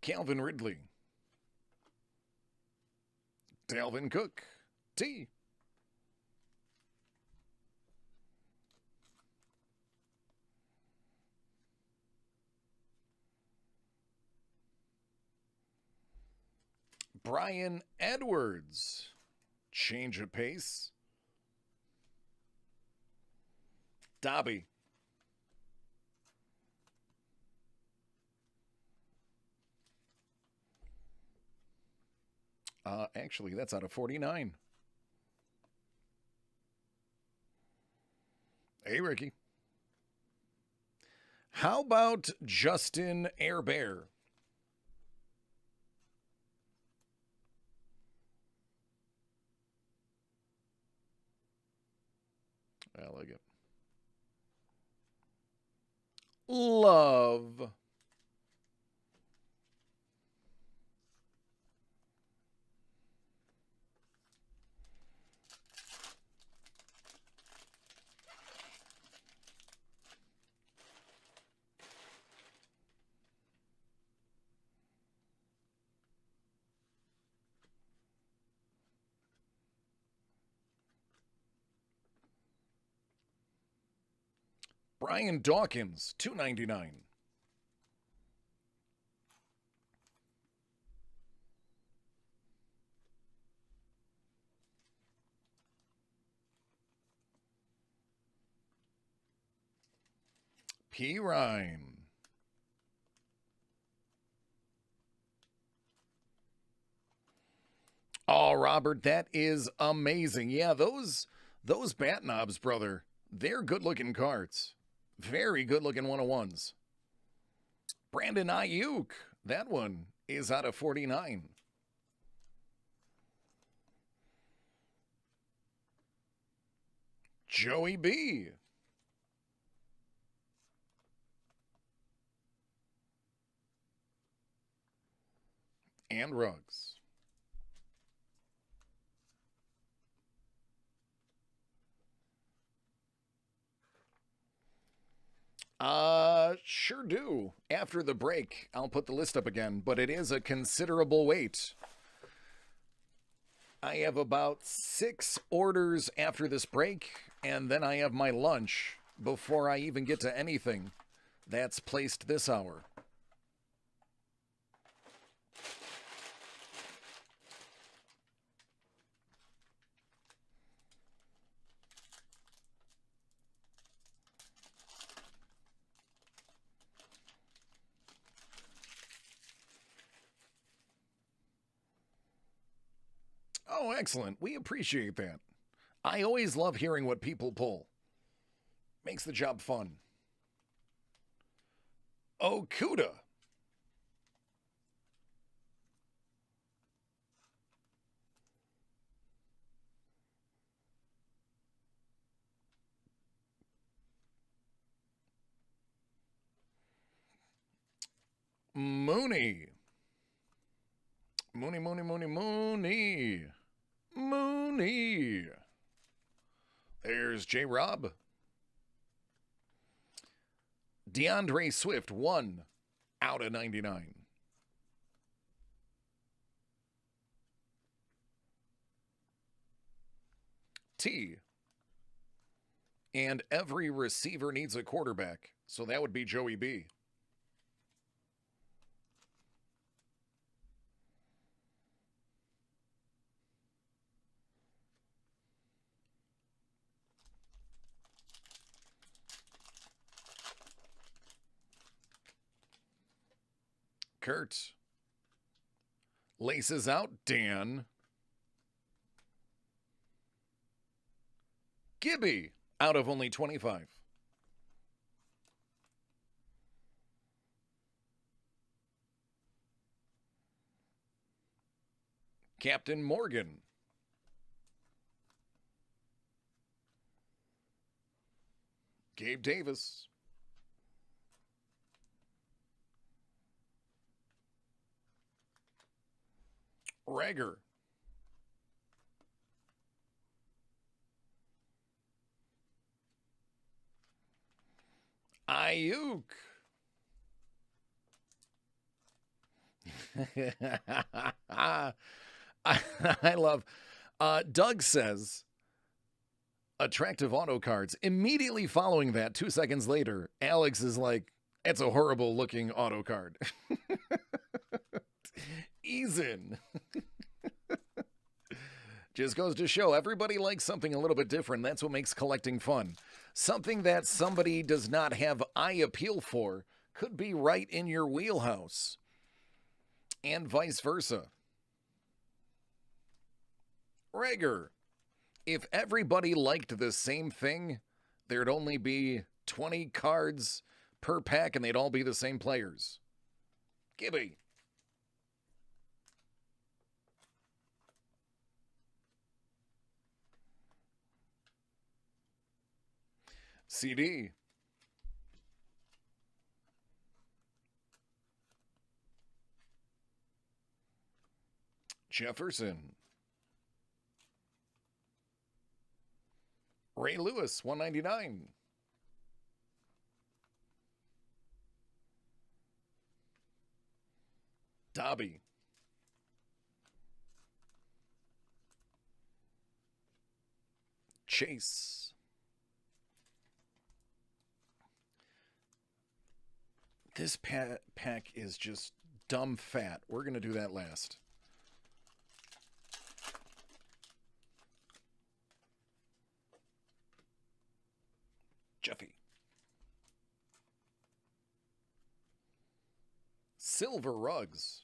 Calvin Ridley. Dalvin Cook. T. Brian Edwards. Change of pace. Dobby. Actually, that's out of 49. Hey, Ricky. How about Justin Airbear? I like it. Love. Brian Dawkins, $2.99. P. Ryan. Oh, Robert, that is amazing. Yeah, those bat knobs, brother, they're good-looking cards. Very good-looking 101s. Brandon Ayuk, that one is out of 49. Joey B. And Ruggs. Sure do. After the break, I'll put the list up again, but it is a considerable wait. I have about 6 orders after this break, and then I have my lunch before I even get to anything that's placed this hour. Oh, excellent. We appreciate that. I always love hearing what people pull. Makes the job fun. Okuda. Mooney. Mooney, Mooney, Mooney, Mooney. Mooney. There's J. Rob. DeAndre Swift, 1 out of 99. T. And every receiver needs a quarterback, so that would be Joey B. Kurt. Laces out, Dan. Gibby, out of only 25. Captain Morgan. Gabe Davis. Rager. Ayuk. I love. Doug says, attractive auto cards. Immediately following that, 2 seconds later, Alex is like, it's a horrible looking auto card. Ease in. Just goes to show everybody likes something a little bit different. That's what makes collecting fun. Something that somebody does not have eye appeal for could be right in your wheelhouse. And vice versa. Rager. If everybody liked the same thing, there'd only be 20 cards per pack and they'd all be the same players. Gibby. CD. Jefferson. Ray Lewis, 199. Dobby. Chase. This pack is just dumb fat. We're going to do that last. Jeffy. Silver Rugs.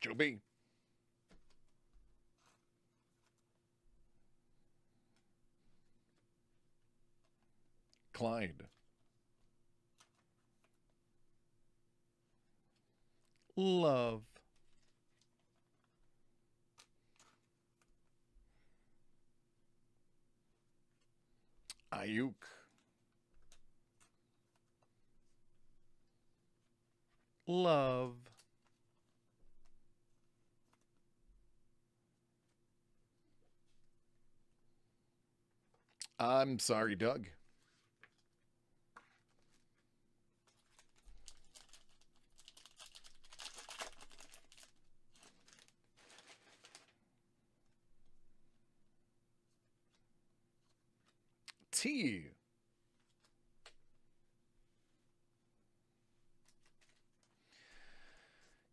Joe B. Clyde. Love. Ayuk. Love. I'm sorry, Doug. T.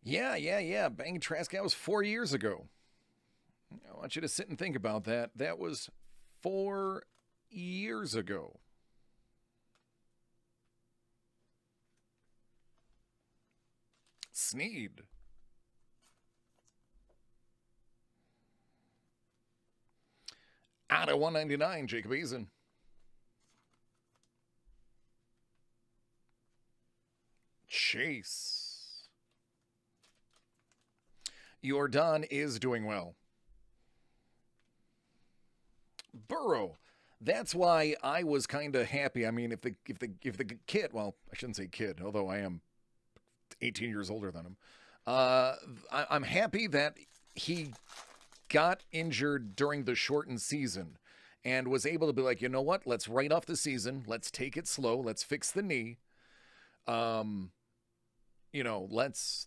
Yeah. Bang Trask, was 4 years ago. I want you to sit and think about that. That was 4 years ago. Sneed. Out of 199, Jacob Eason. Chase. Jordan is doing well. Burrow. That's why I was kind of happy. I mean, if the kid, well, I shouldn't say kid, although I am 18 years older than him. I'm happy that he got injured during the shortened season and was able to be like, you know what? Let's write off the season. Let's take it slow. Let's fix the knee.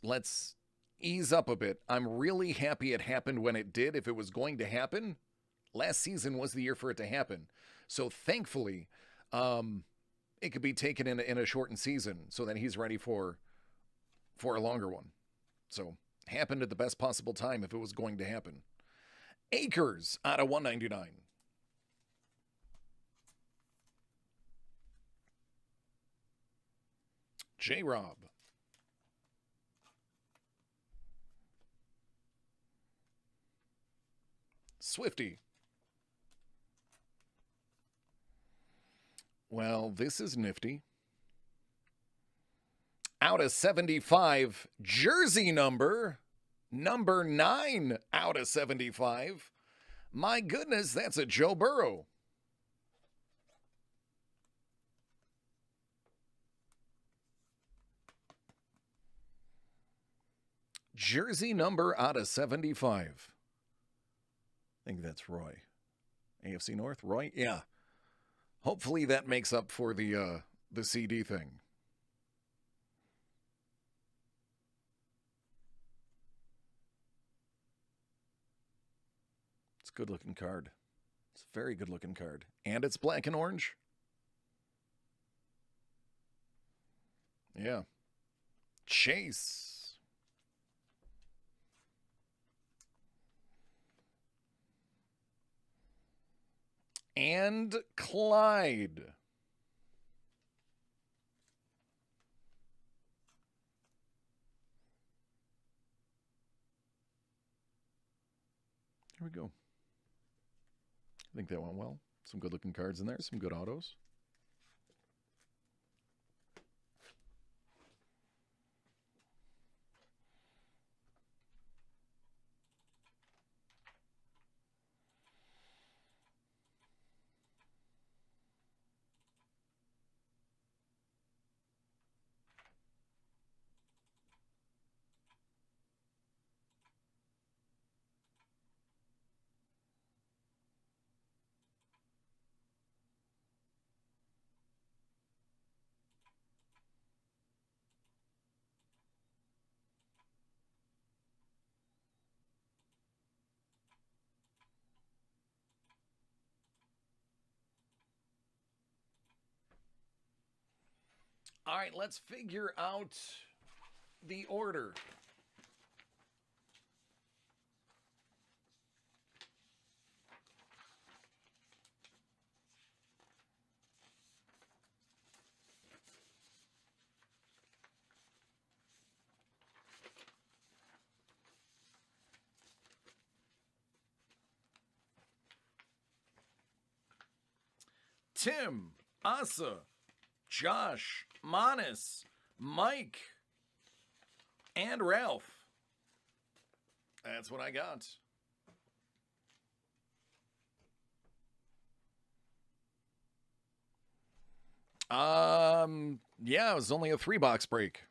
Let's ease up a bit. I'm really happy it happened when it did. If it was going to happen, last season was the year for it to happen. So thankfully, it could be taken in a shortened season so that he's ready for a longer one. So happened at the best possible time if it was going to happen. Akers out of 199. J-Rob. Swifty. Well, this is nifty. out of 75. Jersey number 9 out of 75. My goodness, that's a Joe Burrow. Jersey number out of 75. I think that's Roy. AFC North, Roy? Yeah. Hopefully that makes up for the CD thing. It's a good-looking card. It's a very good-looking card. And it's black and orange. Yeah. Chase. And Clyde. Here we go. I think that went well. Some good-looking cards in there. Some good autos. All right, let's figure out the order. Tim, Asa, Josh, Monis, Mike, and Ralph. That's what I got. Yeah, it was only a 3-box break.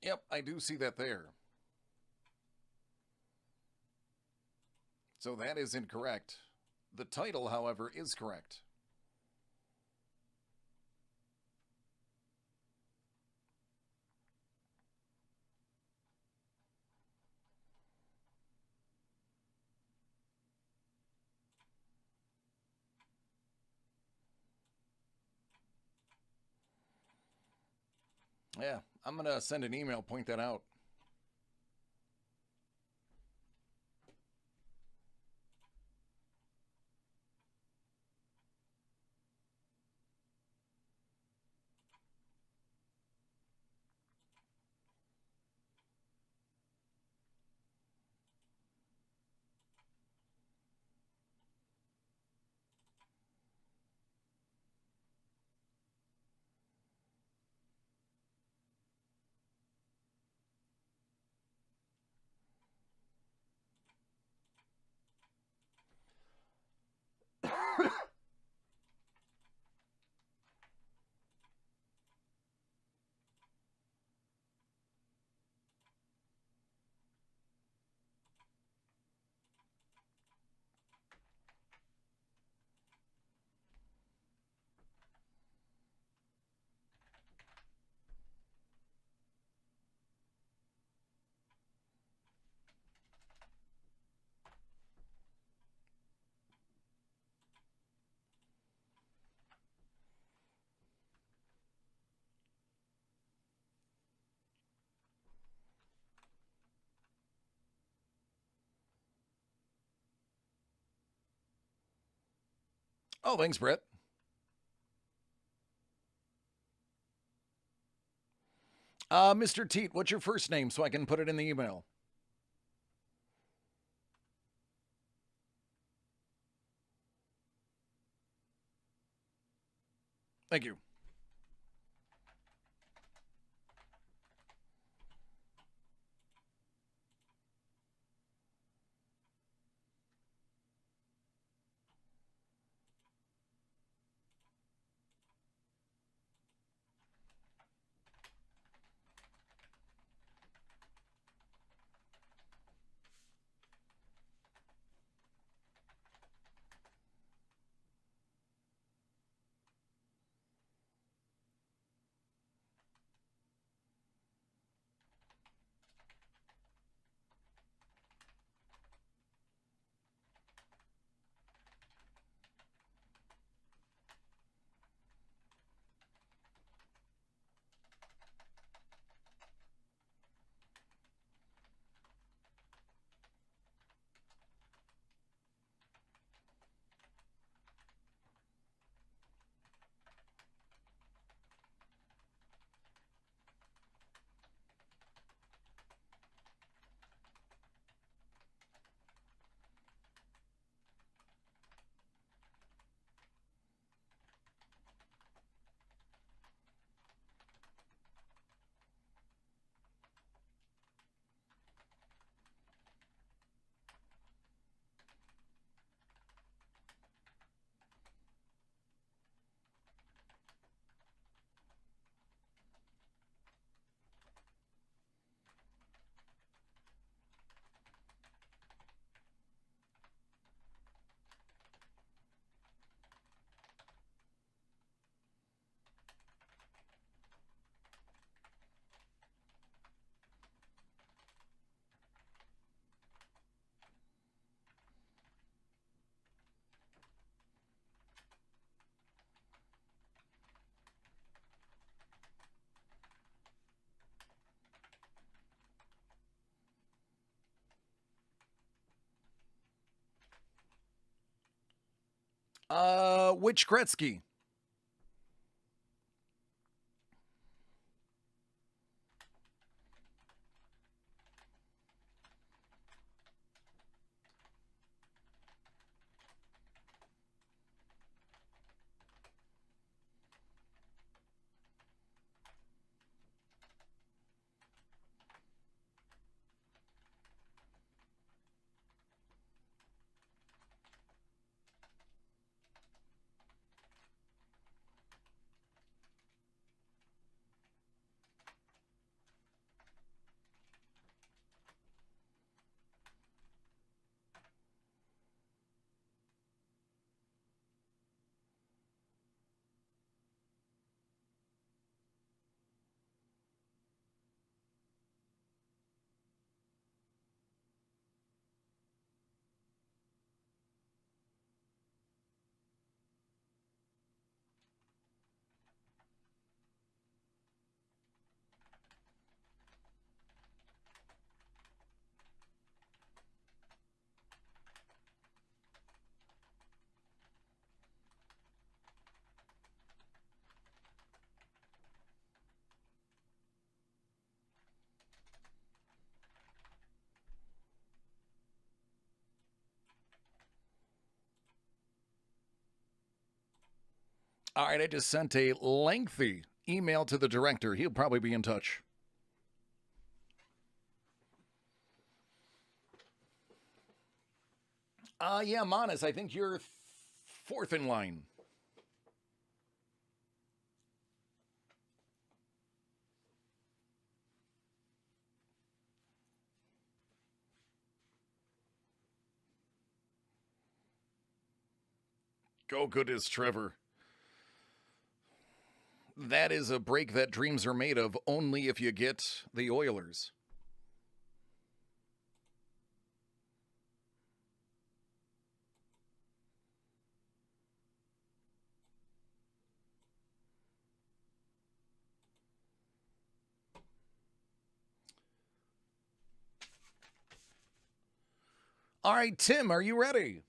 Yep, I do see that there. So that is incorrect. The title, however, is correct. Yeah, I'm going to send an email, point that out. Oh, thanks, Brett. Mr. Teat, what's your first name so I can put it in the email? Thank you. Which Gretzky? All right, I just sent a lengthy email to the director. He'll probably be in touch. Yeah, Manas, I think you're fourth in line. Go good as Trevor. That is a break that dreams are made of only if you get the Oilers. All right, Tim, are you ready?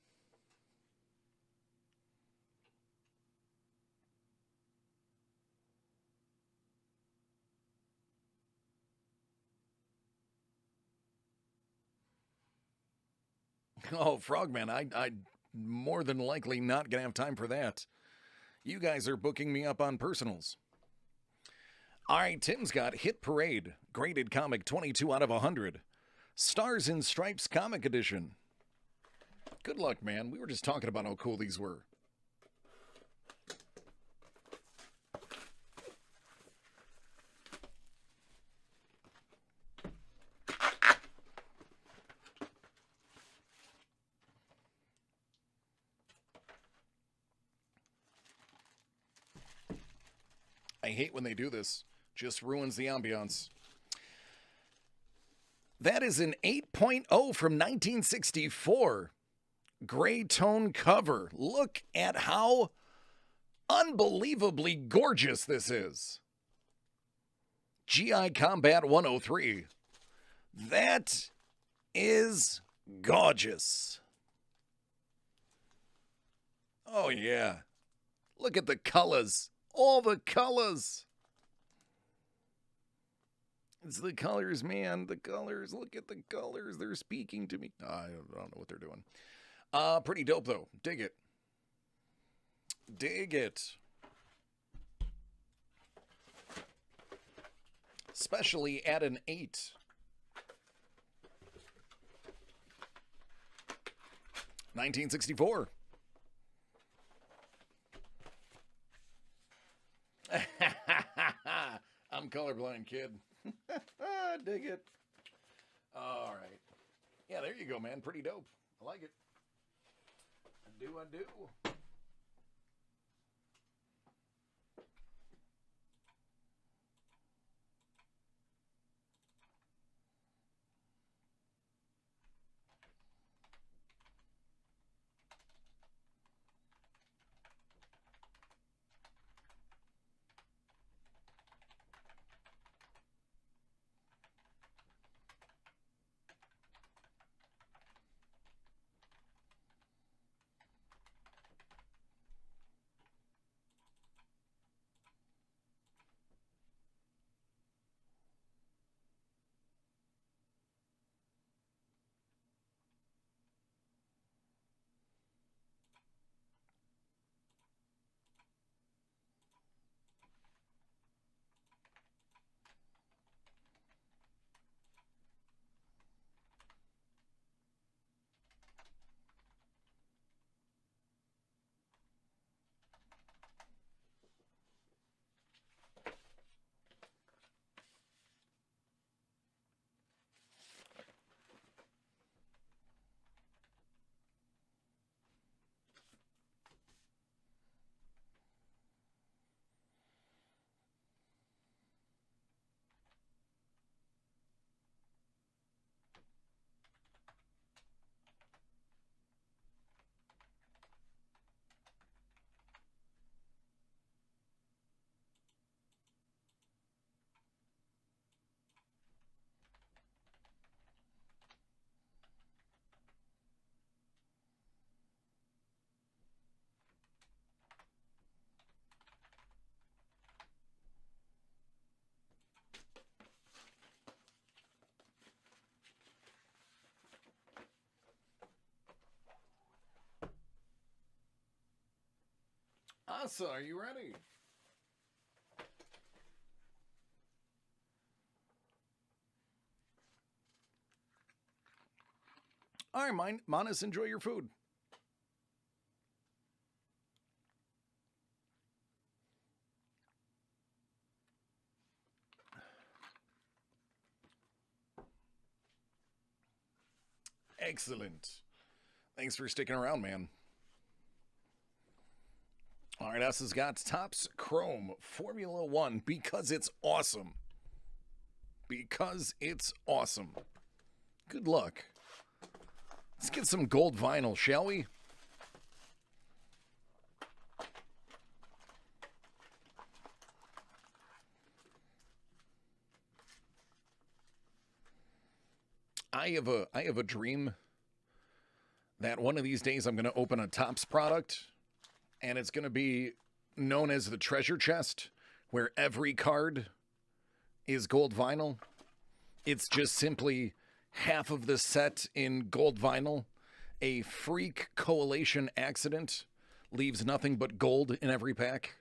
Oh, Frogman, I more than likely not gonna have time for that. You guys are booking me up on personals. All right, Tim's got Hit Parade, graded comic 22 out of 100. Stars and Stripes comic edition. Good luck, man. We were just talking about how cool these were. I hate when they do this. Just ruins the ambiance. That is an 8.0 from 1964. Gray tone cover. Look at how unbelievably gorgeous this is. GI Combat 103. That is gorgeous. Oh, yeah. Look at the colors. All the colors. It's the colors, man. The colors. Look at the colors. They're speaking to me. I don't know what they're doing. Pretty dope, though. Dig it. Dig it. Especially at an 8. $19.64. I'm colorblind, kid. Dig it. All right. Yeah, there you go, man. Pretty dope. I like it. I do. Rasa, are you ready? All right, Manas, enjoy your food. Excellent. Thanks for sticking around, man. All right, us has got Topps Chrome Formula One because it's awesome. Because it's awesome. Good luck. Let's get some gold vinyl, shall we? I have a dream that one of these days I'm going to open a Topps product, and it's going to be known as the treasure chest, where every card is gold vinyl. It's just simply half of the set in gold vinyl. A freak coalition accident leaves nothing but gold in every pack.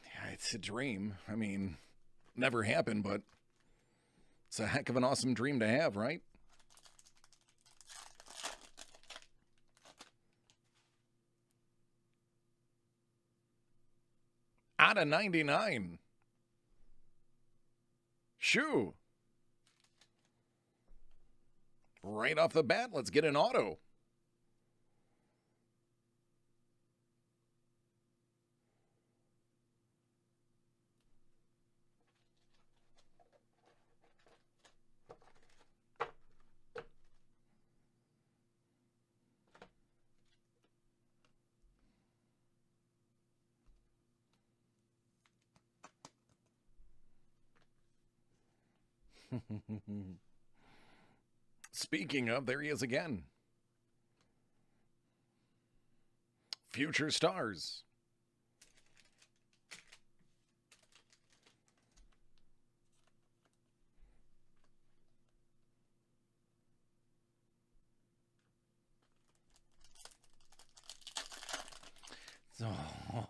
Yeah, it's a dream. I mean, never happened, but it's a heck of an awesome dream to have, right? Out of 99. Shoo. Right off the bat, let's get an auto. Speaking of, there he is again. Future stars.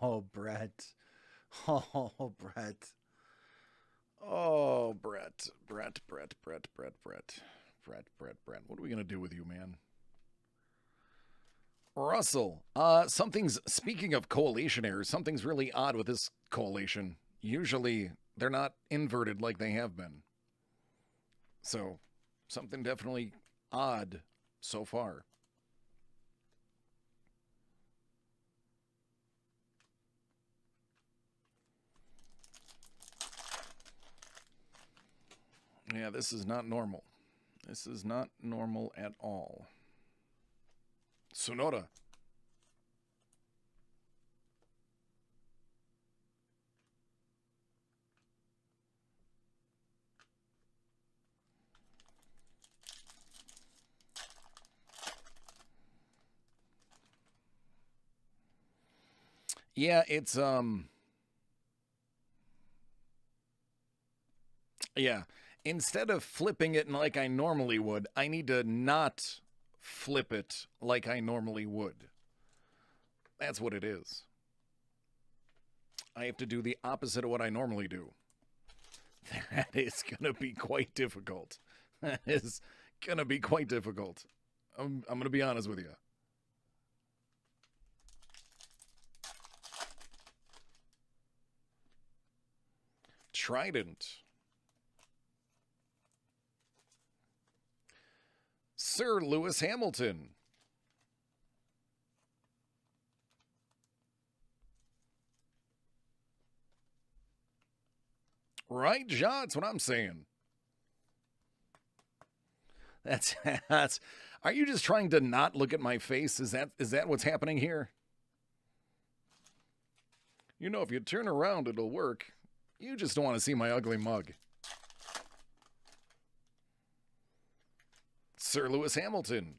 Oh, Brett. Oh, Brett. Oh, Brett. What are we going to do with you, man? Russell, speaking of coalition errors, something's really odd with this coalition. Usually, they're not inverted like they have been. So, something definitely odd so far. Yeah, this is not normal. This is not normal at all. Sonoda. Yeah, it's yeah. Instead of flipping it like I normally would, I need to not flip it like I normally would. That's what it is. I have to do the opposite of what I normally do. That is going to be quite difficult. That is going to be quite difficult. I'm going to be honest with you. Trident. Sir Lewis Hamilton. Right, John? That's what I'm saying. That's are you just trying to not look at my face? Is that what's happening here? You know, if you turn around, it'll work. You just don't want to see my ugly mug. Sir Lewis Hamilton.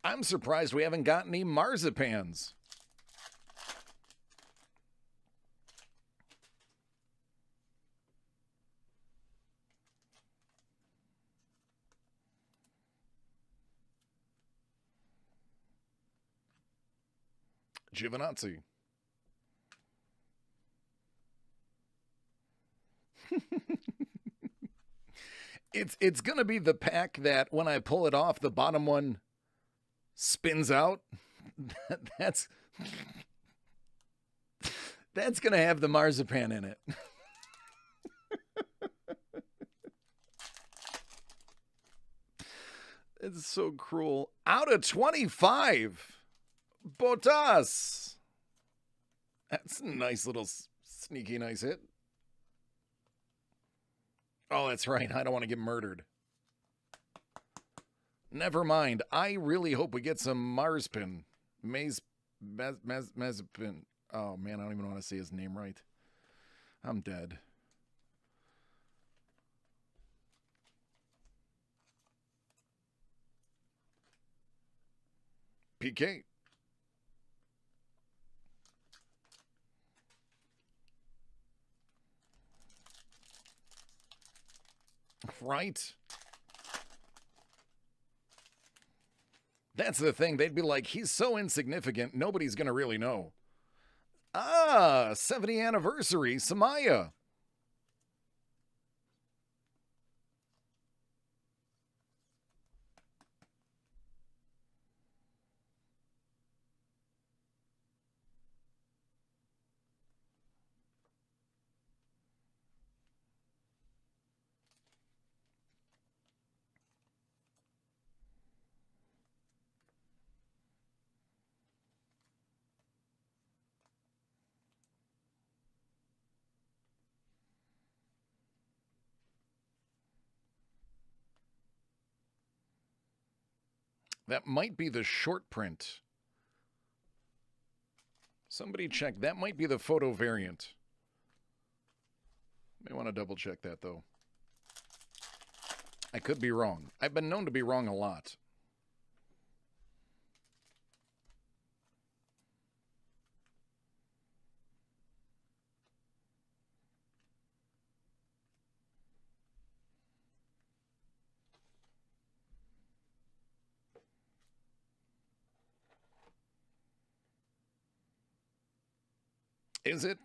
I'm surprised we haven't got any marzipans. Giovinazzi. It's gonna be the pack that when I pull it off, the bottom one spins out. That's gonna have the marzipan in it. It's so cruel. Out of 25. Botas. That's a nice little sneaky nice hit. Oh, that's right. I don't want to get murdered. Never mind. I really hope we get some Marspin. Mazepin. Oh, man, I don't even want to say his name right. I'm dead. PK. Right. That's the thing. They'd be like, he's so insignificant, nobody's going to really know. Ah, 70th anniversary, Samaya. That might be the short print. Somebody check. That might be the photo variant. May want to double check that, though. I could be wrong. I've been known to be wrong a lot. Is it?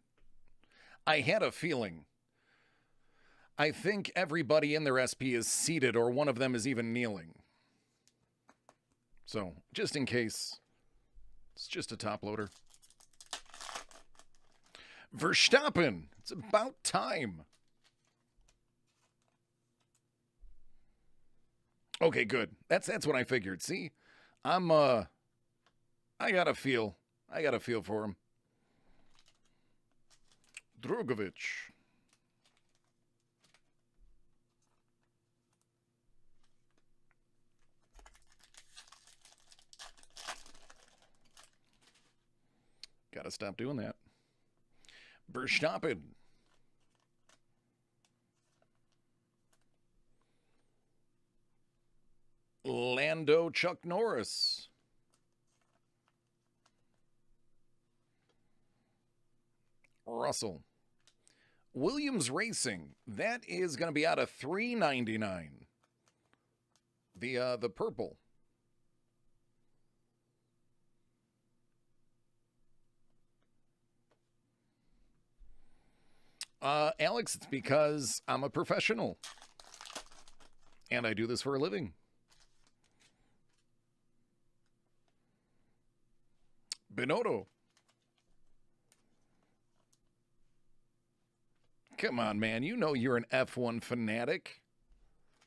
I had a feeling. I think everybody in their SP is seated or one of them is even kneeling. So, just in case, it's just a top loader. Verstappen! It's about time. Okay, good. That's what I figured. See? I got a feel for him. Drogovic. Gotta stop doing that. Verstappen. Lando Chuck Norris. Russell. Williams Racing. That is going to be out of $3.99. The purple. Alex, it's because I'm a professional. And I do this for a living. Binotto. Come on, man. You know you're an F1 fanatic.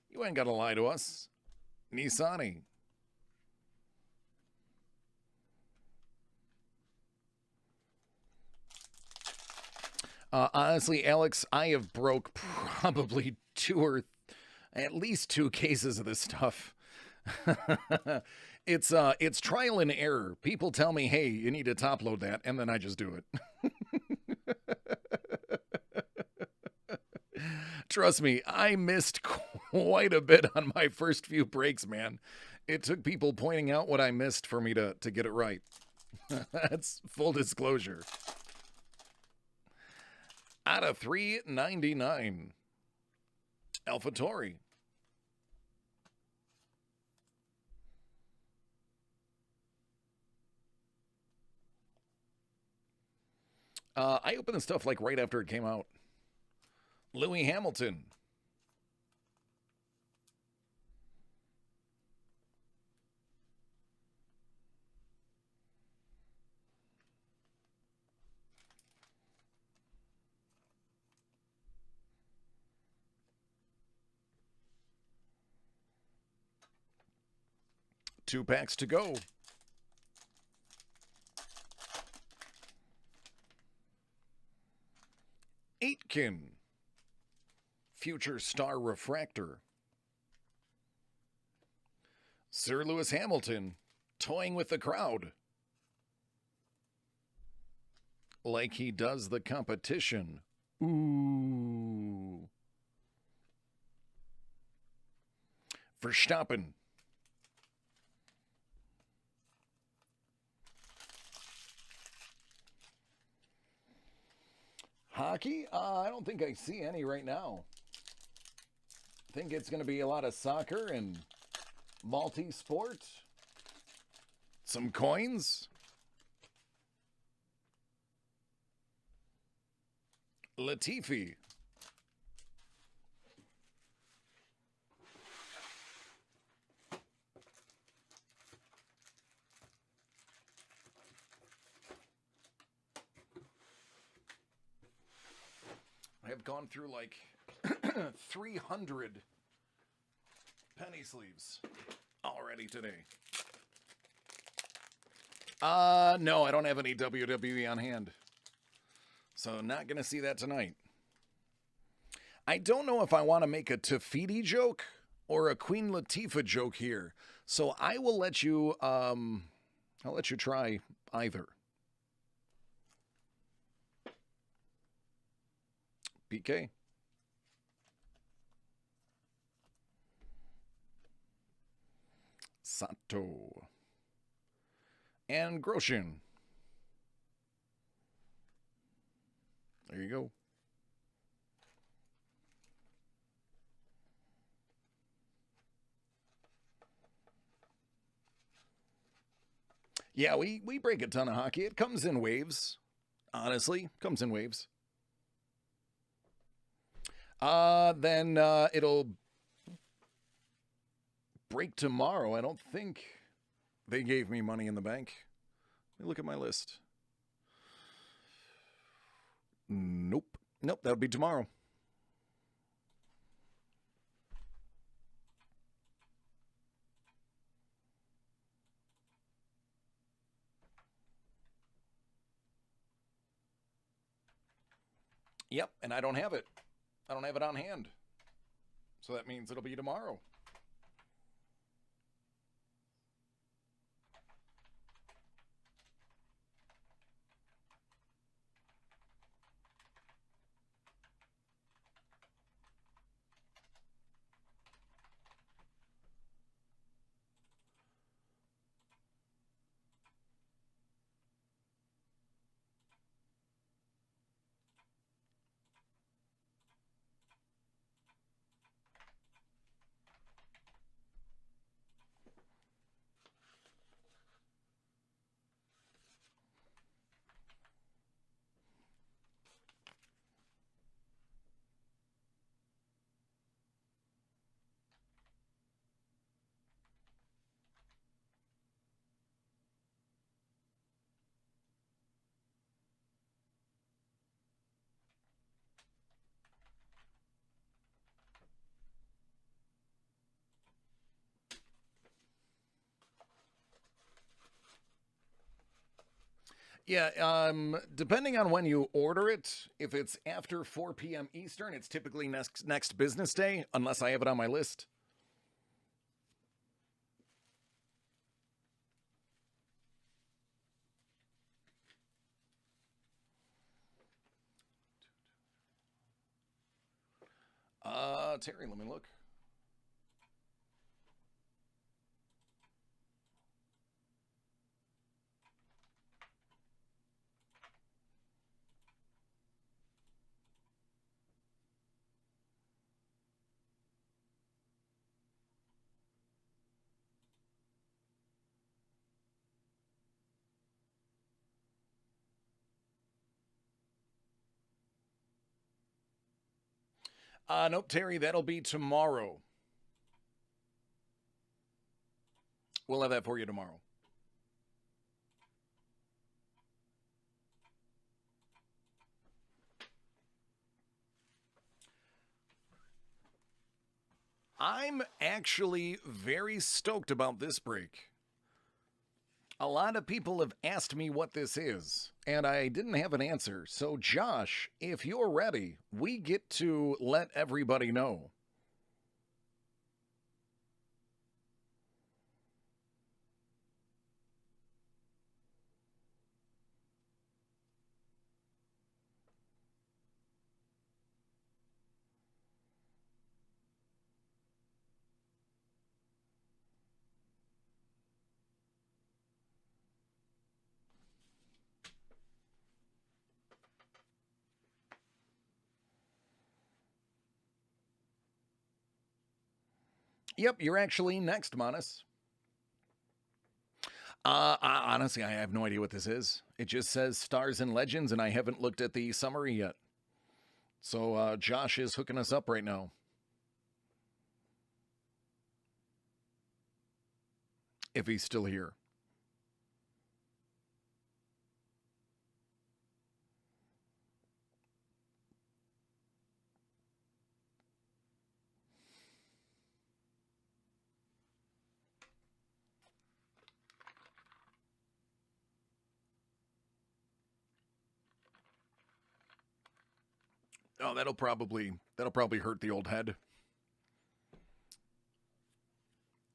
You ain't got to lie to us. Nissani. Honestly, Alex, I have broke probably at least two cases of this stuff. It's trial and error. People tell me, hey, you need to top load that, and then I just do it. Trust me, I missed quite a bit on my first few breaks, man. It took people pointing out what I missed for me to get it right. That's full disclosure. Out of $3.99. AlphaTauri. I opened the stuff like right after it came out. Louis Hamilton. Two packs to go. Aitken. Future Star Refractor. Sir Lewis Hamilton. Toying with the crowd. Like he does the competition. Ooh. Verstappen. Hockey? I don't think I see any right now. I think it's going to be a lot of soccer and multi-sport. Some coins. Latifi. I have gone through like 300 penny sleeves already today. No, I don't have any WWE on hand. So not going to see that tonight. I don't know if I want to make a Tafiti joke or a Queen Latifah joke here. So I will let you I'll let you try either. PK. Sato. And Grosjean. There you go. Yeah, we break a ton of hockey. It comes in waves. Honestly, comes in waves. Then it'll break tomorrow. I don't think they gave me money in the bank. Let me look at my list. Nope. Nope, that would be tomorrow. Yep, and I don't have it. I don't have it on hand. So that means it'll be tomorrow. Yeah, depending on when you order it, if it's after 4 p.m. Eastern, it's typically next business day, unless I have it on my list. Terry, let me look. Nope, Terry, that'll be tomorrow. We'll have that for you tomorrow. I'm actually very stoked about this break. A lot of people have asked me what this is, and I didn't have an answer. So, Josh, if you're ready, we get to let everybody know. Yep, you're actually next, Manus. Honestly, I have no idea what this is. It just says Stars and Legends, and I haven't looked at the summary yet. So, Josh is hooking us up right now. If he's still here. Oh, that'll probably hurt the old head.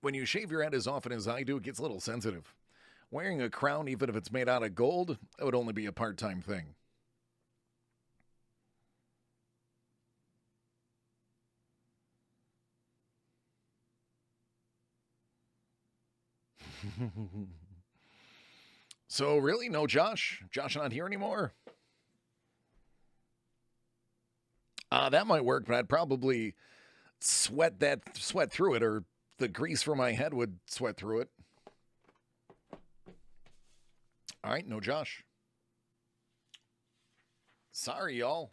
When you shave your head as often as I do, it gets a little sensitive. Wearing a crown, even if it's made out of gold, that would only be a part-time thing. So really, no Josh? Josh not here anymore? That might work, but I'd probably sweat through it, or the grease from my head would sweat through it. All right, no Josh. Sorry, y'all.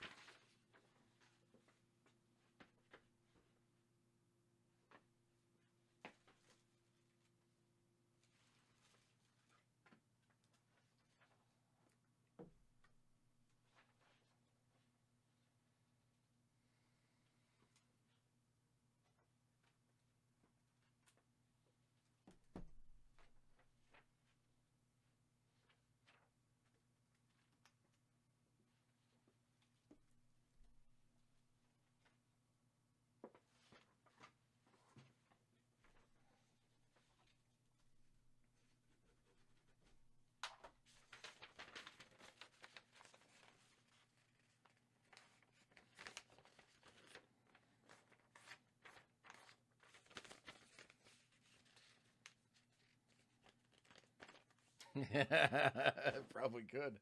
Probably could.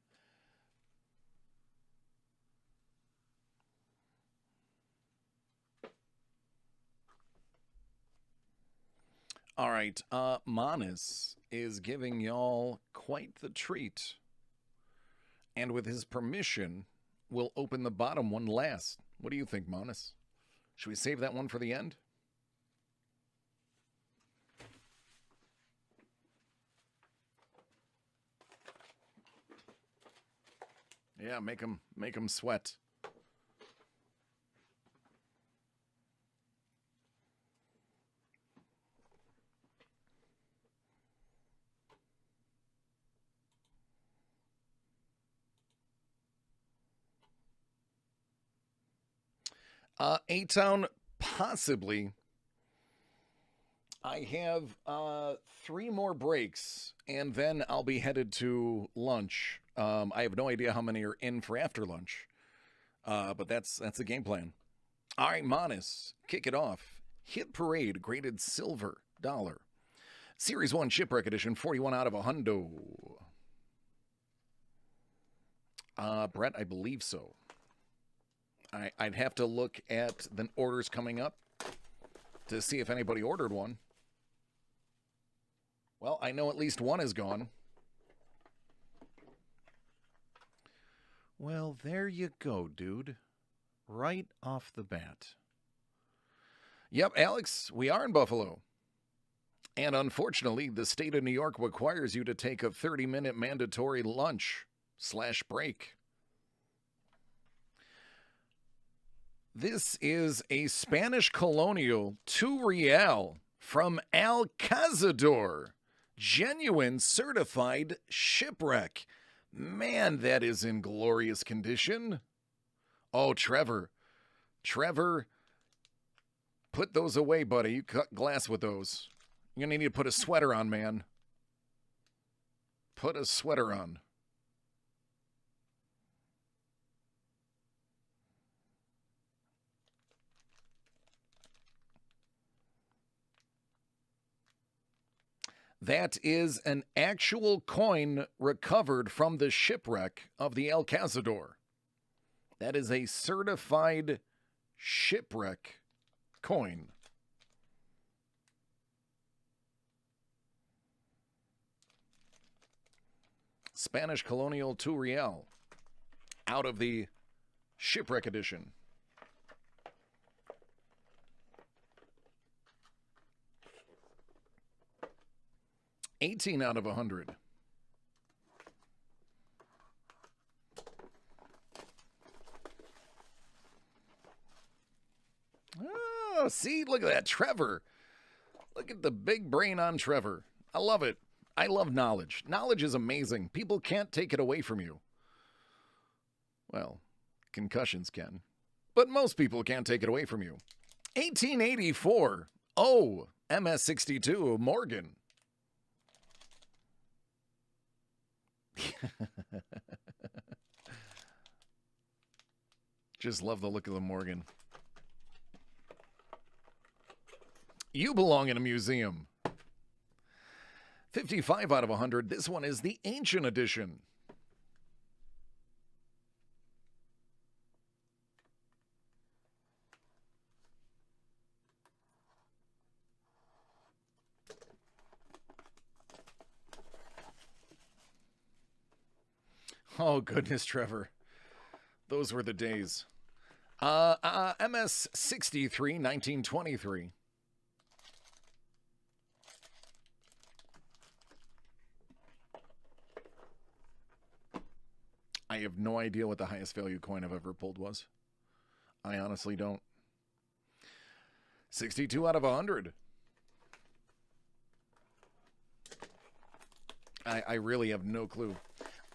All right, Manus is giving y'all quite the treat. And with his permission, we'll open the bottom one last. What do you think, Manus? Should we save that one for the end? Yeah, make him sweat. A-Town, possibly. I have 3 more breaks, and then I'll be headed to lunch. I have no idea how many are in for after lunch, but that's the game plan. All right, Manus, kick it off. Hit Parade, graded silver dollar. Series 1 Shipwreck Edition, 41 out of a hundo. Brett, I believe so. I'd have to look at the orders coming up to see if anybody ordered one. Well, I know at least one is gone. Well, there you go, dude. Right off the bat. Yep, Alex, we are in Buffalo. And unfortunately, the state of New York requires you to take a 30-minute mandatory lunch/break. This is a Spanish colonial 2 real from El Cazador. Genuine certified shipwreck. Man, that is in glorious condition. Oh, Trevor. Trevor, put those away, buddy. You cut glass with those. You're going to need to put a sweater on, man. Put a sweater on. That is an actual coin recovered from the shipwreck of the El Cazador. That is a certified shipwreck coin. Spanish colonial 2 real out of the shipwreck edition. $18 out of 100. Oh, see, look at that, Trevor. Look at the big brain on Trevor. I love it. I love knowledge. Knowledge is amazing. People can't take it away from you. Well, concussions can. But most people can't take it away from you. 1884. Oh, MS-62 Morgan. Just love the look of the Morgan. You belong in a museum. 55 out of 100. This one is the Ancient Edition. Oh, goodness, Trevor. Those were the days. MS-63, 1923. I have no idea what the highest value coin I've ever pulled was. I honestly don't. 62 out of 100. I really have no clue.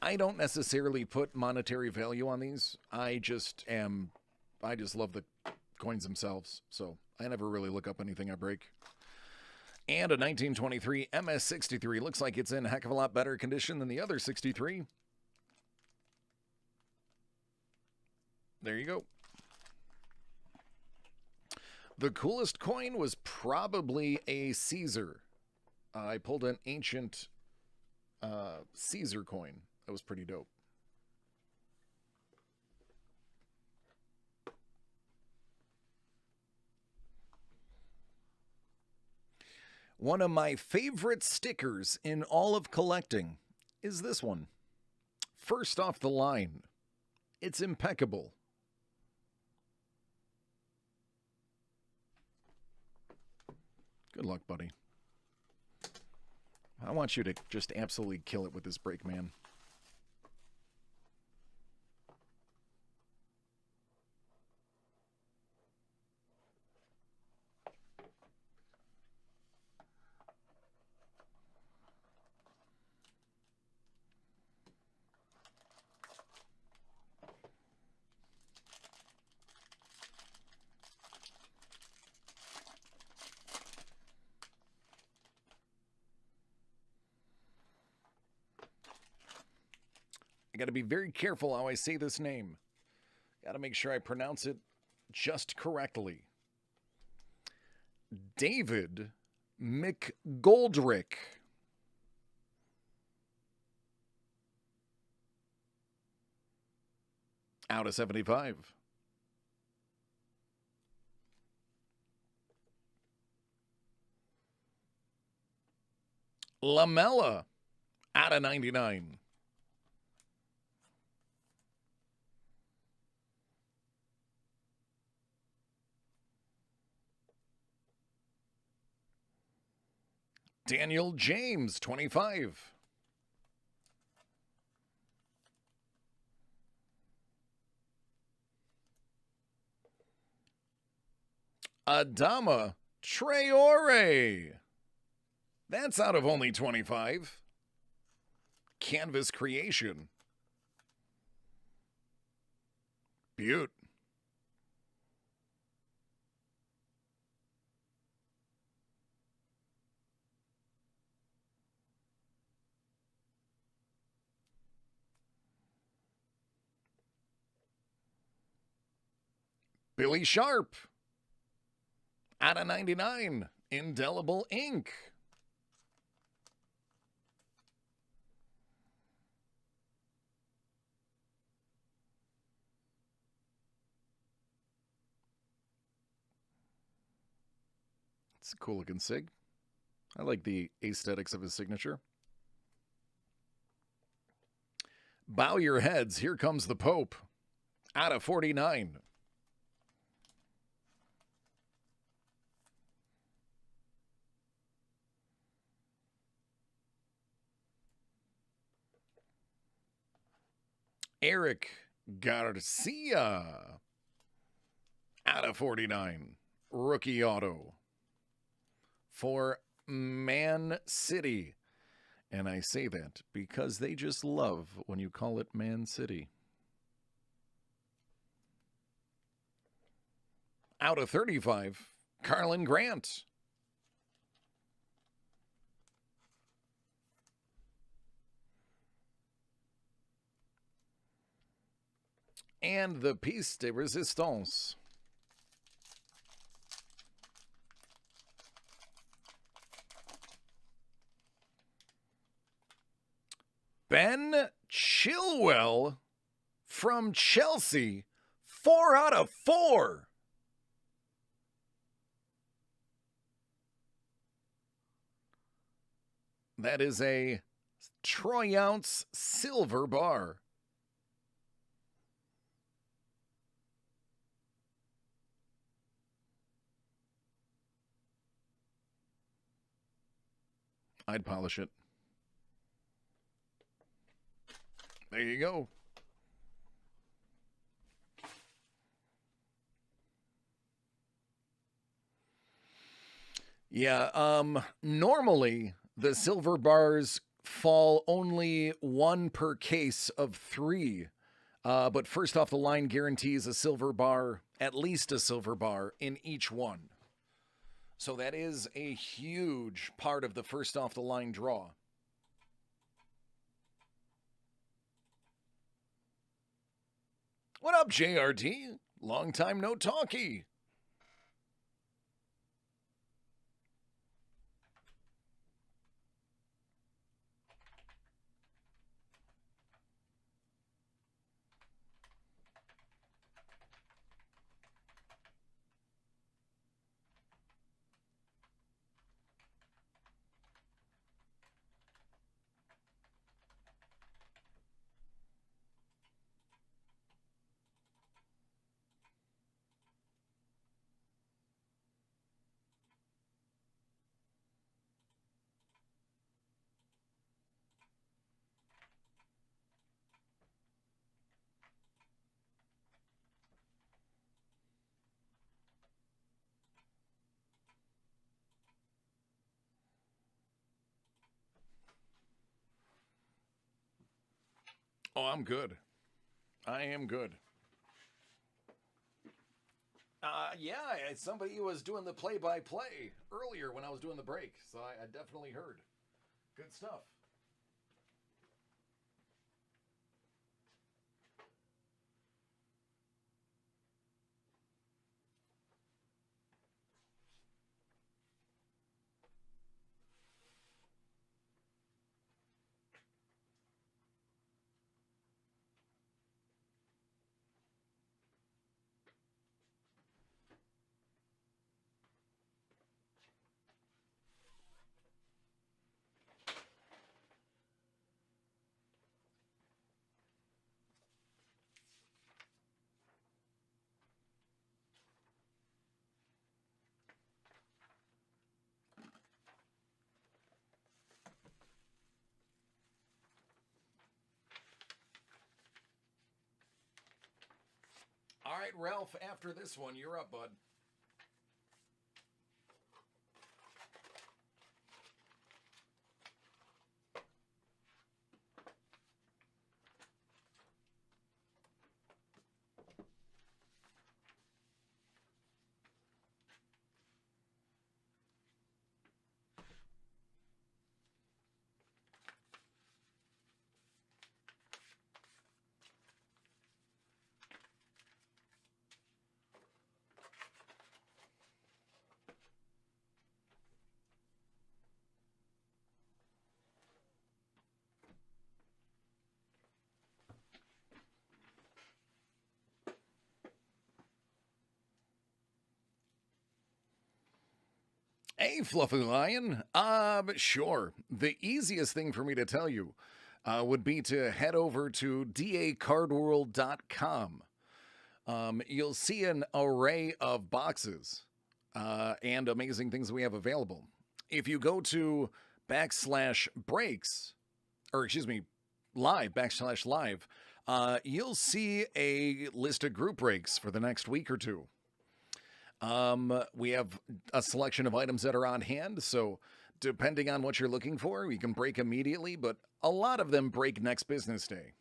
I don't necessarily put monetary value on these. I just love the coins themselves. So I never really look up anything I break. And a 1923 MS-63. Looks like it's in a heck of a lot better condition than the other 63. There you go. The coolest coin was probably a Caesar. I pulled an ancient Caesar coin. That was pretty dope. One of my favorite stickers in all of collecting is this one. First off the line. It's impeccable. Good luck, buddy. I want you to just absolutely kill it with this break, man. I got to be very careful how I say this name. Got to make sure I pronounce it just correctly. David McGoldrick. Out of 75. Lamella. Out of 99. Daniel James, 25. Adama Traore. That's out of only 25. Canvas Creation. Butte. Billy Sharp. Out of 99. Indelible Ink. It's a cool looking sig. I like the aesthetics of his signature. Bow your heads. Here comes the Pope. Out of 49. Eric Garcia. Out of 49. Rookie auto. For Man City. And I say that because they just love when you call it Man City. Out of 35, Carlin Grant. And the piece de resistance. Ben Chilwell from Chelsea, 4 out of 4. That is a troy-ounce silver bar. I'd polish it. There you go. Yeah, normally the silver bars fall only 1 per case of 3. But first off the line guarantees a silver bar, at least a silver bar in each one. So that is a huge part of the first off the line draw. What up, JRD? Long time no talkie. Oh, I'm good. I am good. Yeah, somebody was doing the play-by-play earlier when I was doing the break, so I definitely heard. Good stuff. right, Ralph, after this one, you're up, bud. Hey, Fluffy Lion. Sure. The easiest thing for me to tell you would be to head over to dacardworld.com. You'll see an array of boxes and amazing things we have available. If you go to /breaks, or excuse me, live, you'll see a list of group breaks for the next week or two. We have a selection of items that are on hand, so depending on what you're looking for, we can break immediately, but a lot of them break next business day.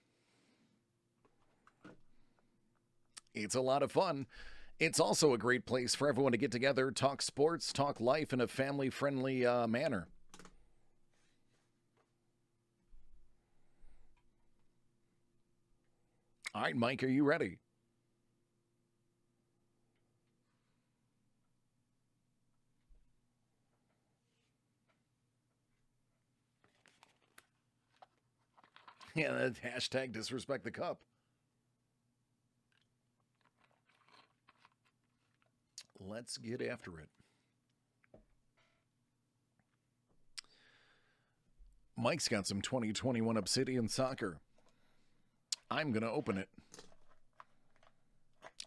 It's a lot of fun. It's also a great place for everyone to get together, talk sports, talk life in a family-friendly manner. All right, Mike, are you ready? Yeah, that hashtag disrespect the cup. Let's get after it. Mike's got some 2021 Obsidian Soccer. I'm going to open it.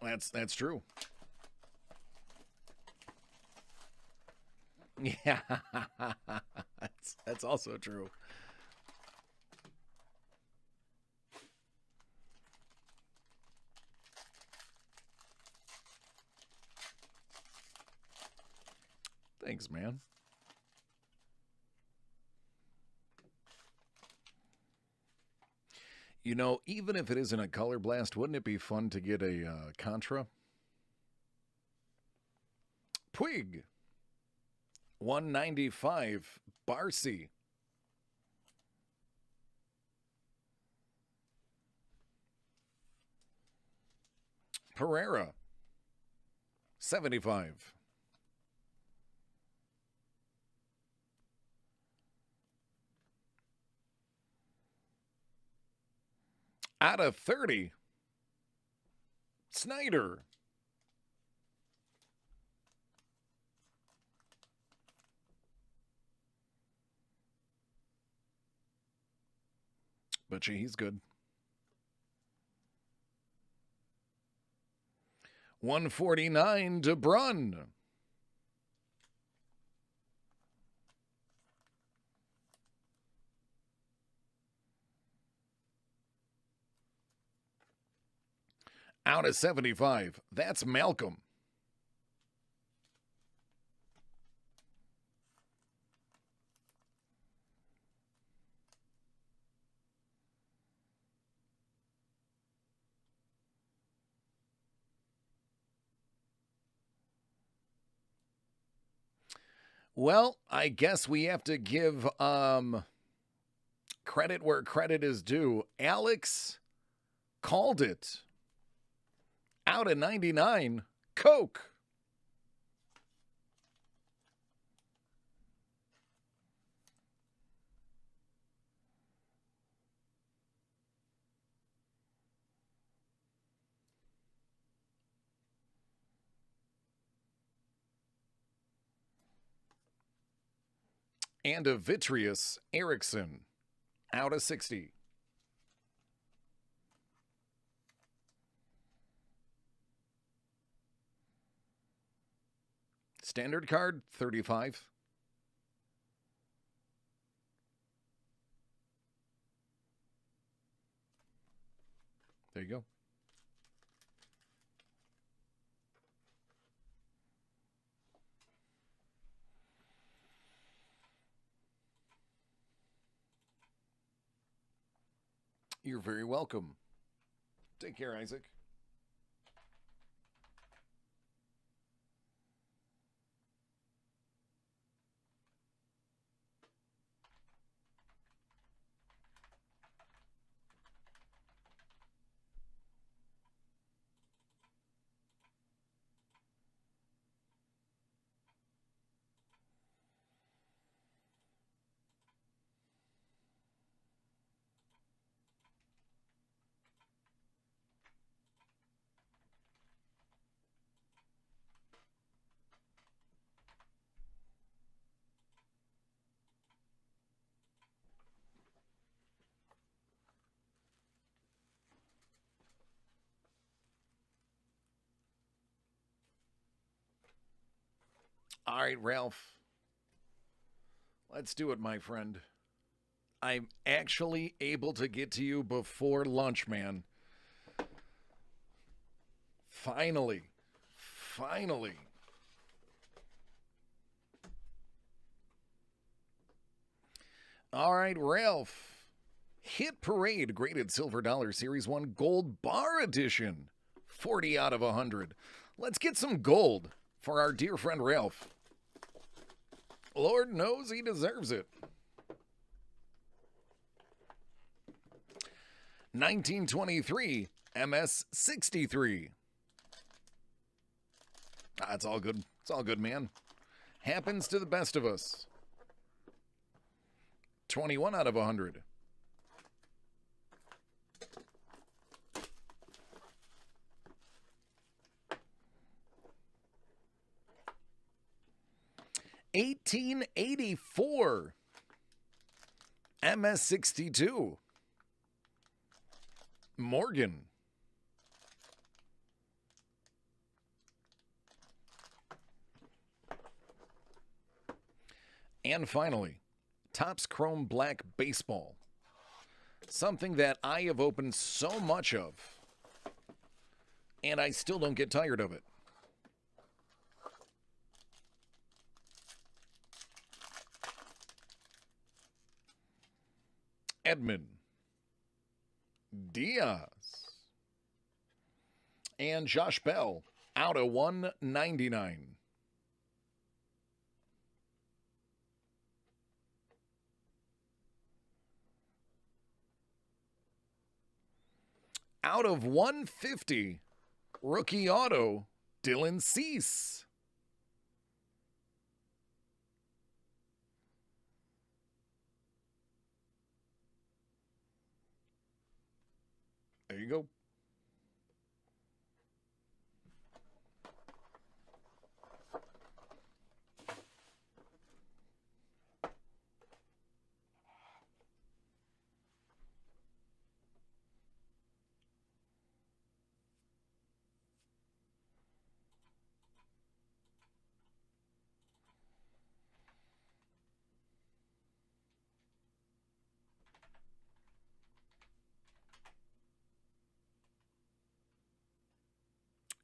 That's true. Yeah, that's also true. Thanks, man. You know, even if it isn't a color blast, wouldn't it be fun to get a Contra? Puig. 195. Barcy. Pereira. 75. Out of 30. Snyder. But gee, he's good. 149 De Bruyne. Out of 75. That's Malcolm. Well, I guess we have to give credit where credit is due. Alex called it. Out of 99, Coke. And a Vitreous Erickson. Out of 60. Standard card, 35. There you go. You're very welcome. Take care, Isaac. All right, Ralph. Let's do it, my friend. I'm actually able to get to you before lunch, man. Finally. Finally. All right, Ralph. Hit Parade graded Silver Dollar Series 1 Gold Bar Edition. 40 out of 100. Let's get some gold for our dear friend Ralph. Lord knows he deserves it. 1923 MS63. It's all good. It's all good, man. Happens to the best of us. 21 out of 100. $18.84 MS62. Morgan. And finally, Topps Chrome Black Baseball. Something that I have opened so much of, and I still don't get tired of it. Edmund. Diaz. And Josh Bell, out of 199. Out of 150, rookie auto, Dylan Cease. There you go.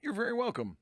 You're very welcome.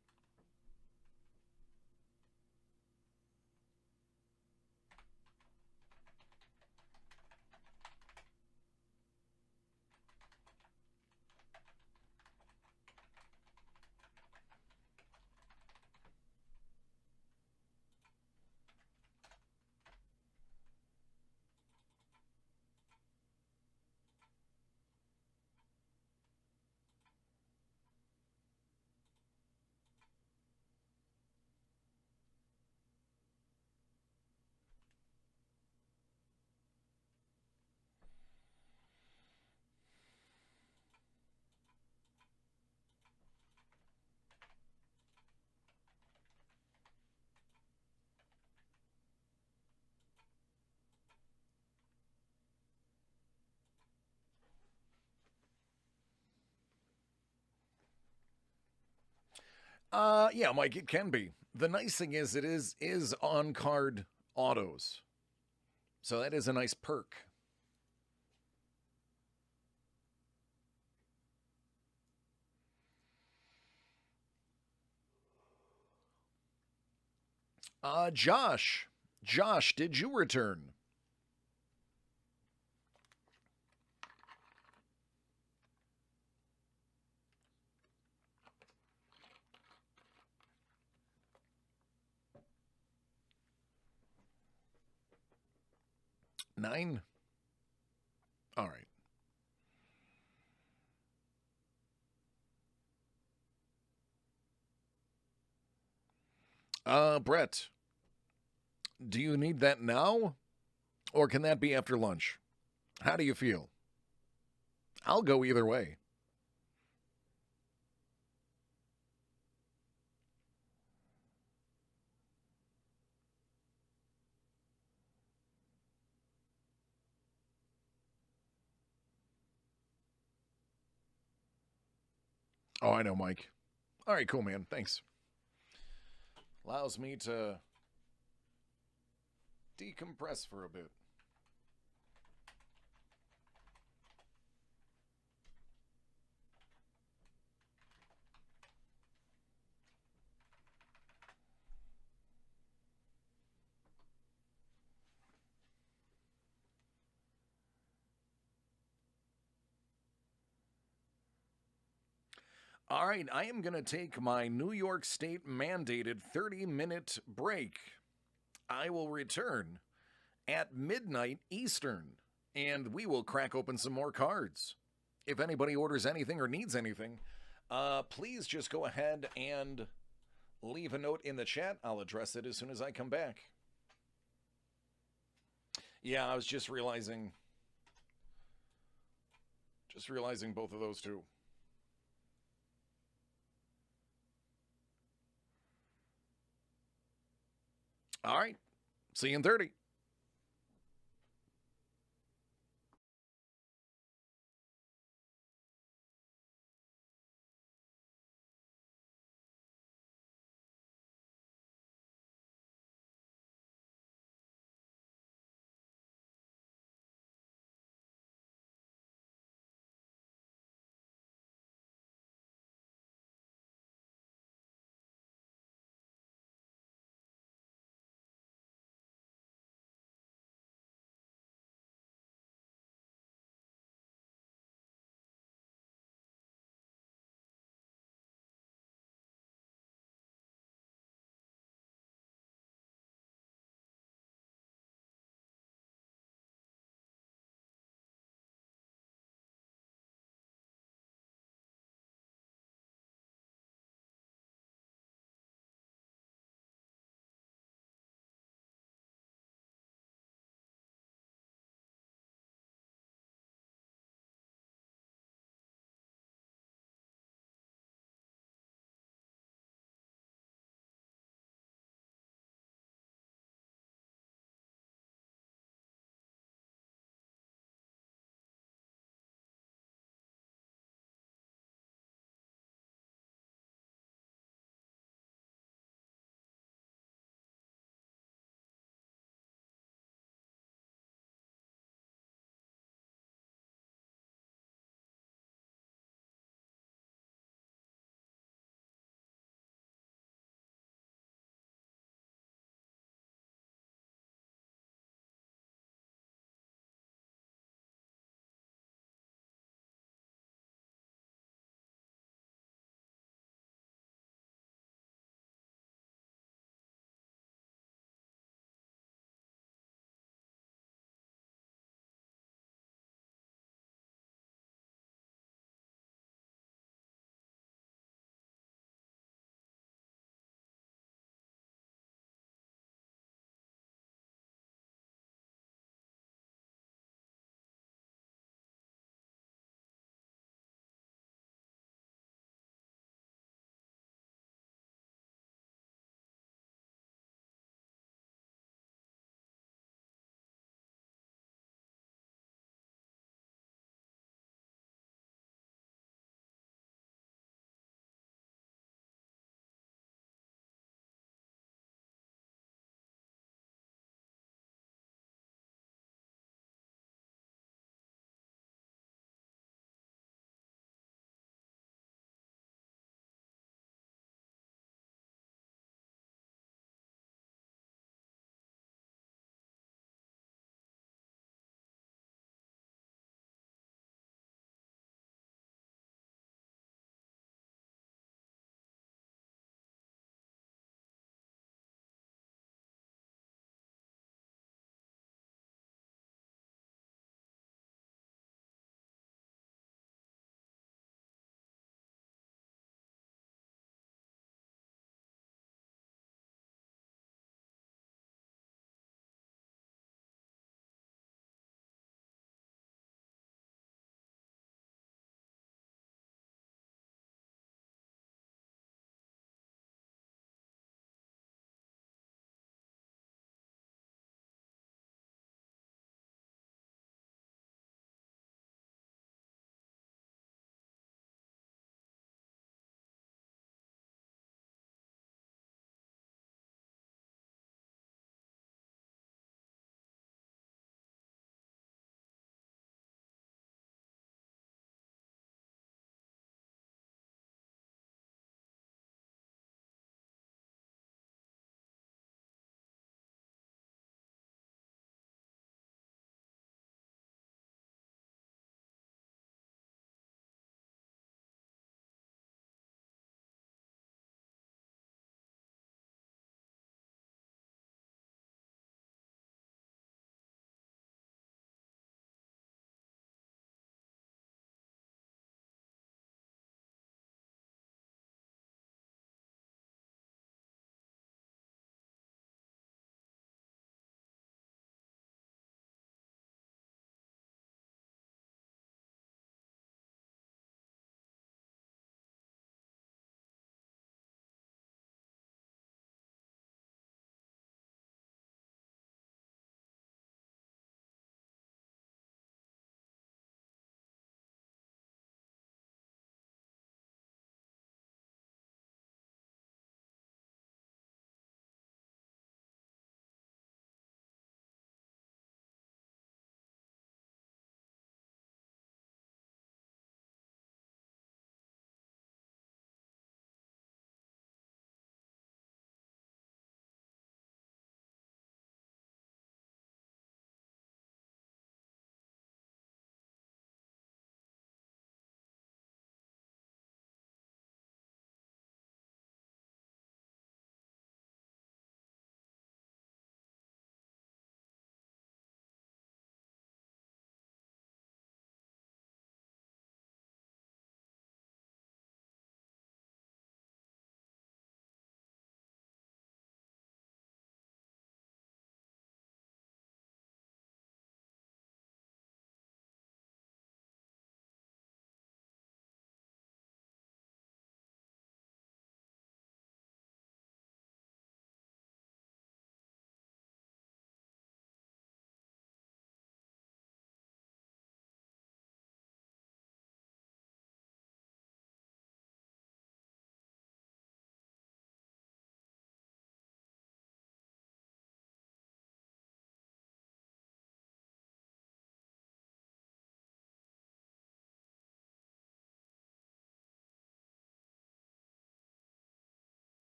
Yeah, Mike, it can be. The nice thing is it is on card autos. So that is a nice perk. Josh. Josh, did you return? 9? All right. Brett, do you need that now? Or can that be after lunch? How do you feel? I'll go either way. Oh, I know, Mike. All right, cool, man. Thanks. Allows me to decompress for a bit. All right, I am going to take my New York State mandated 30-minute break. I will return at midnight Eastern, and we will crack open some more cards. If anybody orders anything or needs anything, please just go ahead and leave a note in the chat. I'll address it as soon as I come back. Yeah, I was just realizing both of those too. All right. See you in 30.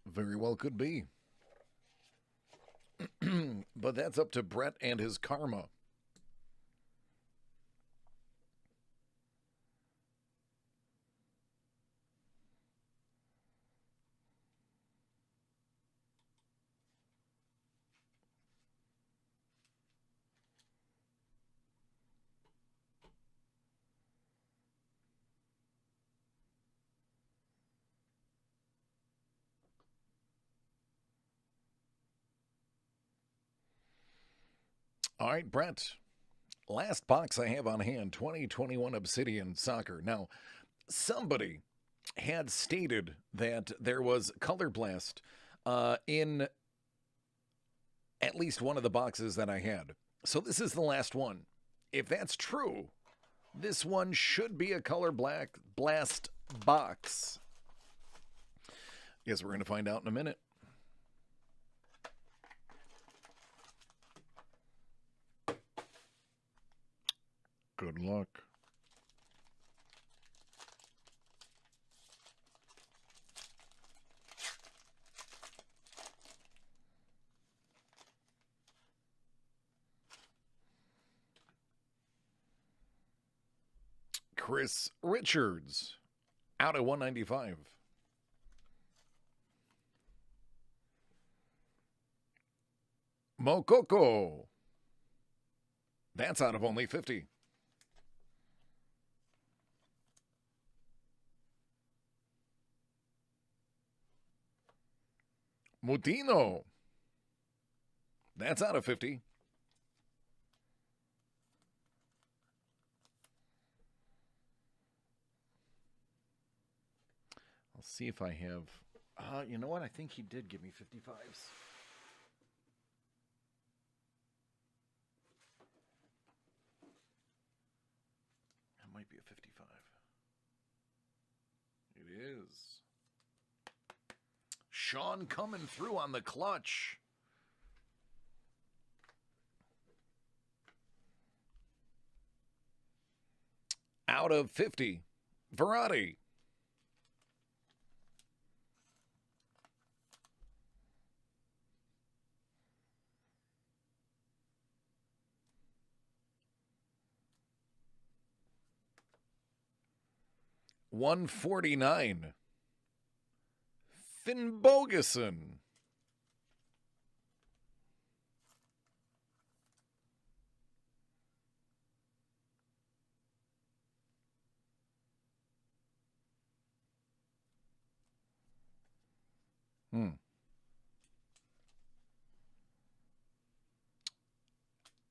Very well could be. But that's up to Brett and his karma. All right, Brett. Last box I have on hand 2021 Obsidian Soccer. Now, somebody had stated that there was Color Blast in at least one of the boxes that I had. So this is the last one. If that's true, this one should be a Color Blast box. Guess we're going to find out in a minute. Good luck. Chris Richards, out of 195. Mokoko, that's out of only 50. Mutino, that's out of 50. I'll see if I have. You know what? I think he did give me 55s. That might be a 55. It is. Sean coming through on the clutch. Out of 50. Verratti. $149. Finn Bogason.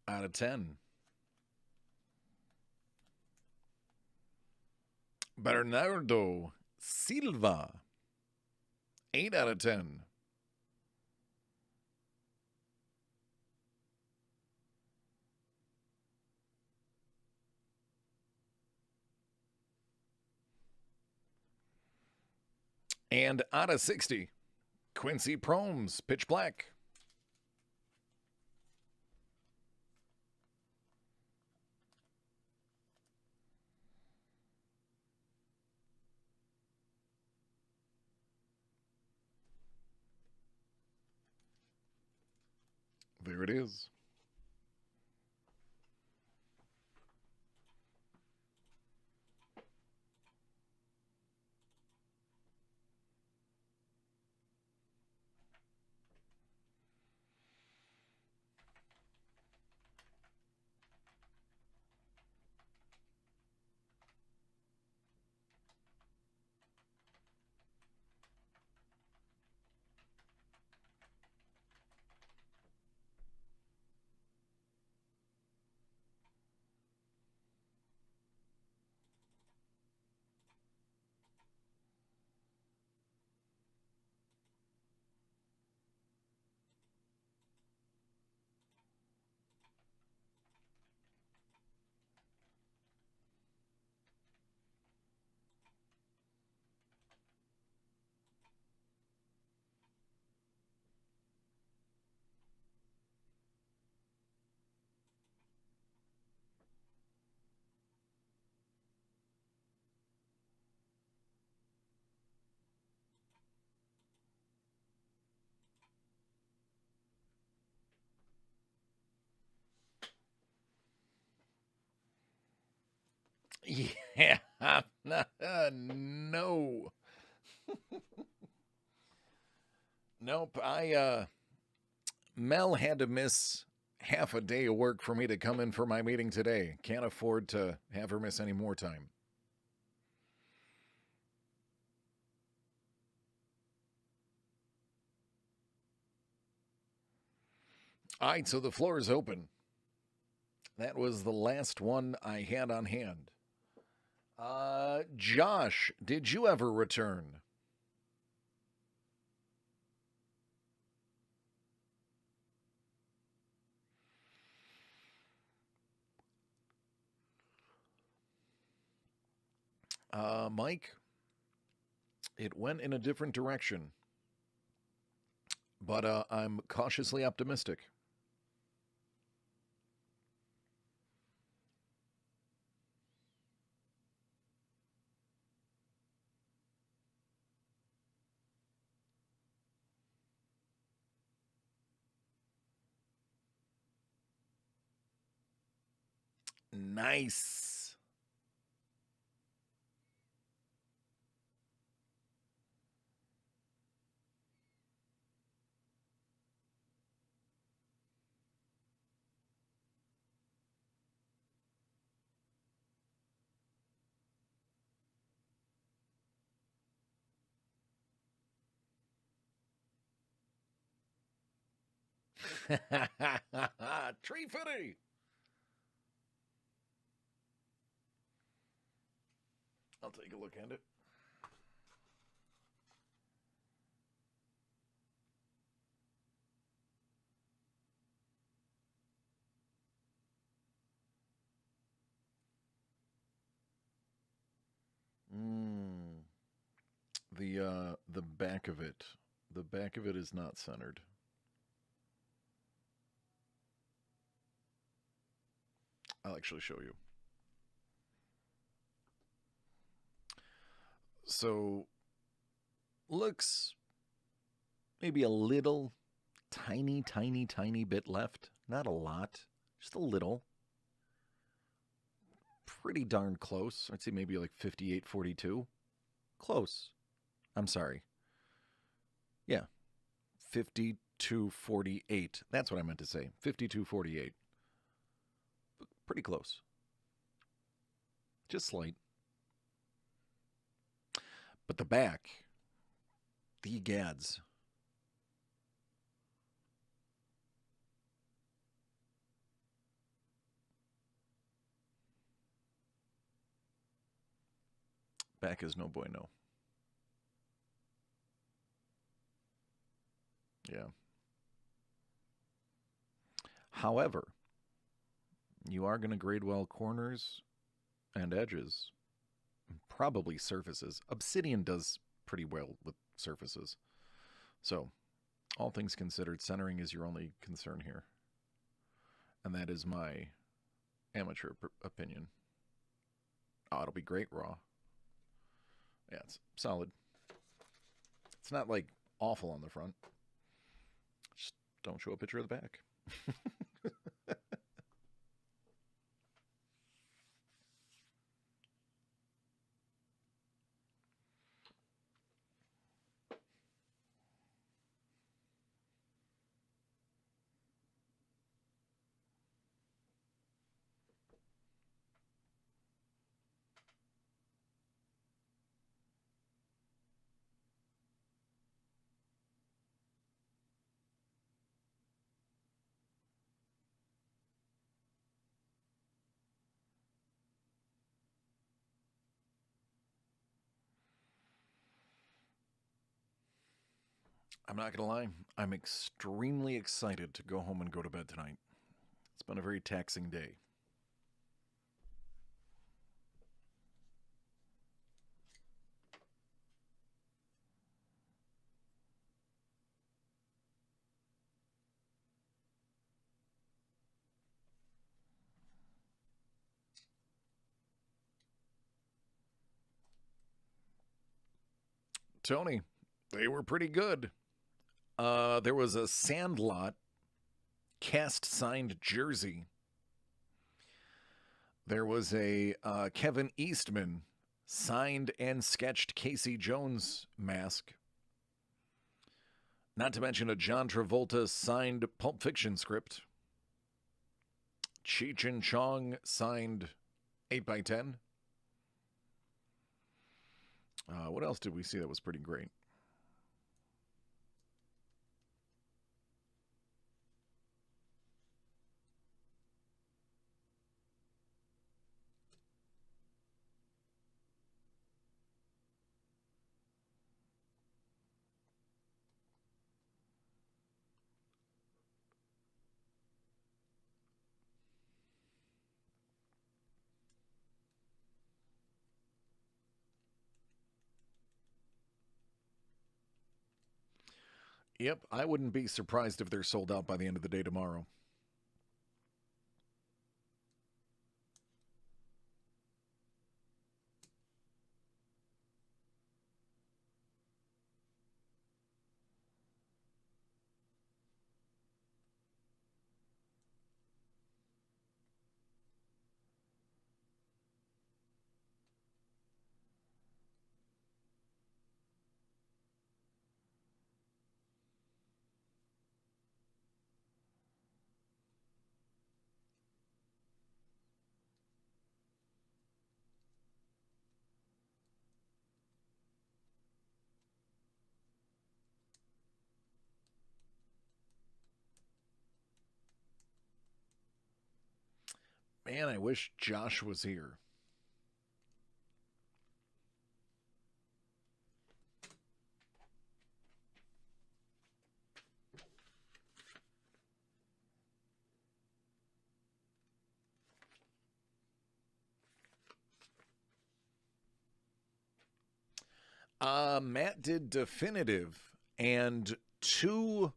Out of 10. Bernardo Silva. 8 out of 10. And out of 60, Quincy Promes, pitch black. There it is. Yeah, no. Nope. Mel had to miss half a day of work for me to come in for my meeting today. Can't afford to have her miss any more time. All right, so the floor is open. That was the last one I had on hand. Josh, did you ever return? Mike, it went in a different direction, but I'm cautiously optimistic. Nice. Tree fitty. I'll take a look at it. Mm, the back of it. The back of it is not centered. I'll actually show you. So looks maybe a little tiny bit left. Not a lot, just a little. Pretty darn close. I'd say maybe like 58-42. Close. I'm sorry. Yeah, 52-48. That's what I meant to say. 52-48. Pretty close. Just slight. But the back, the gads. Back is no bueno. Yeah. However, you are going to grade well corners and edges, probably surfaces. Obsidian does pretty well with surfaces. So, all things considered, centering is your only concern here. And that is my amateur opinion. Oh, it'll be great raw. Yeah, it's solid. It's not like awful on the front. Just don't show a picture of the back. I'm not going to lie. I'm extremely excited to go home and go to bed tonight. It's been a very taxing day. Tony, they were pretty good. There was a Sandlot cast signed jersey There was a Kevin Eastman signed and sketched Casey Jones mask. Not to mention a John Travolta signed Pulp Fiction script. Cheech and Chong signed 8x10. What else did we see that was pretty great? Yep, I wouldn't be surprised if they're sold out by the end of the day tomorrow. Man, I wish Josh was here. Matt did definitive and 2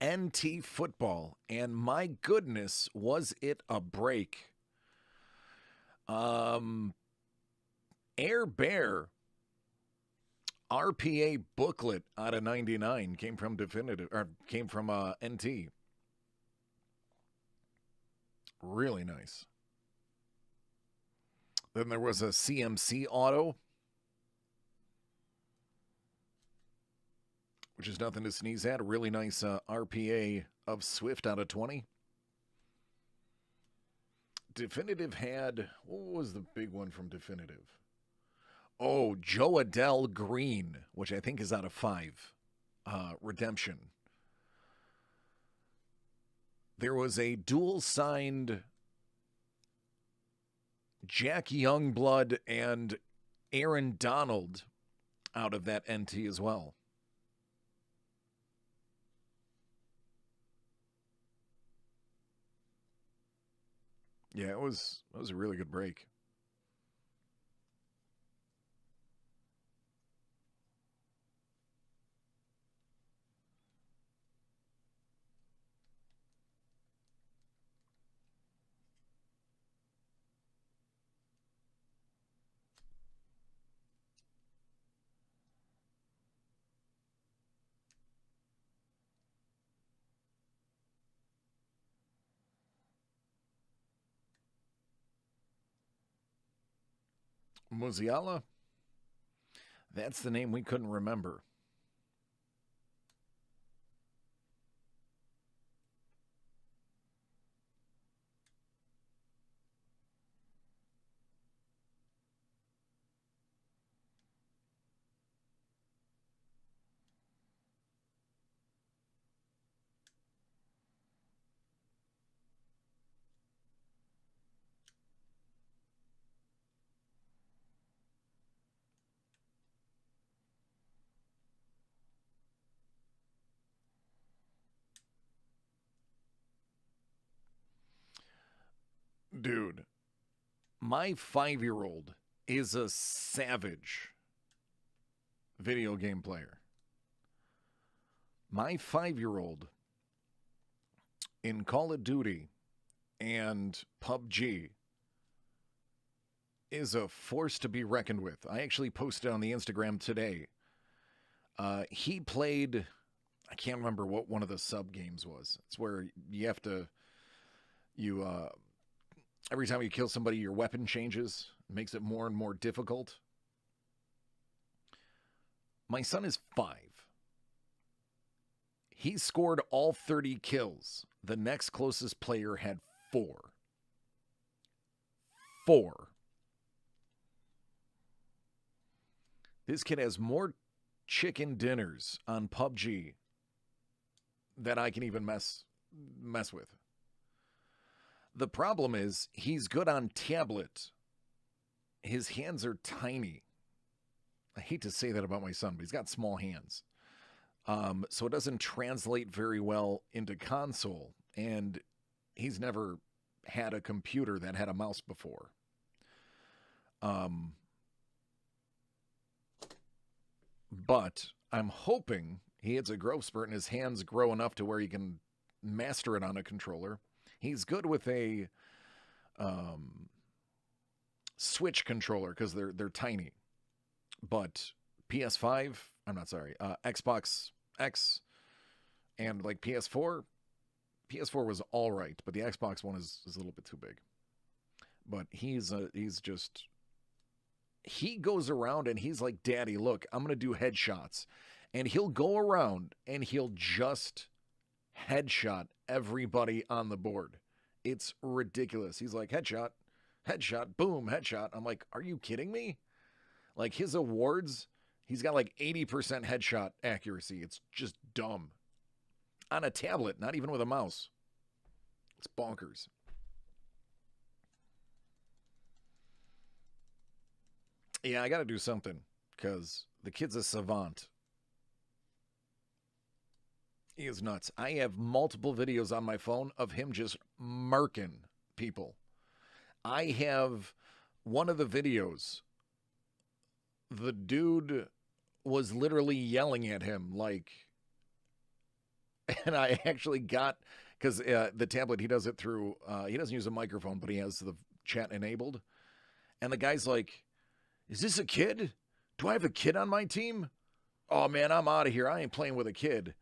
NT football, and my goodness, was it a break. Air Bear RPA booklet out of 99 came from definitive, or came from NT. Really nice. Then there was a CMC auto, which is nothing to sneeze at. A really nice RPA of Swift out of 20. Definitive had, what was the big one from Definitive? Oh, Joe Adele Green, which I think is out of 5. Redemption. There was a dual signed Jack Youngblood and Aaron Donald out of that NT as well. Yeah, it was a really good break. Musiala? That's the name we couldn't remember. Dude, my 5-year-old is a savage video game player. My 5-year-old in Call of Duty and PUBG is a force to be reckoned with. I actually posted on the Instagram today. He played, I can't remember what one of the sub games was. It's where you have to, Every time you kill somebody, your weapon changes. It makes it more and more difficult. My son is 5. He scored all 30 kills. The next closest player had 4. 4. This kid has more chicken dinners on PUBG than I can even mess with. The problem is he's good on tablet. His hands are tiny. I hate to say that about my son, but he's got small hands. So it doesn't translate very well into console. And he's never had a computer that had a mouse before. But I'm hoping he hits a growth spurt and his hands grow enough to where he can master it on a controller. He's good with a Switch controller because they're tiny. But PS5, Xbox X and like PS4 was all right, but the Xbox one is a little bit too big. But he goes around and he's like, Daddy, look, I'm going to do headshots. And he'll go around and he'll just headshot everybody on the board. It's ridiculous. He's like, headshot, boom, headshot. I'm like, are you kidding me? Like his awards, he's got like 80% headshot accuracy. It's just dumb. On a tablet, not even with a mouse. It's bonkers. Yeah, I got to do something because the kid's a savant. He is nuts. I have multiple videos on my phone of him just marking people. I have one of the videos. The dude was literally yelling at him like, and I actually got, because the tablet, he does it through, he doesn't use a microphone, but he has the chat enabled. And the guy's like, is this a kid? Do I have a kid on my team? Oh man, I'm out of here. I ain't playing with a kid.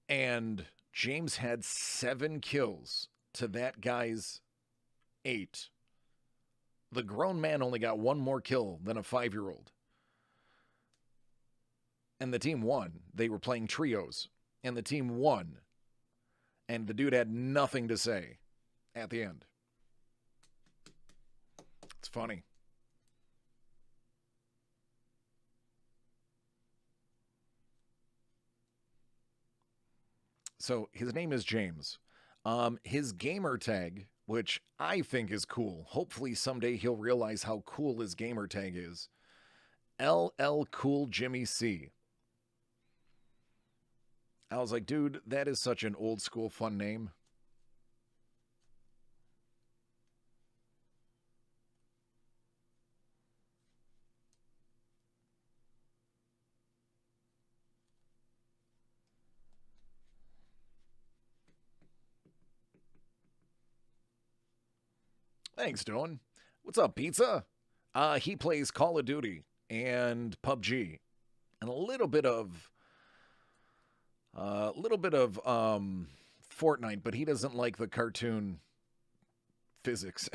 And James had 7 kills to that guy's 8. The grown man only got 1 more kill than a 5-year-old. And the team won. They were playing trios. And the team won. And the dude had nothing to say at the end. It's funny. So his name is James. His gamer tag, which I think is cool. Hopefully someday he'll realize how cool his gamer tag is. LL Cool Jimmy C. I was like, dude, that is such an old school fun name. Thanks, Dylan. What's up, pizza? He plays Call of Duty and PUBG and a little bit of Fortnite, but he doesn't like the cartoon physics.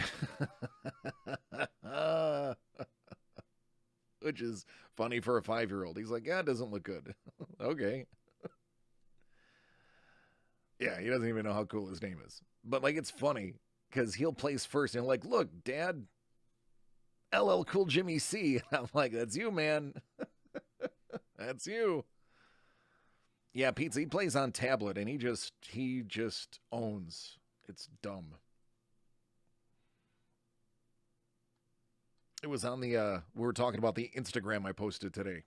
Which is funny for a 5-year-old. He's like, yeah, it doesn't look good. Okay. Yeah, he doesn't even know how cool his name is. But like, it's funny because he'll place first and like, look, Dad, LL Cool Jimmy C. I'm like, that's you, man. That's you. Yeah, Pizza, he plays on tablet and he just owns. It's dumb. It was on the we were talking about the Instagram I posted today.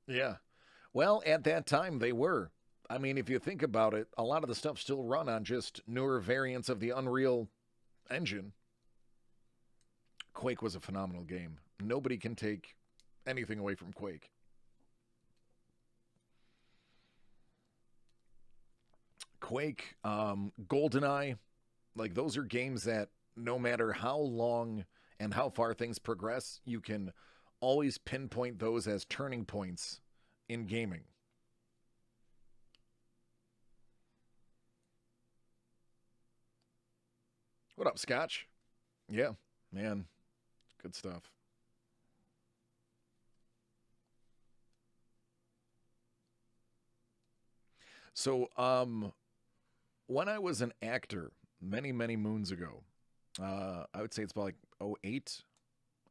Yeah. Well, at that time, they were. I mean, if you think about it, a lot of the stuff still run on just newer variants of the Unreal Engine. Quake was a phenomenal game. Nobody can take anything away from Quake. Quake, GoldenEye, like those are games that no matter how long and how far things progress, you can always pinpoint those as turning points in gaming. What up, Scotch? Yeah, man, good stuff. So, when I was an actor many, many moons ago, I would say it's about like '08,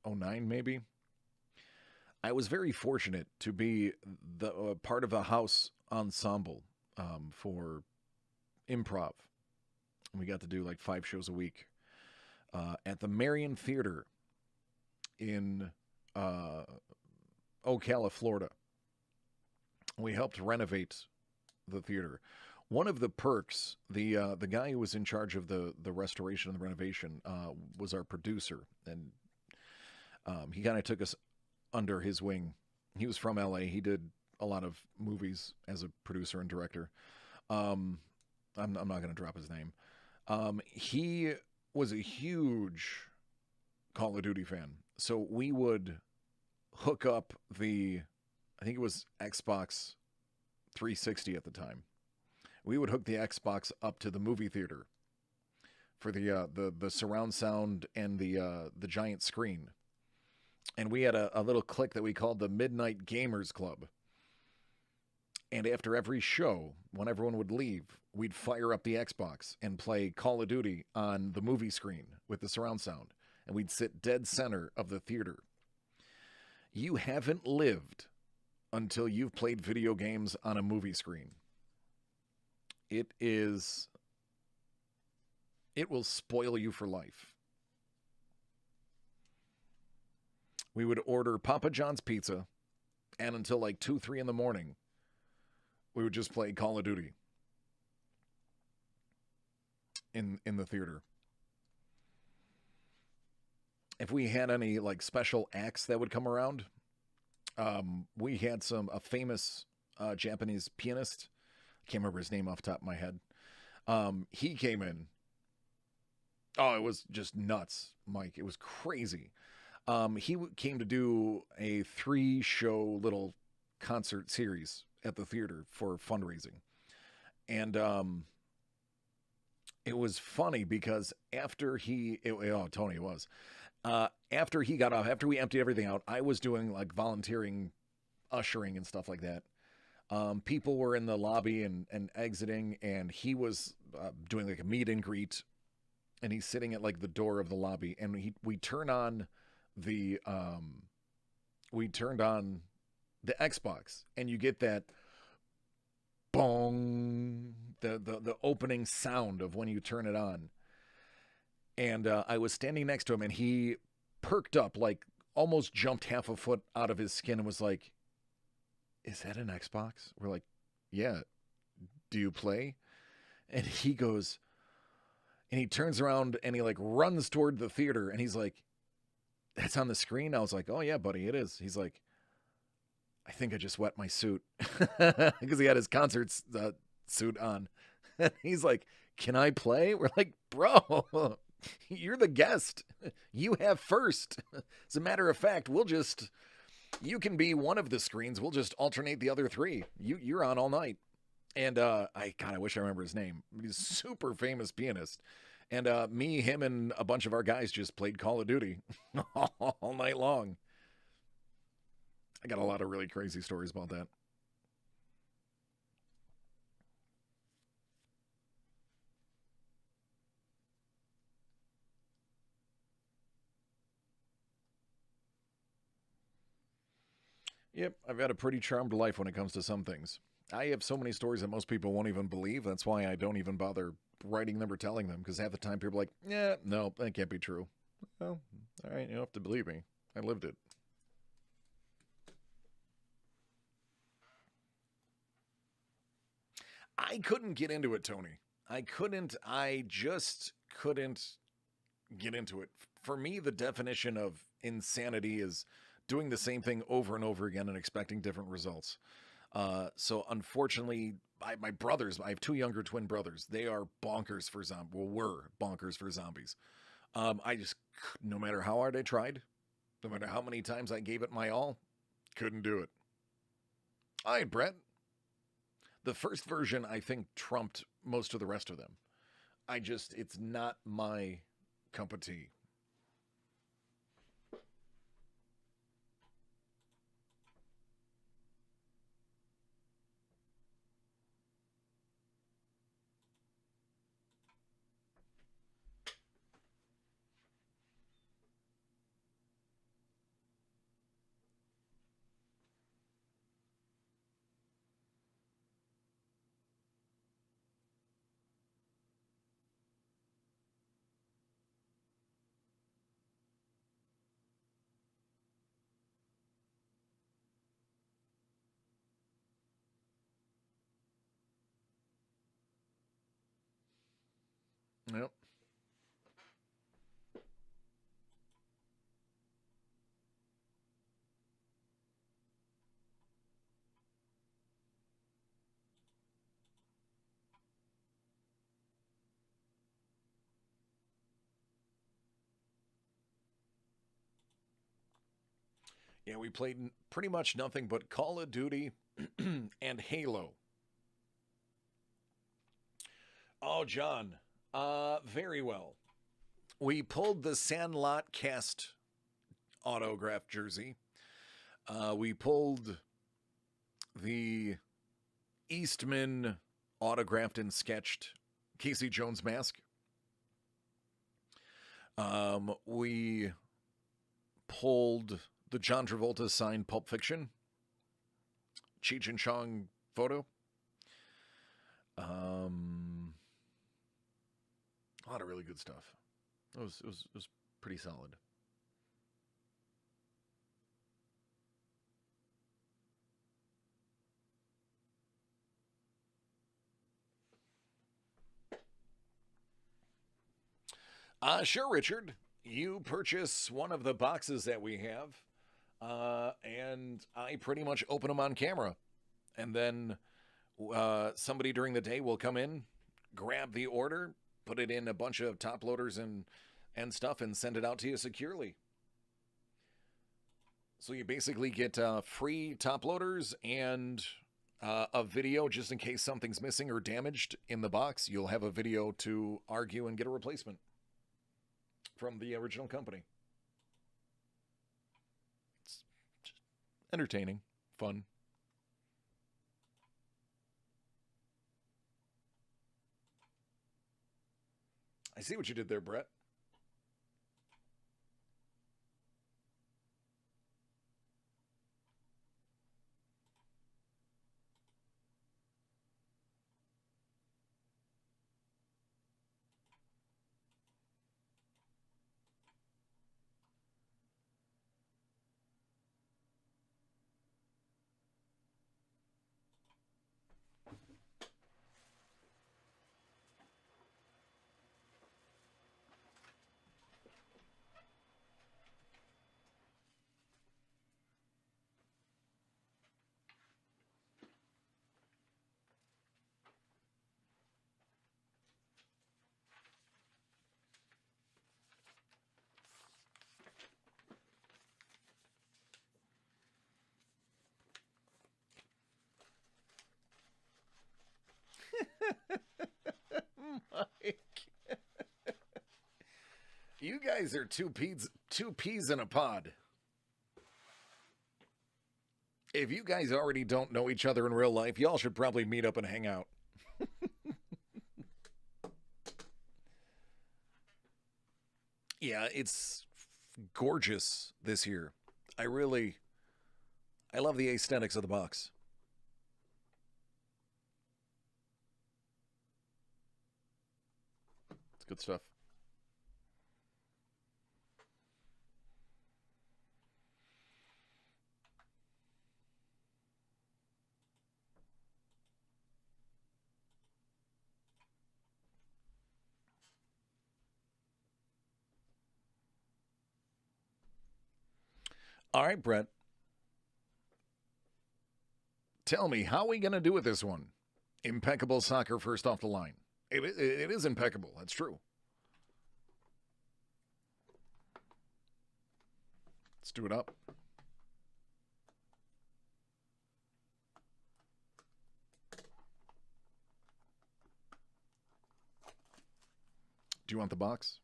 '09 maybe. I was very fortunate to be the part of a house ensemble for improv. We got to do like 5 shows a week at the Marion Theater in uh, Ocala, Florida. We helped renovate the theater. One of the perks, the guy who was in charge of the restoration and the renovation was our producer, and he kind of took us under his wing. He was from LA. He did a lot of movies as a producer and director. Um, I'm not going to drop his name. He was a huge Call of Duty fan. So we would hook up I think it was Xbox 360 at the time. We would hook the Xbox up to the movie theater for the surround sound and the giant screen. And we had a little clique that we called the Midnight Gamers Club. And after every show, when everyone would leave, we'd fire up the Xbox and play Call of Duty on the movie screen with the surround sound. And we'd sit dead center of the theater. You haven't lived until you've played video games on a movie screen. It will spoil you for life. We would order Papa John's pizza, and until like 2, 3 in the morning, we would just play Call of Duty in the theater. If we had any like special acts that would come around, we had a famous Japanese pianist. I can't remember his name off the top of my head. He came in. Oh, it was just nuts, Mike. It was crazy. He came to do a 3-show little concert series at the theater for fundraising. And it was funny because after Tony was. After he got off, after we emptied everything out, I was doing like volunteering, ushering and stuff like that. People were in the lobby and exiting, and he was doing like a meet and greet, and he's sitting at like the door of the lobby, and we turned on the Xbox, and you get that bong, the opening sound of when you turn it on. And I was standing next to him, and he perked up, like almost jumped half a foot out of his skin, and was like, "Is that an Xbox?" We're like, "Yeah. Do you play?" And he goes, and he turns around and he like runs toward the theater, and he's like, "That's on the screen?" I was like, "Oh yeah, buddy, it is." He's like, "I think I just wet my suit," because he had his concert suit on. And he's like, "Can I play?" We're like, "Bro, you're the guest. You have first. As a matter of fact, you can be one of the screens. We'll just alternate the other 3. You're on all night." And I wish I remember his name. He's a super famous pianist. And me, him, and a bunch of our guys just played Call of Duty all night long. I got a lot of really crazy stories about that. Yep, I've had a pretty charmed life when it comes to some things. I have so many stories that most people won't even believe. That's why I don't even bother writing them or telling them, because half the time people are like, "Yeah, no, that can't be true." Well, all right, you don't have to believe me. I lived it. I couldn't get into it, Tony. I just couldn't get into it. For me, the definition of insanity is doing the same thing over and over again and expecting different results. So unfortunately, my brothers, I have two younger twin brothers. They are bonkers for zombies. Well, were bonkers for zombies. I just, no matter how hard I tried, no matter how many times I gave it my all, couldn't do it. All right, Brett. The first version, I think, trumped most of the rest of them. It's not my cup of tea. Yep. Yeah, we played pretty much nothing but Call of Duty and Halo. Oh, John. Very well. We pulled the Sandlot cast autograph jersey. We pulled the Eastman autographed and sketched Casey Jones mask. We pulled the John Travolta signed Pulp Fiction Cheech and Chong photo. A lot of really good stuff. It was pretty solid. Sure, Richard. You purchase one of the boxes that we have, and I pretty much open them on camera. And then somebody during the day will come in, grab the order, put it in a bunch of top loaders and stuff, and send it out to you securely. So you basically get free top loaders and a video just in case something's missing or damaged in the box. You'll have a video to argue and get a replacement from the original company. It's just entertaining, fun. I see what you did there, Brett. Mike. You guys are two peas in a pod. If you guys already don't know each other in real life, y'all should probably meet up and hang out. Yeah, it's gorgeous this year. I really I love the aesthetics of the box. It's good stuff. All right, Brent. Tell me, how are we going to do with this one? Impeccable soccer first off the line. It is impeccable. That's true. Let's do it up. Do you want the box?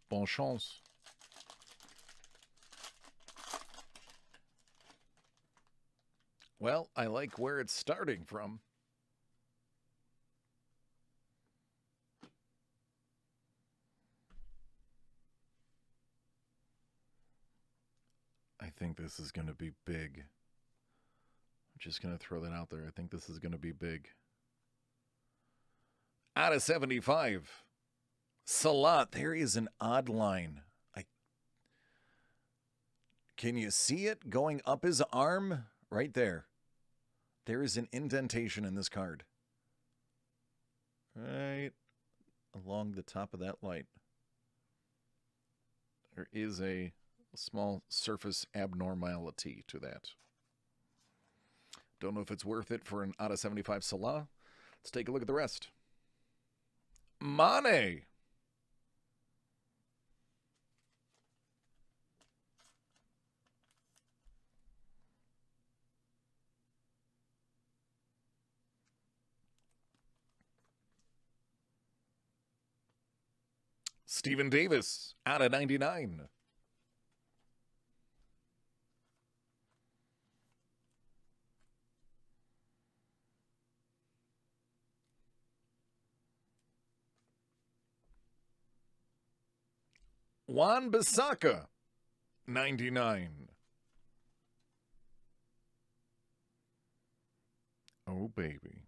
Bonne chance. Well, I like where it's starting from. I think this is going to be big. I'm just going to throw that out there. I think this is going to be big. Out of 75. Salat, there is an odd line. Can you see it going up his arm? Right there. There is an indentation in this card. Right along the top of that light. There is a small surface abnormality to that. Don't know if it's worth it for an out of 75 Salah. Let's take a look at the rest. Mane. Stephen Davis, out of 99. Wan-Bissaka, 99. Oh, baby.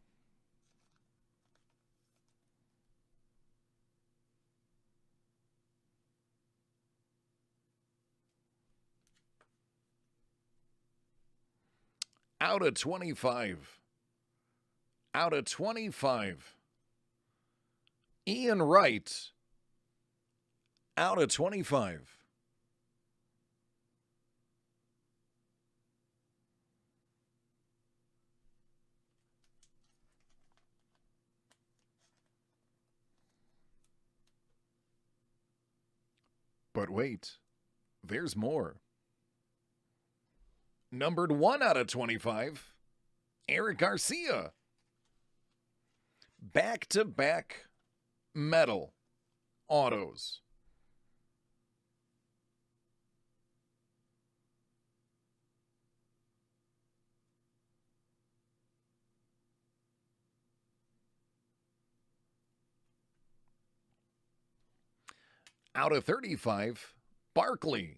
Out of 25. Out of 25. Ian Wright. Out of 25. But wait, there's more. Numbered 1 out of 25, Eric Garcia. Back-to-back metal autos. Out of 35, Barkley.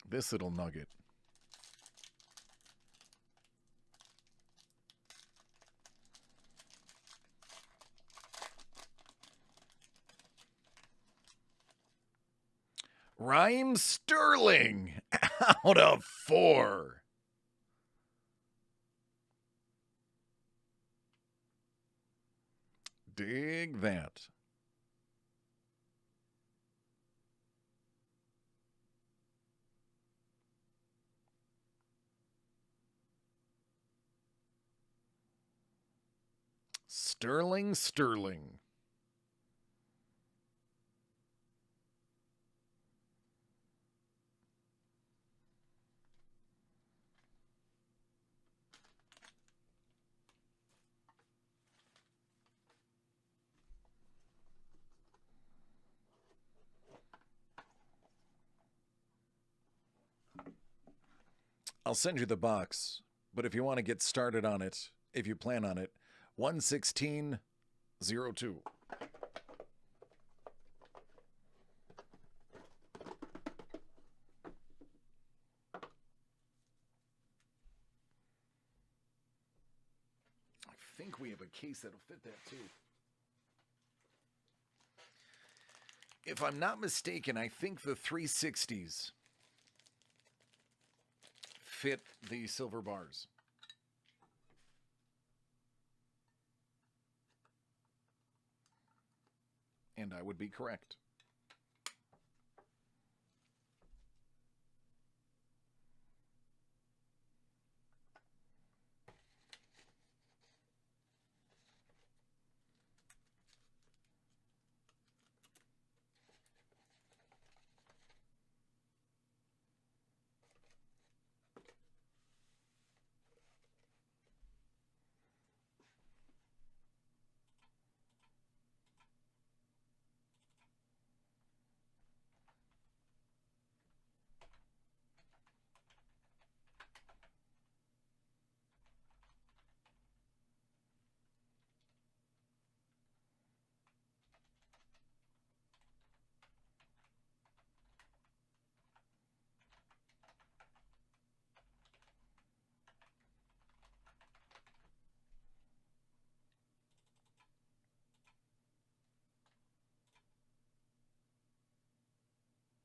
This little nugget. Raheem Sterling out of 4. Dig that. Sterling. I'll send you the box, But if you want to get started on it, if you plan on it, 11602. I think we have a case that'll fit that too. If I'm not mistaken, I think the 360s fit the silver bars. And I would be correct.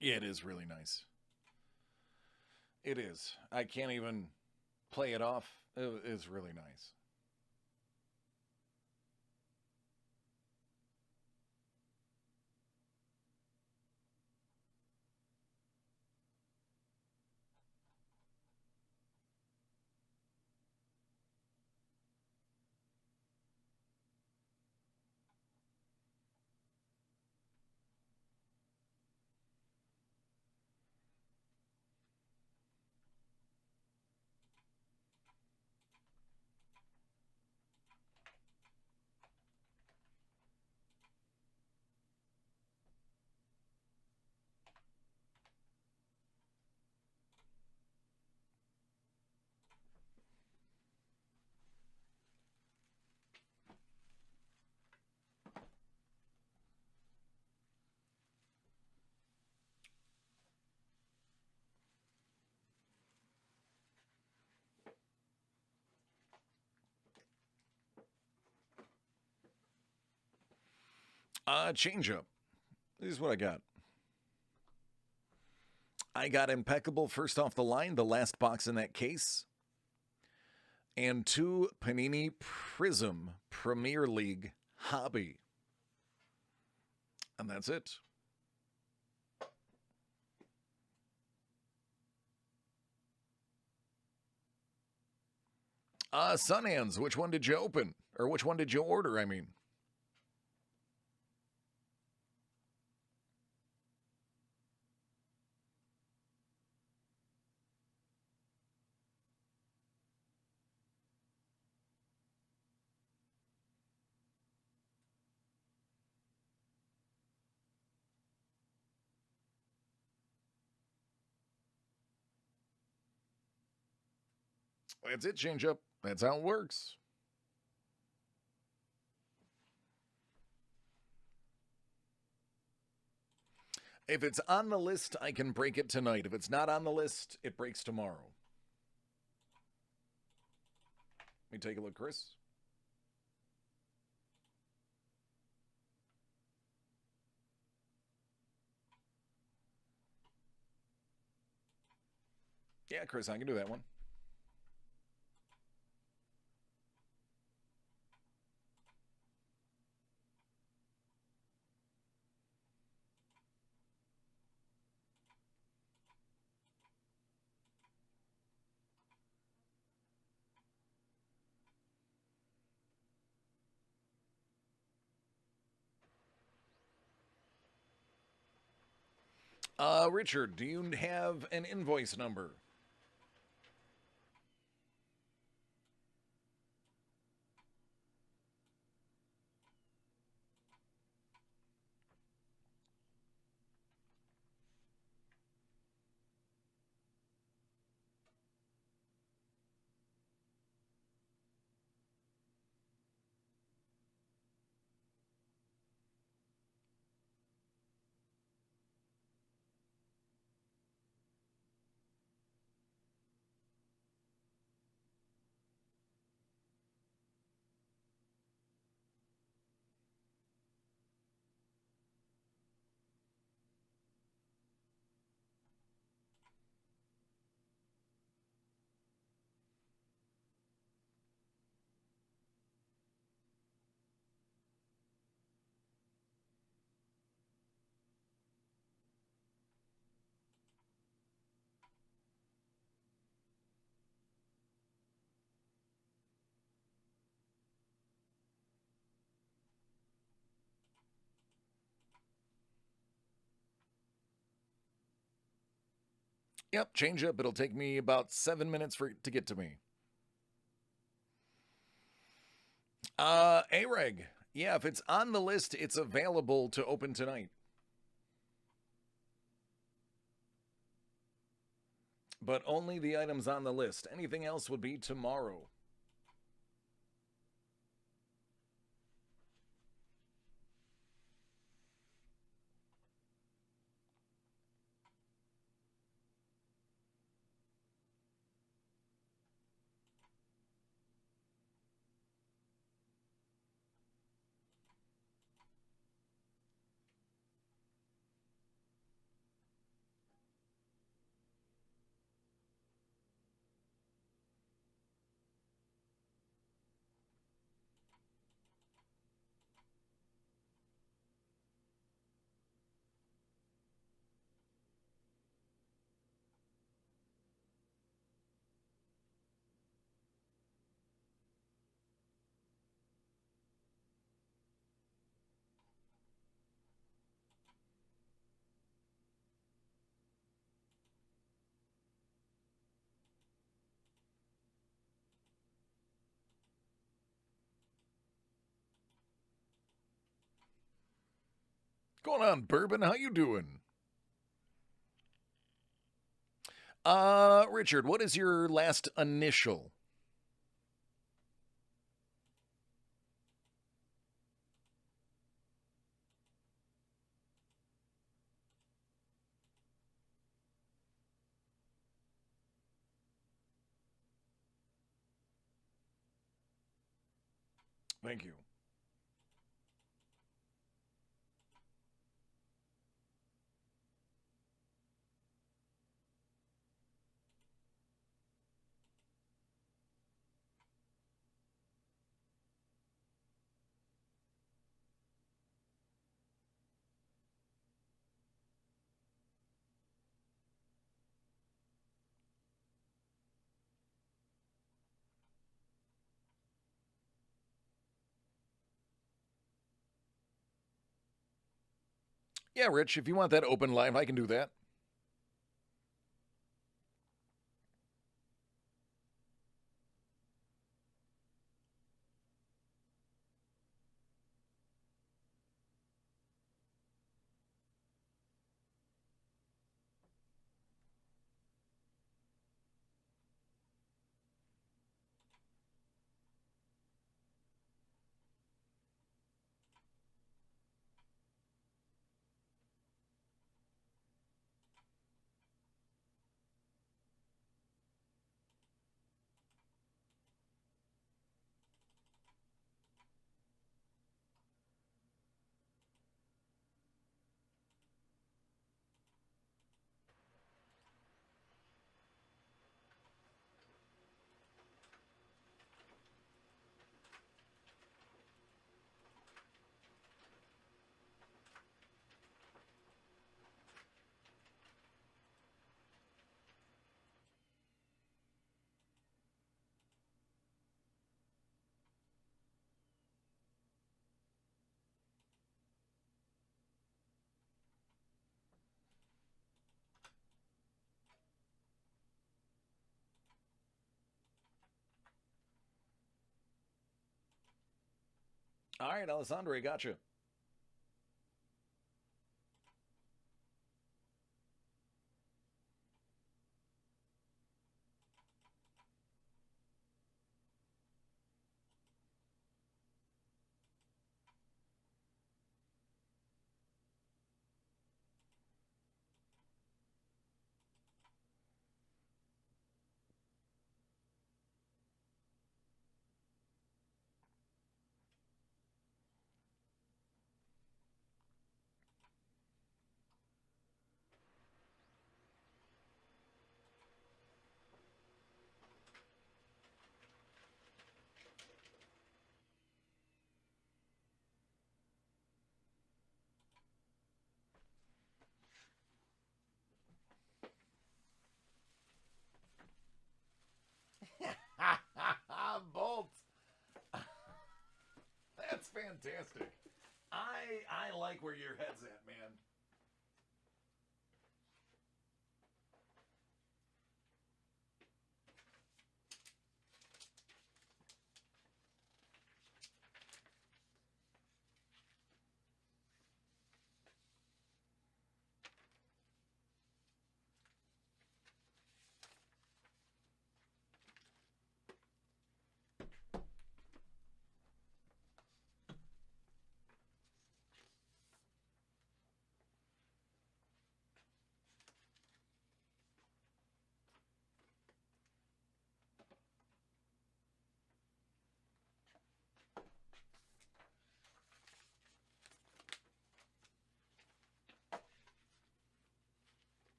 Yeah, it is really nice. It is. I can't even play it off. It is really nice. Change up. This is what I got. I got Impeccable first off the line, the last box in that case. And 2 Panini Prism Premier League Hobby. And that's it. Sunhands, which one did you open? Or which one did you order, I mean? That's it, change up. That's how it works. If it's on the list, I can break it tonight. If it's not on the list, it breaks tomorrow. Let me take a look, Chris. Yeah, Chris, I can do that one. Richard, do you have an invoice number? Yep, change up. It'll take me about 7 minutes for it to get to me. A-Reg. Yeah, if it's on the list, it's available to open tonight. But only the items on the list. Anything else would be tomorrow. Going on, Bourbon? How you doing? Richard, what is your last initial? Thank you. Yeah, Rich, if you want that open live, I can do that. All right, Alessandro, gotcha. Bolt. That's fantastic. I like where your head's at, man.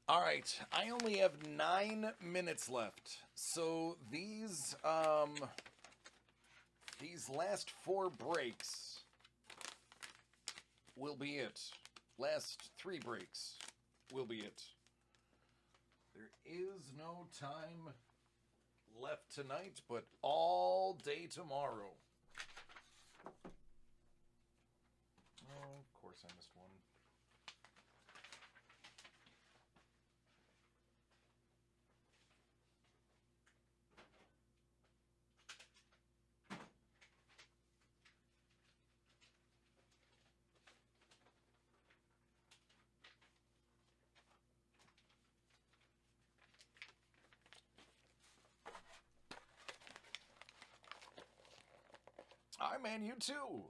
All right, I only have 9 minutes left. So these last 4 breaks will be it. Last 3 breaks will be it. There is no time left tonight, but all day tomorrow. Oh, of course I missed one. Hi, man, you too.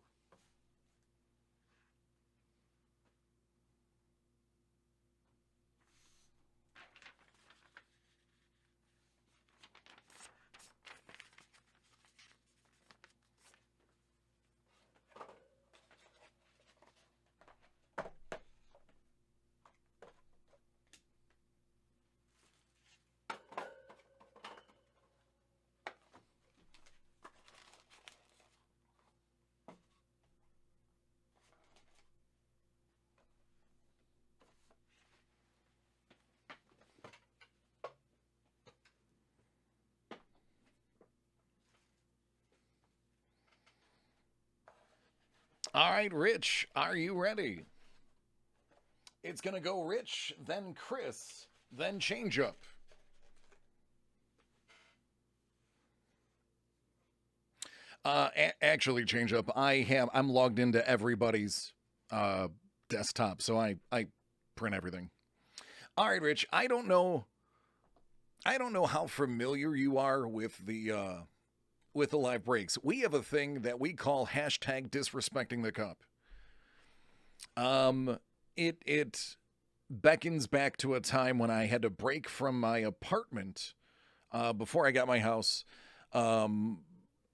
All right, Rich, are you ready? It's going to go Rich, then Chris, then change up. Actually, change up. I'm logged into everybody's desktop, so I print everything. All right, Rich. I don't know how familiar you are with the live breaks. We have a thing that we call hashtag disrespecting the cup. It beckons back to a time when I had to break from my apartment before I got my house.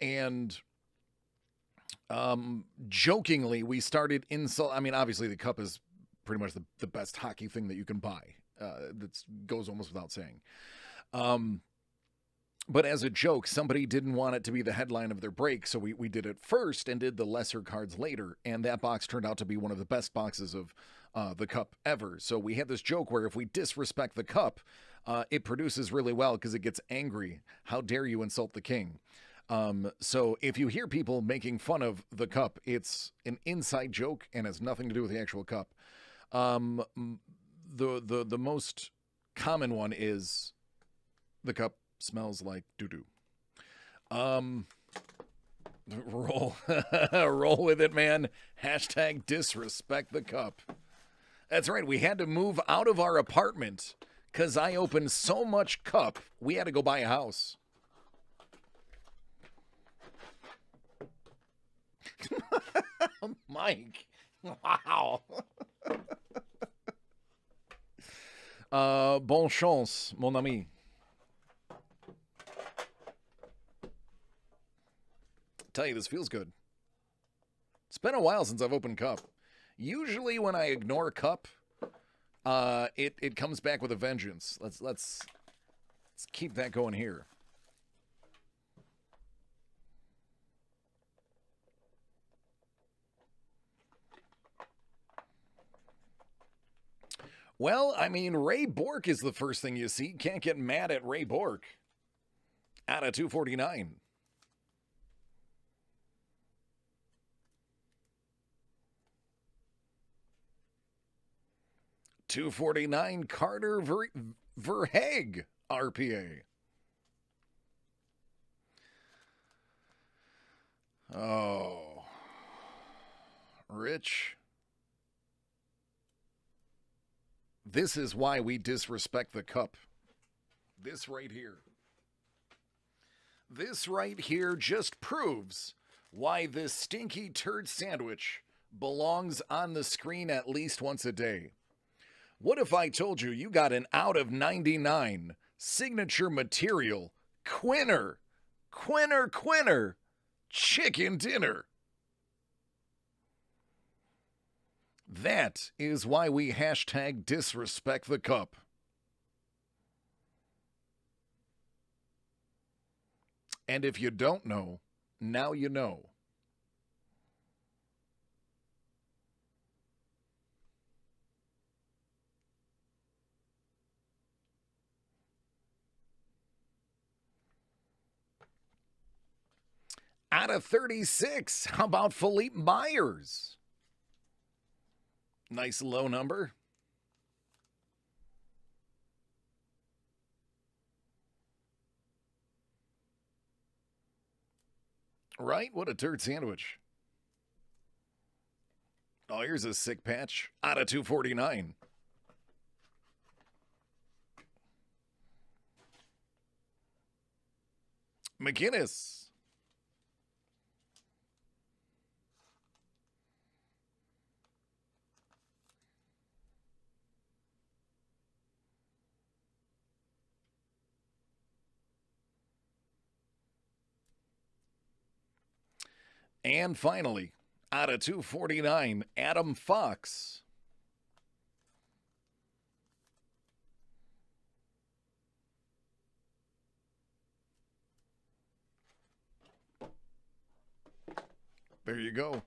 And jokingly, we started insult. I mean, obviously, the cup is pretty much the best hockey thing that you can buy. That goes almost without saying. But as a joke, somebody didn't want it to be the headline of their break, so we did it first and did the lesser cards later. And that box turned out to be one of the best boxes of the cup ever. So we had this joke where if we disrespect the cup, it produces really well because it gets angry. How dare you insult the king? So if you hear people making fun of the cup, it's an inside joke and has nothing to do with the actual cup. The most common one is the cup smells like doo-doo. Roll roll with it, man. Hashtag disrespect the cup. That's right. We had to move out of our apartment because I opened so much cup, we had to go buy a house. Mike. Wow. Bon chance, mon ami. Tell you, this feels good. It's been a while since I've opened cup. Usually when I ignore cup, it comes back with a vengeance. Let's keep that going here. Well, I mean, Ray Bork is the first thing you see. Can't get mad at Ray Bork. Out of 249. $249 Carter Verhaeg RPA. Oh. Rich. This is why we disrespect the cup. This right here. This right here just proves why this stinky turd sandwich belongs on the screen at least once a day. What if I told you you got an out of 99 signature material Quinner chicken dinner? That is why we hashtag disrespect the cup. And if you don't know, now you know. Out of 36, how about Philippe Myers? Nice low number. Right? What a turd sandwich. Oh, here's a sick patch. Out of 249. McGinnis. And finally, out of 249, Adam Fox. There you go.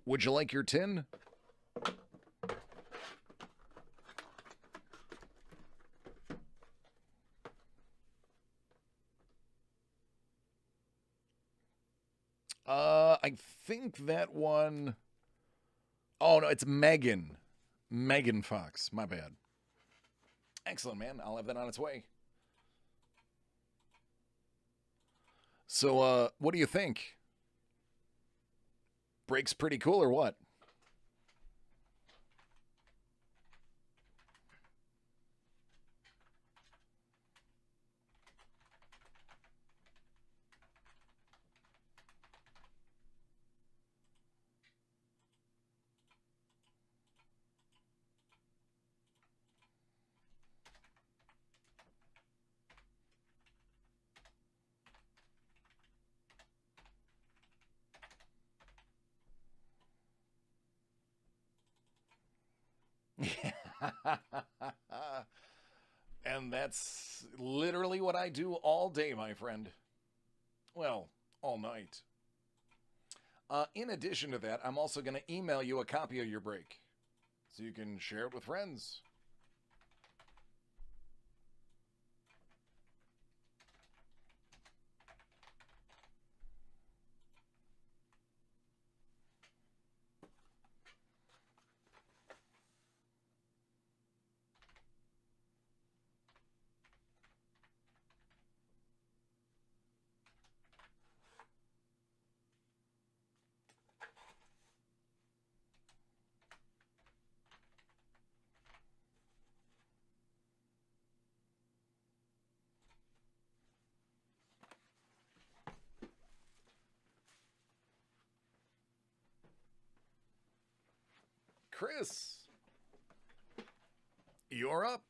Would you like your tin? I think that one. Oh no, it's Megan. Megan Fox. My bad. Excellent, man. I'll have that on its way. So, what do you think? Break's pretty cool or what? And that's literally what I do all day, my friend. Well, all night. In addition to that, I'm also going to email you a copy of your break so you can share it with friends. Chris, you're up.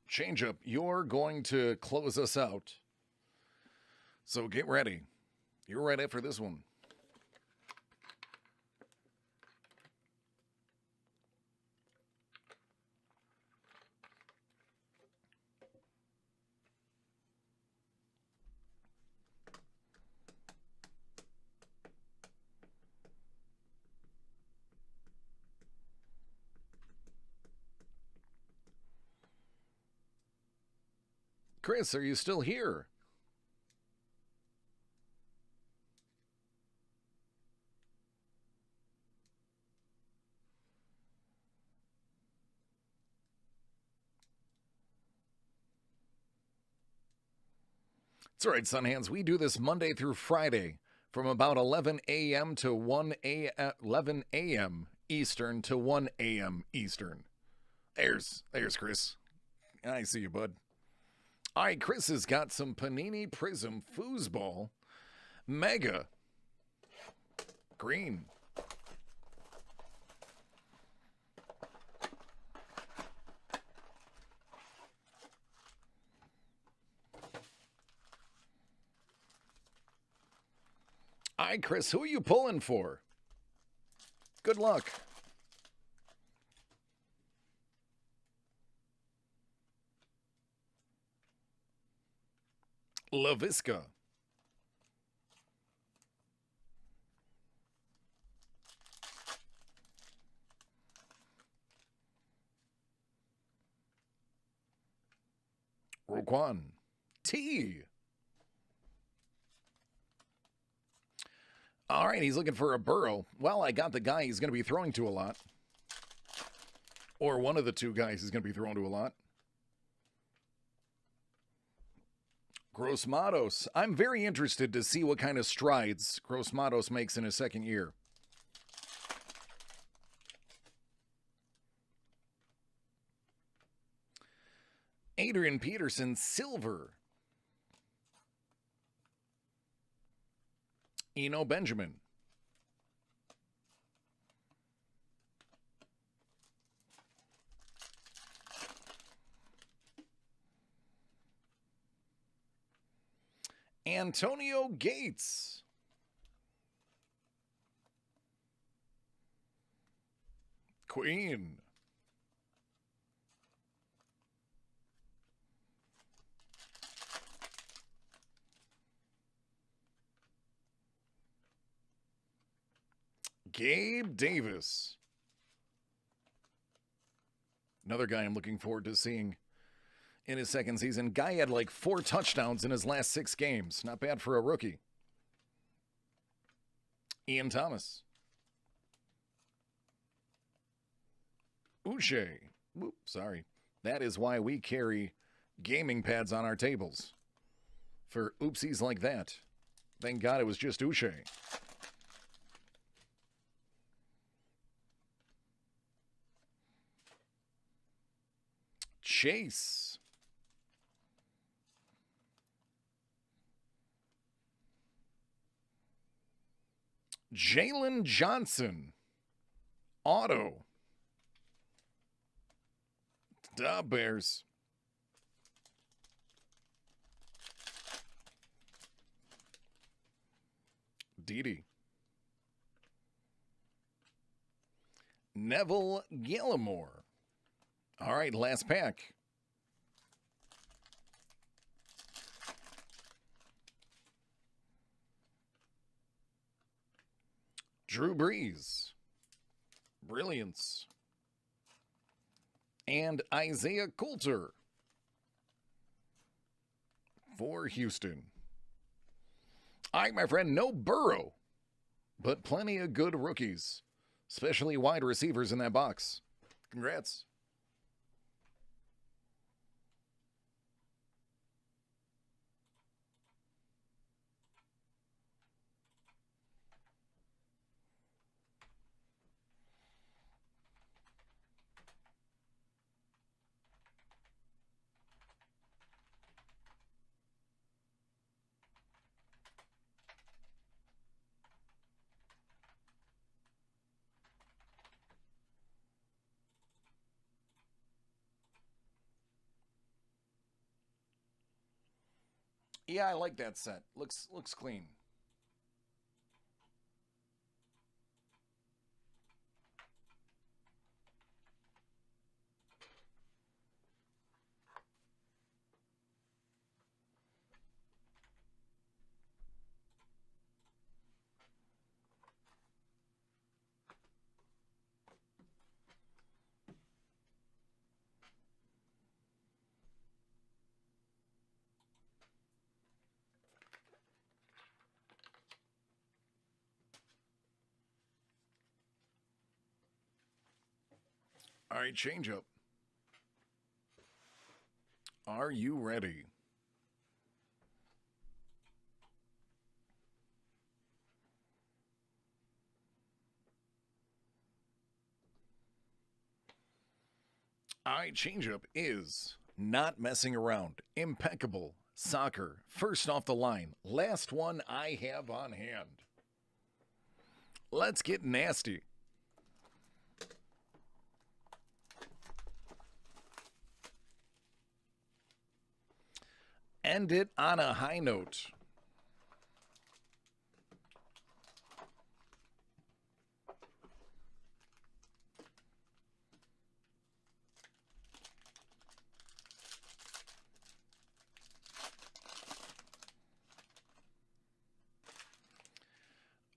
Change up. You're going to close us out. So get ready. You're right after this one. Chris, are you still here? It's all right, Sunhands. We do this Monday through Friday from about 11 a.m. to 11 a.m. Eastern to 1 a.m. Eastern. There's Chris. I see you, bud. All right, Chris has got some Panini Prism Foosball Mega Green. All right, Chris, who are you pulling for? Good luck. LaVisca. Roquan. T. All right, he's looking for a Burrow. Well, I got the guy he's going to be throwing to a lot. Or one of the two guys he's going to be throwing to a lot. Gross-Matos. I'm very interested to see what kind of strides Gross-Matos makes in his second year. Adrian Peterson, silver. Eno Benjamin. Antonio Gates. Queen. Gabe Davis. Another guy I'm looking forward to seeing in his second season. Guy had like 4 touchdowns in his last 6 games. Not bad for a rookie. Ian Thomas. Uche. Whoop, sorry. That is why we carry gaming pads on our tables. For oopsies like that. Thank God it was just Uche. Chase. Jalen Johnson. Auto. Da Bears. Didi. Neville Gallimore. All right, last pack. Drew Brees. Brilliance. And Isaiah Coulter for Houston. All right, my friend, no Burrow, but plenty of good rookies, especially wide receivers in that box. Congrats. Yeah, I like that set. Looks clean. All right, change up. Are you ready? All right, change up is not messing around. Impeccable. Soccer. First off the line. Last one I have on hand. Let's get nasty. End it on a high note.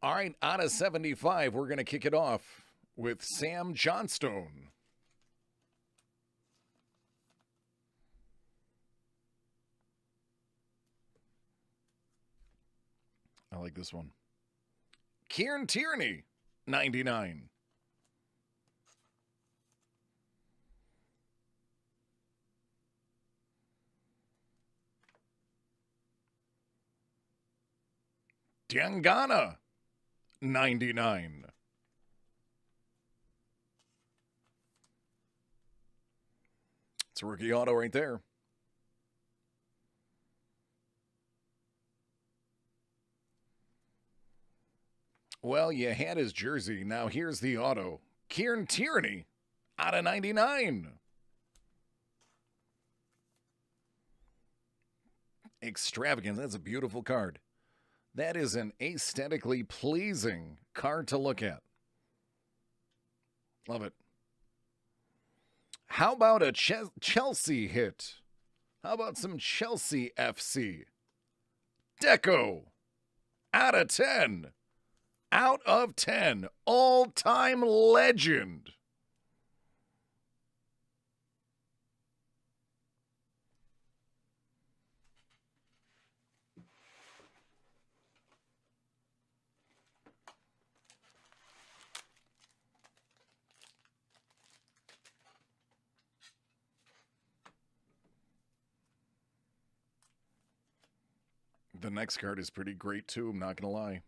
All right, out of 75, we're going to kick it off with Sam Johnstone. I like this one. Kieran Tierney, 99. Diangana, 99. It's a rookie auto right there. Well, you had his jersey. Now here's the auto. Kieran Tierney, out of 99. Extravagant. That's a beautiful card. That is an aesthetically pleasing card to look at. Love it. How about a Chelsea hit? How about some Chelsea FC? Deco, out of 10. Out of 10. All-time legend. The next card is pretty great, too. I'm not going to lie.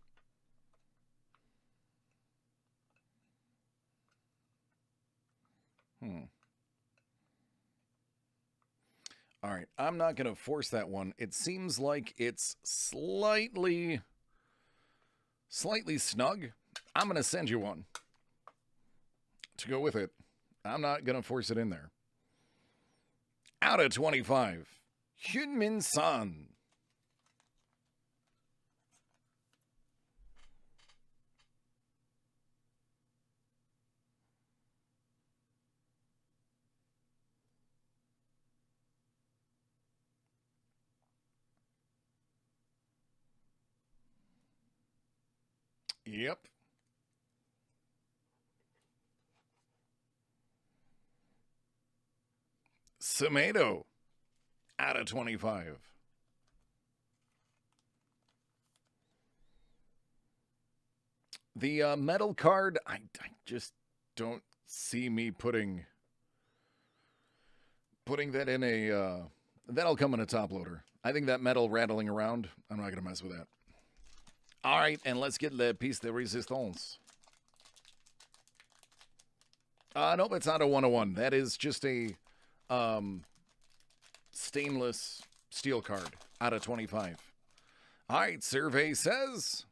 All right. I'm not going to force that one. It seems like it's slightly snug. I'm going to send you one to go with it. I'm not going to force it in there. Out of 25. Hyunmin Son. Yep. Semedo, out of 25. The metal card, I just don't see me putting that in a, that'll come in a top loader. I think that metal rattling around, I'm not going to mess with that. All right, and let's get the piece de resistance. Nope, it's not a 101. That is just a stainless steel card out of 25. All right, survey says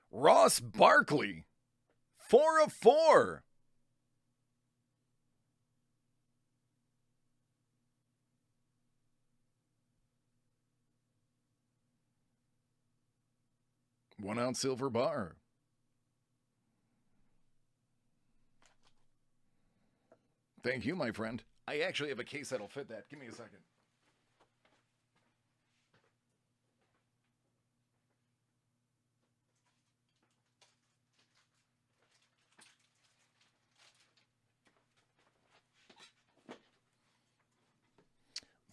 Ross Barkley, 4 of 4. One-ounce silver bar. Thank you, my friend. I actually have a case that'll fit that. Give me a second.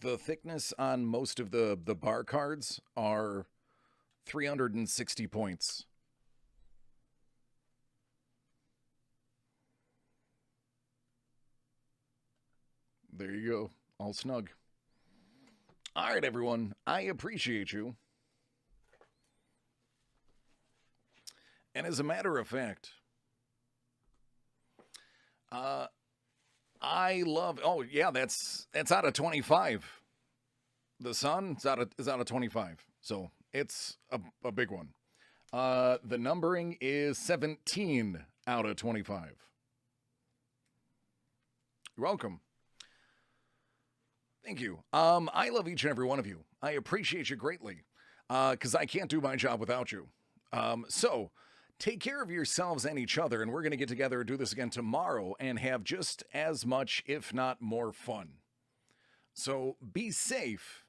The thickness on most of the bar cards are 360 points. There you go. All snug. All right, everyone. I appreciate you. And as a matter of fact, I love. Oh yeah, that's out of 25. The Sun is out of 25. So it's a big one. The numbering is 17 out of 25. You're welcome. Thank you. I love each and every one of you. I appreciate you greatly. Because I can't do my job without you. So take care of yourselves and each other, and we're going to get together and do this again tomorrow and have just as much, if not more, fun. So be safe